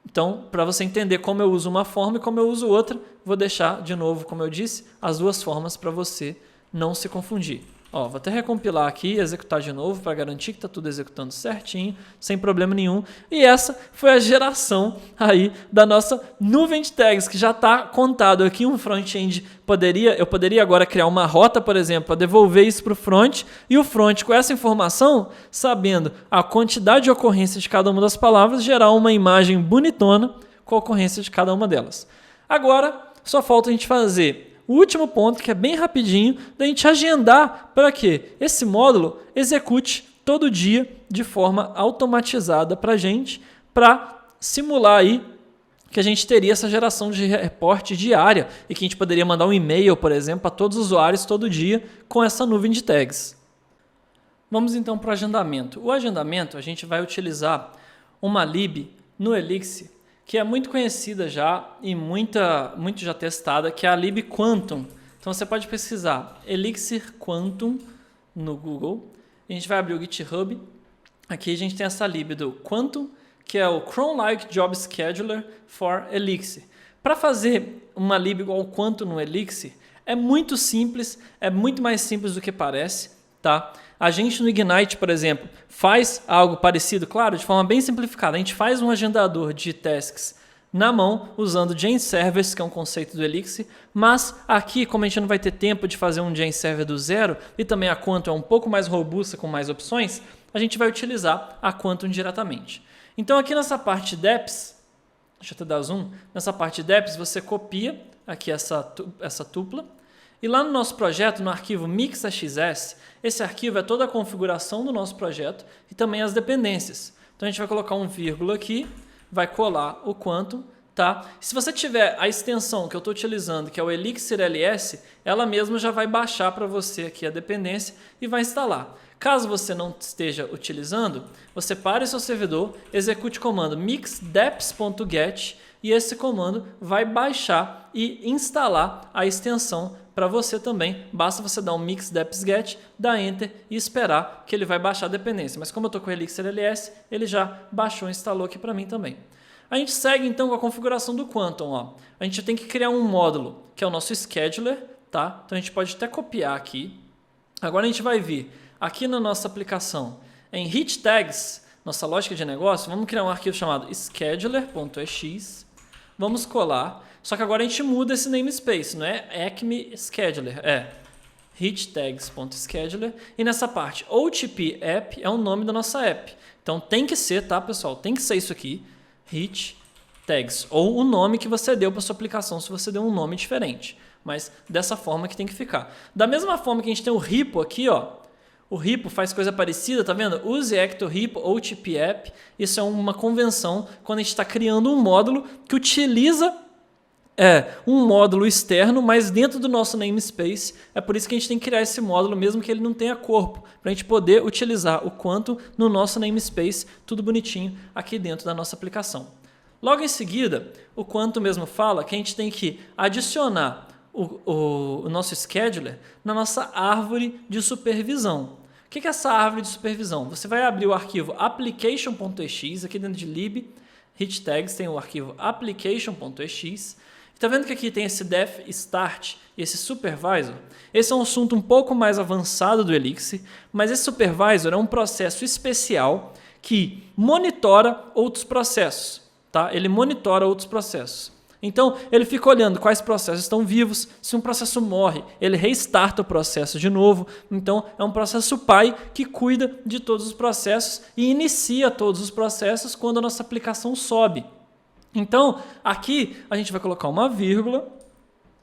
Então, para você entender como eu uso uma forma e como eu uso outra, vou deixar de novo, como eu disse, as duas formas para você não se confundir. Ó, vou até recompilar aqui e executar de novo para garantir que está tudo executando certinho, sem problema nenhum. E essa foi a geração aí da nossa nuvem de tags, que já está contado aqui. Um front-end eu poderia agora criar uma rota, por exemplo, para devolver isso para o front, e o front, com essa informação, sabendo a quantidade de ocorrência de cada uma das palavras, gerar uma imagem bonitona com a ocorrência de cada uma delas. Agora, só falta a gente fazer o último ponto, que é bem rapidinho, da gente agendar para que esse módulo execute todo dia de forma automatizada para a gente, para simular aí que a gente teria essa geração de reporte diária e que a gente poderia mandar um e-mail, por exemplo, para todos os usuários todo dia com essa nuvem de tags. Vamos então para o agendamento. O agendamento, a gente vai utilizar uma lib no Elixir, que é muito conhecida já e muito já testada, que é a lib Quantum. Então você pode pesquisar Elixir Quantum no Google. A gente vai abrir o GitHub. Aqui a gente tem essa lib do Quantum, que é o Cron-like Job Scheduler for Elixir. Para fazer uma lib igual ao Quantum no Elixir, é muito simples, é muito mais simples do que parece, tá? A gente no Ignite, por exemplo, faz algo parecido, claro, de forma bem simplificada. A gente faz um agendador de tasks na mão, usando Jane Servers, que é um conceito do Elixir, mas aqui, como a gente não vai ter tempo de fazer um Jane Server do zero, e também a Quantum é um pouco mais robusta, com mais opções, a gente vai utilizar a Quantum diretamente. Então aqui nessa parte deps, deixa eu até dar zoom, nessa parte deps você copia aqui essa tupla, e lá no nosso projeto, no arquivo mix.xs, esse arquivo é toda a configuração do nosso projeto e também as dependências. Então a gente vai colocar um vírgula aqui, vai colar o Quantum, tá? Se você tiver a extensão que eu estou utilizando, que é o Elixir LS, ela mesma já vai baixar para você aqui a dependência e vai instalar. Caso você não esteja utilizando, você pare seu servidor, execute o comando mixdeps.get e esse comando vai baixar e instalar a extensão para você também. Basta você dar um mixdeps.get, dar enter e esperar que ele vai baixar a dependência. Mas como eu estou com o Elixir LS, ele já baixou e instalou aqui para mim também. A gente segue então com a configuração do Quantum. Ó. A gente tem que criar um módulo, que é o nosso scheduler, tá? Então a gente pode até copiar aqui. Agora a gente vai vir aqui na nossa aplicação, em hit tags, nossa lógica de negócio, vamos criar um arquivo chamado scheduler.ex, vamos colar, só que agora a gente muda esse namespace, não é acme scheduler, é hittags.scheduler, e nessa parte OTP app é o nome da nossa app. Então tem que ser, tá pessoal, tem que ser isso aqui, hit tags, ou o nome que você deu para sua aplicação, se você deu um nome diferente, mas dessa forma que tem que ficar. Da mesma forma que a gente tem o repo aqui, ó, o repo faz coisa parecida, tá vendo? Use Ecto Repo ou OTP App. Isso é uma convenção quando a gente está criando um módulo que utiliza um módulo externo, mas dentro do nosso namespace. É por isso que a gente tem que criar esse módulo, mesmo que ele não tenha corpo, para a gente poder utilizar o Quantum no nosso namespace, tudo bonitinho aqui dentro da nossa aplicação. Logo em seguida, o Quantum mesmo fala que a gente tem que adicionar o nosso scheduler na nossa árvore de supervisão. O que é essa árvore de supervisão? Você vai abrir o arquivo application.ex, aqui dentro de lib, hit tags tem o arquivo application.ex. Está vendo que aqui tem esse def start e esse supervisor? Esse é um assunto um pouco mais avançado do Elixir, mas esse supervisor é um processo especial que monitora outros processos. Tá? Ele monitora outros processos. Então, ele fica olhando quais processos estão vivos. Se um processo morre, ele restarta o processo de novo. Então, é um processo pai que cuida de todos os processos e inicia todos os processos quando a nossa aplicação sobe. Então, aqui a gente vai colocar uma vírgula,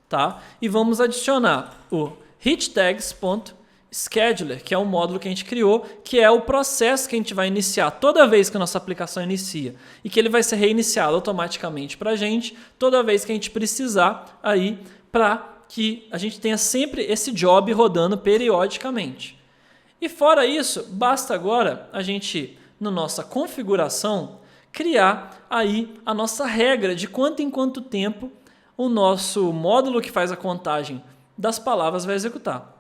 tá? E vamos adicionar o hitTags.scheduler, que é o módulo que a gente criou, que é o processo que a gente vai iniciar toda vez que a nossa aplicação inicia e que ele vai ser reiniciado automaticamente para a gente toda vez que a gente precisar aí para que a gente tenha sempre esse job rodando periodicamente. E fora isso, basta agora a gente, na nossa configuração, criar aí a nossa regra de quanto em quanto tempo o nosso módulo que faz a contagem das palavras vai executar.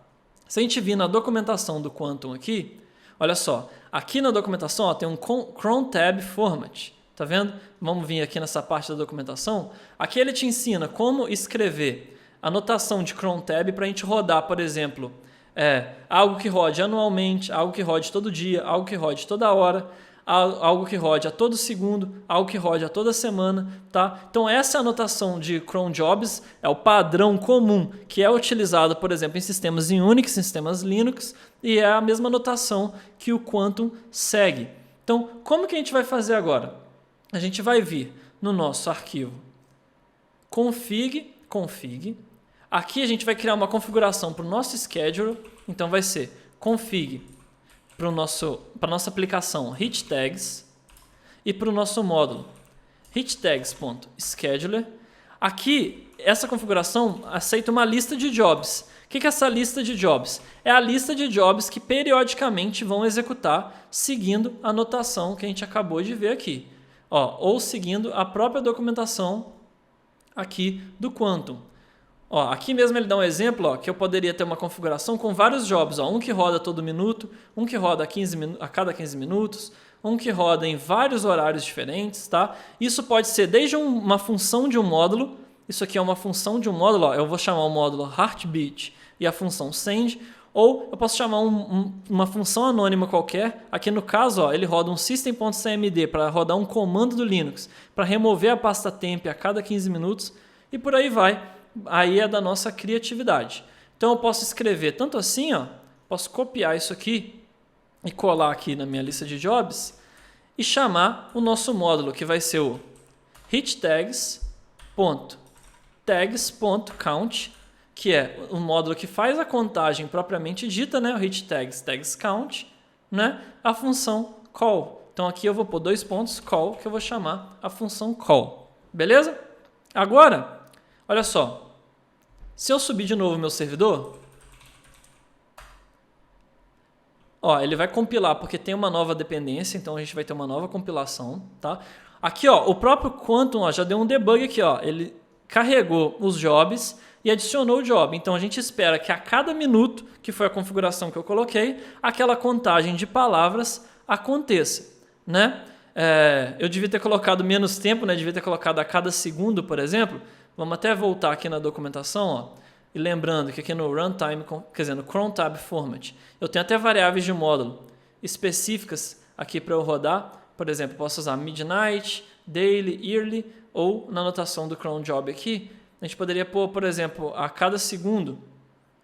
Se a gente vir na documentação do Quantum aqui, olha só, aqui na documentação tem um cron tab format, Tá vendo? Vamos vir aqui nessa parte da documentação. Aqui ele te ensina como escrever a notação de cron tab para a gente rodar, por exemplo, algo que rode anualmente, algo que rode todo dia, algo que rode toda hora, algo que rode a todo segundo, algo que rode a toda semana, tá? Então essa é a notação de cron jobs, é o padrão comum que é utilizado, por exemplo, em sistemas Unix, em sistemas Linux, e é a mesma notação que o Quantum segue. Então, como que a gente vai fazer agora? A gente vai vir no nosso arquivo config. Aqui a gente vai criar uma configuração para o nosso scheduler, então vai ser config para a nossa aplicação hitTags e para o nosso módulo hitTags.scheduler. Aqui, essa configuração aceita uma lista de jobs. O que é essa lista de jobs? É a lista de jobs que periodicamente vão executar seguindo a notação que a gente acabou de ver aqui. Ou seguindo a própria documentação aqui do Quantum. Aqui mesmo ele dá um exemplo que eu poderia ter uma configuração com vários jobs. Um que roda todo minuto, um que roda a cada 15 minutos, um que roda em vários horários diferentes. Tá? Isso pode ser desde uma função de um módulo. Isso aqui é uma função de um módulo. Eu vou chamar o módulo Heartbeat e a função Send. Ou eu posso chamar uma função anônima qualquer. Aqui no caso, ele roda um system.cmd para rodar um comando do Linux, para remover a pasta temp a cada 15 minutos e por aí vai. Aí é da nossa criatividade. Então eu posso escrever tanto assim, posso copiar isso aqui e colar aqui na minha lista de jobs e chamar o nosso módulo, que vai ser o hitTags.tags.count, que é o módulo que faz a contagem propriamente dita, né? O hitTags, tags.count, né? A função call. Então aqui eu vou pôr 2 pontos, call, que eu vou chamar a função call. Beleza? Agora, olha só. Se eu subir de novo o meu servidor, ele vai compilar, porque tem uma nova dependência, então a gente vai ter uma nova compilação. Tá? Aqui, o próprio Quantum já deu um debug aqui. Ele carregou os jobs e adicionou o job. Então a gente espera que a cada minuto, que foi a configuração que eu coloquei, aquela contagem de palavras aconteça. Né? Eu devia ter colocado menos tempo, né? Devia ter colocado a cada segundo, por exemplo. Vamos até voltar aqui na documentação, e lembrando que aqui no runtime, quer dizer, no cron tab format, eu tenho até variáveis de módulo específicas aqui para eu rodar. Por exemplo, posso usar midnight, daily, yearly, ou na anotação do cron job aqui, a gente poderia pôr, por exemplo, a cada segundo,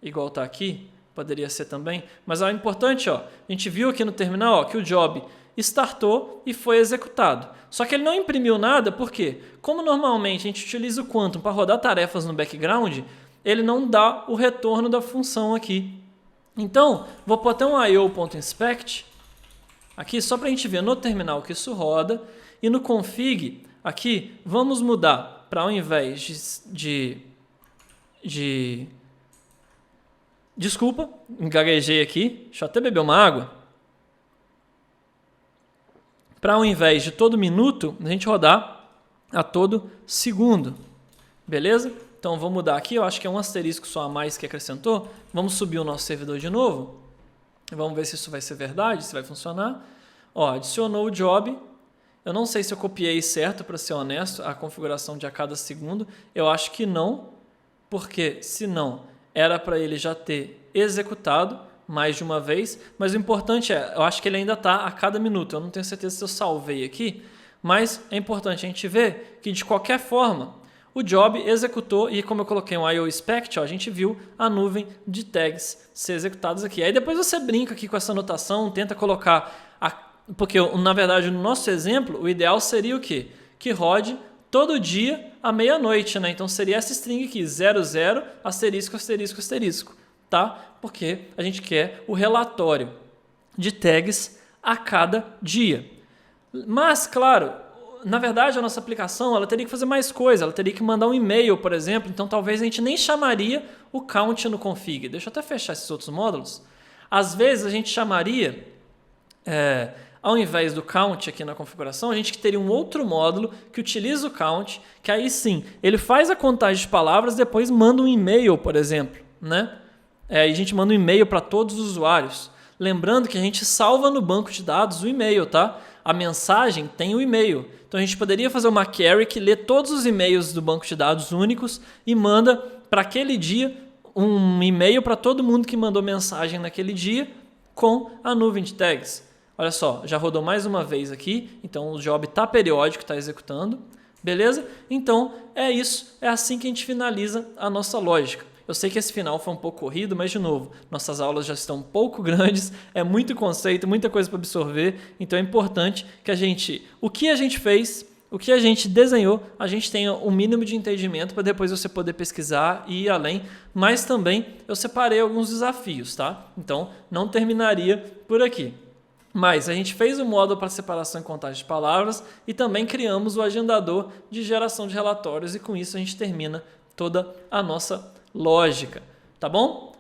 igual está aqui, poderia ser também. Mas é importante, a gente viu aqui no terminal que o job startou e foi executado. Só que ele não imprimiu nada, por quê? Como normalmente a gente utiliza o Quantum para rodar tarefas no background, ele não dá o retorno da função aqui. Então, vou pôr até um io.inspect aqui só para a gente ver no terminal que isso roda. E no config, aqui, vamos mudar para ao invés Desculpa, gaguejei aqui. Deixa eu até beber uma água. Para ao invés de todo minuto, a gente rodar a todo segundo. Beleza? Então vou mudar aqui, eu acho que é um asterisco só a mais que acrescentou. Vamos subir o nosso servidor de novo. Vamos ver se isso vai ser verdade, se vai funcionar. Adicionou o job. Eu não sei se eu copiei certo, para ser honesto, a configuração de a cada segundo. Eu acho que não, porque se não, era para ele já ter executado mais de uma vez, mas o importante eu acho que ele ainda está a cada minuto. Eu não tenho certeza se eu salvei aqui, mas é importante a gente ver que de qualquer forma o job executou e como eu coloquei um io.inspect, a gente viu a nuvem de tags ser executadas aqui. Aí depois você brinca aqui com essa anotação, tenta colocar, porque na verdade no nosso exemplo o ideal seria o quê? Que rode todo dia à meia-noite, né? Então seria essa string aqui, 00, asterisco, asterisco, asterisco. Tá? Porque a gente quer o relatório de tags a cada dia. Mas, claro, na verdade a nossa aplicação ela teria que fazer mais coisa, ela teria que mandar um e-mail, por exemplo, então talvez a gente nem chamaria o count no config. Deixa eu até fechar esses outros módulos. Às vezes a gente chamaria, ao invés do count aqui na configuração, a gente teria um outro módulo que utiliza o count, que aí sim, ele faz a contagem de palavras, depois manda um e-mail, por exemplo, né? E a gente manda um e-mail para todos os usuários. Lembrando que a gente salva no banco de dados o e-mail, tá? A mensagem tem o e-mail. Então a gente poderia fazer uma query que lê todos os e-mails do banco de dados únicos e manda para aquele dia um e-mail para todo mundo que mandou mensagem naquele dia com a nuvem de tags. Olha só, já rodou mais uma vez aqui, então o job está periódico, está executando. Beleza? Então é isso, é assim que a gente finaliza a nossa lógica. Eu sei que esse final foi um pouco corrido, mas de novo, nossas aulas já estão um pouco grandes, é muito conceito, muita coisa para absorver, então é importante que o que a gente fez, o que a gente desenhou, a gente tenha um mínimo de entendimento para depois você poder pesquisar e ir além, mas também eu separei alguns desafios, tá? Então não terminaria por aqui. Mas a gente fez o módulo para separação e contagem de palavras e também criamos o agendador de geração de relatórios e com isso a gente termina toda a nossa lógica, tá bom?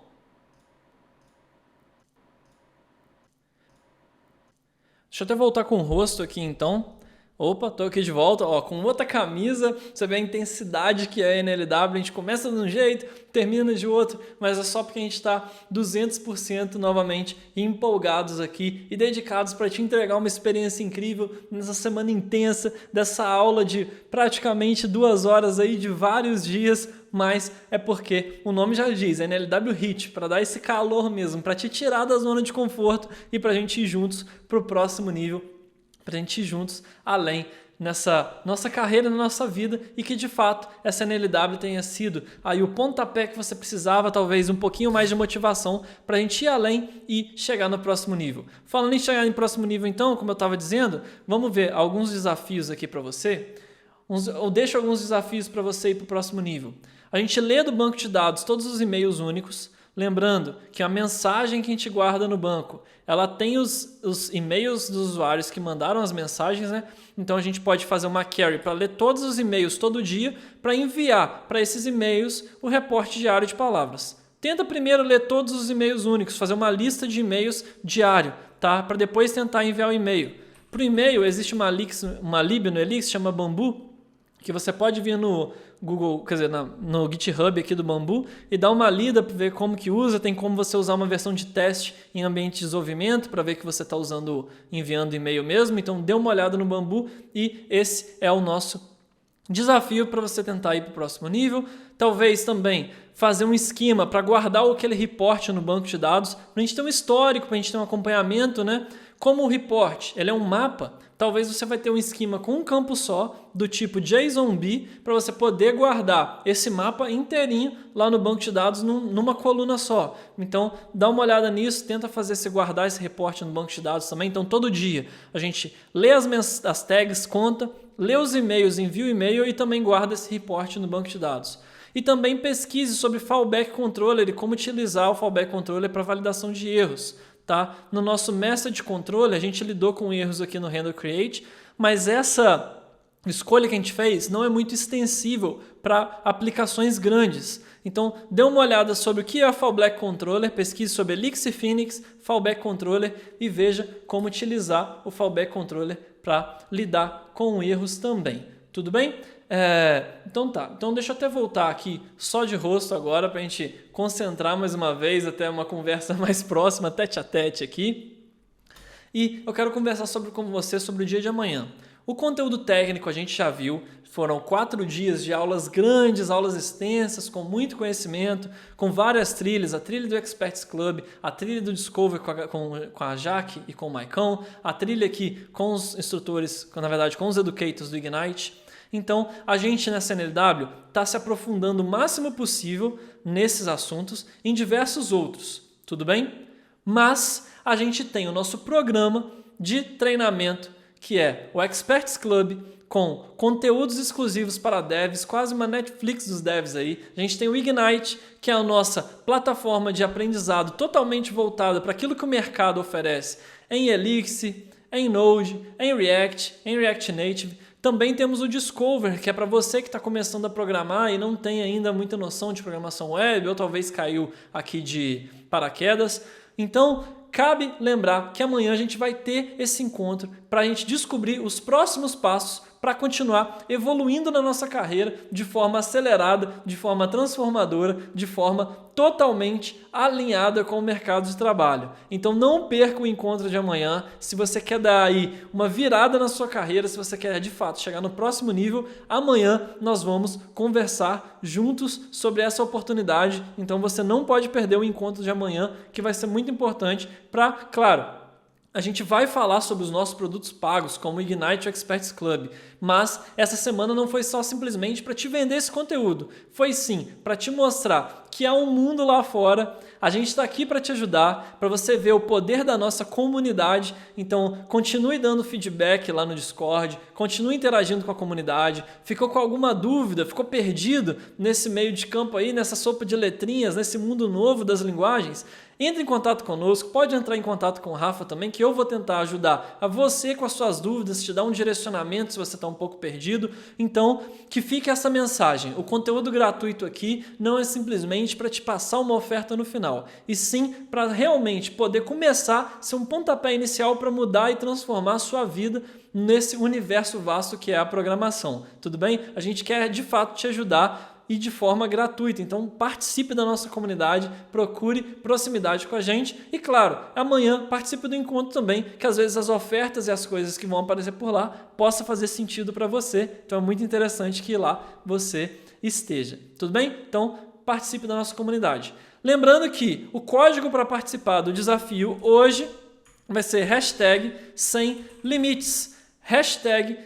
Deixa eu até voltar com o rosto aqui então. Opa, tô aqui de volta, ó, com outra camisa, você vê a intensidade que é a NLW, a gente começa de um jeito, termina de outro, mas é só porque a gente está 200% novamente empolgados aqui e dedicados para te entregar uma experiência incrível nessa semana intensa, dessa aula de praticamente 2 horas aí de vários dias, mas é porque o nome já diz, NLW HIT, para dar esse calor mesmo, para te tirar da zona de conforto e para a gente ir juntos para o próximo nível, para a gente ir juntos além nessa nossa carreira, na nossa vida e que de fato essa NLW tenha sido aí o pontapé que você precisava, talvez um pouquinho mais de motivação para a gente ir além e chegar no próximo nível. Falando em chegar no próximo nível então, como eu estava dizendo, vamos ver alguns desafios aqui para você. Eu deixo alguns desafios para você ir para o próximo nível. A gente lê do banco de dados todos os e-mails únicos, lembrando que a mensagem que a gente guarda no banco, ela tem os e-mails dos usuários que mandaram as mensagens, né? Então a gente pode fazer uma query para ler todos os e-mails todo dia para enviar para esses e-mails o reporte diário de palavras. Tenta primeiro ler todos os e-mails únicos, fazer uma lista de e-mails diário, tá? Para depois tentar enviar o e-mail. Para o e-mail existe uma lib no Elixir, chama Bamboo, que você pode vir no Google, quer dizer, no GitHub aqui do Bamboo e dar uma lida para ver como que usa, tem como você usar uma versão de teste em ambiente de desenvolvimento para ver que você está enviando e-mail mesmo, então dê uma olhada no Bamboo e esse é o nosso desafio para você tentar ir para o próximo nível. Talvez também fazer um esquema para guardar aquele report no banco de dados, para a gente ter um histórico, para a gente ter um acompanhamento, né? Como o report ele é um mapa, talvez você vai ter um esquema com um campo só, do tipo JSONB, para você poder guardar esse mapa inteirinho lá no banco de dados numa coluna só. Então, dá uma olhada nisso, tenta guardar esse report no banco de dados também. Então, todo dia a gente lê as tags, conta, lê os e-mails, envia o e-mail e também guarda esse report no banco de dados. E também pesquise sobre Fallback Controller e como utilizar o Fallback Controller para validação de erros. Tá? No nosso Message Controller, a gente lidou com erros aqui no Handle Create, mas essa escolha que a gente fez não é muito extensível para aplicações grandes. Então, dê uma olhada sobre o que é o Fallback Controller, pesquise sobre Elixir Phoenix, Fallback Controller e veja como utilizar o Fallback Controller para lidar com erros também. Tudo bem? Então tá, então deixa eu até voltar aqui só de rosto agora para a gente concentrar mais uma vez, até uma conversa mais próxima, tete a tete aqui. E eu quero conversar com você sobre o dia de amanhã. O conteúdo técnico a gente já viu, foram 4 dias de aulas grandes, aulas extensas, com muito conhecimento, com várias trilhas, a trilha do Experts Club, a trilha do Discover com a Jaque e com o Maicon, a trilha aqui com os instrutores, na verdade com os educators do Ignite. Então, a gente nessa NLW está se aprofundando o máximo possível nesses assuntos, em diversos outros, tudo bem? Mas a gente tem o nosso programa de treinamento, que é o Experts Club, com conteúdos exclusivos para devs, quase uma Netflix dos devs aí. A gente tem o Ignite, que é a nossa plataforma de aprendizado totalmente voltada para aquilo que o mercado oferece em Elixir, em Node, em React Native. Também temos o Discover, que é para você que está começando a programar e não tem ainda muita noção de programação web, ou talvez caiu aqui de paraquedas. Então, cabe lembrar que amanhã a gente vai ter esse encontro para a gente descobrir os próximos passos para continuar evoluindo na nossa carreira de forma acelerada, de forma transformadora, de forma totalmente alinhada com o mercado de trabalho. Então não perca o encontro de amanhã. Se você quer dar aí uma virada na sua carreira, se você quer de fato chegar no próximo nível, amanhã nós vamos conversar juntos sobre essa oportunidade. Então você não pode perder o encontro de amanhã, que vai ser muito importante para, claro, a gente vai falar sobre os nossos produtos pagos, como o Ignite Experts Club, mas essa semana não foi só simplesmente para te vender esse conteúdo, foi sim para te mostrar que há um mundo lá fora, a gente está aqui para te ajudar, para você ver o poder da nossa comunidade. Então continue dando feedback lá no Discord, continue interagindo com a comunidade, ficou com alguma dúvida, ficou perdido nesse meio de campo aí, nessa sopa de letrinhas, nesse mundo novo das linguagens? Entre em contato conosco, pode entrar em contato com o Rafa também, que eu vou tentar ajudar a você com as suas dúvidas, te dar um direcionamento se você está um pouco perdido. Então, que fique essa mensagem. O conteúdo gratuito aqui não é simplesmente para te passar uma oferta no final, e sim para realmente poder começar a ser um pontapé inicial para mudar e transformar a sua vida nesse universo vasto que é a programação. Tudo bem? A gente quer de fato te ajudar e de forma gratuita. Então participe da nossa comunidade, procure proximidade com a gente e, claro, amanhã participe do encontro também, que às vezes as ofertas e as coisas que vão aparecer por lá possa fazer sentido para você. Então é muito interessante que lá você esteja. Tudo bem? Então participe da nossa comunidade. Lembrando que o código para participar do desafio hoje vai ser #SemLimites.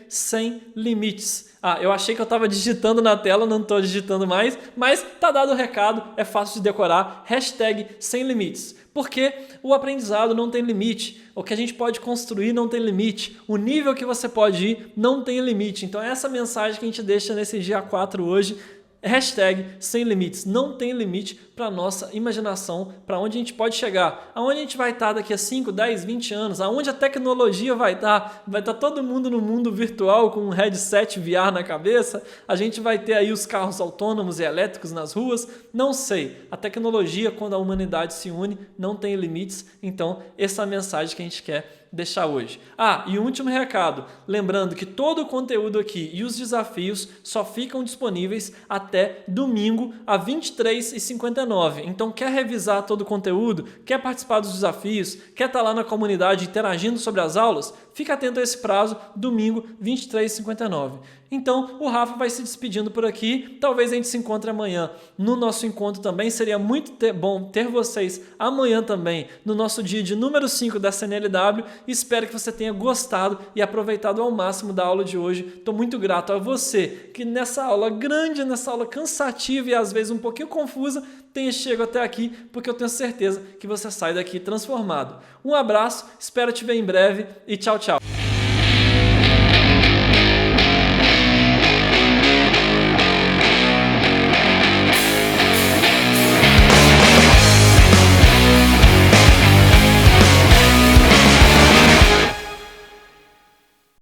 #SemLimites. Eu achei que eu estava digitando na tela, não estou digitando mais, mas tá dado o recado, é fácil de decorar, #SemLimites. Porque o aprendizado não tem limite, o que a gente pode construir não tem limite, o nível que você pode ir não tem limite. Então essa mensagem que a gente deixa nesse dia 4 hoje, #SemLimites. Não tem limite para a nossa imaginação, para onde a gente pode chegar, aonde a gente vai estar daqui a 5, 10, 20 anos, aonde a tecnologia vai estar todo mundo no mundo virtual com um headset VR na cabeça, a gente vai ter aí os carros autônomos e elétricos nas ruas, não sei. A tecnologia, quando a humanidade se une, não tem limites, então essa é a mensagem que a gente quer deixar hoje. E o último recado, lembrando que todo o conteúdo aqui e os desafios só ficam disponíveis até domingo, às 23h59. Então quer revisar todo o conteúdo, quer participar dos desafios, quer estar lá na comunidade interagindo sobre as aulas? Fica atento a esse prazo, domingo, 23h59. Então o Rafa vai se despedindo por aqui, talvez a gente se encontre amanhã no nosso encontro também, seria muito bom ter vocês amanhã também no nosso dia de número 5 da CNLW. Espero que você tenha gostado e aproveitado ao máximo da aula de hoje. Estou muito grato a você que nessa aula grande, nessa aula cansativa e às vezes um pouquinho confusa, tenha chegado até aqui, porque eu tenho certeza que você sai daqui transformado. Um abraço, espero te ver em breve e tchau, tchau.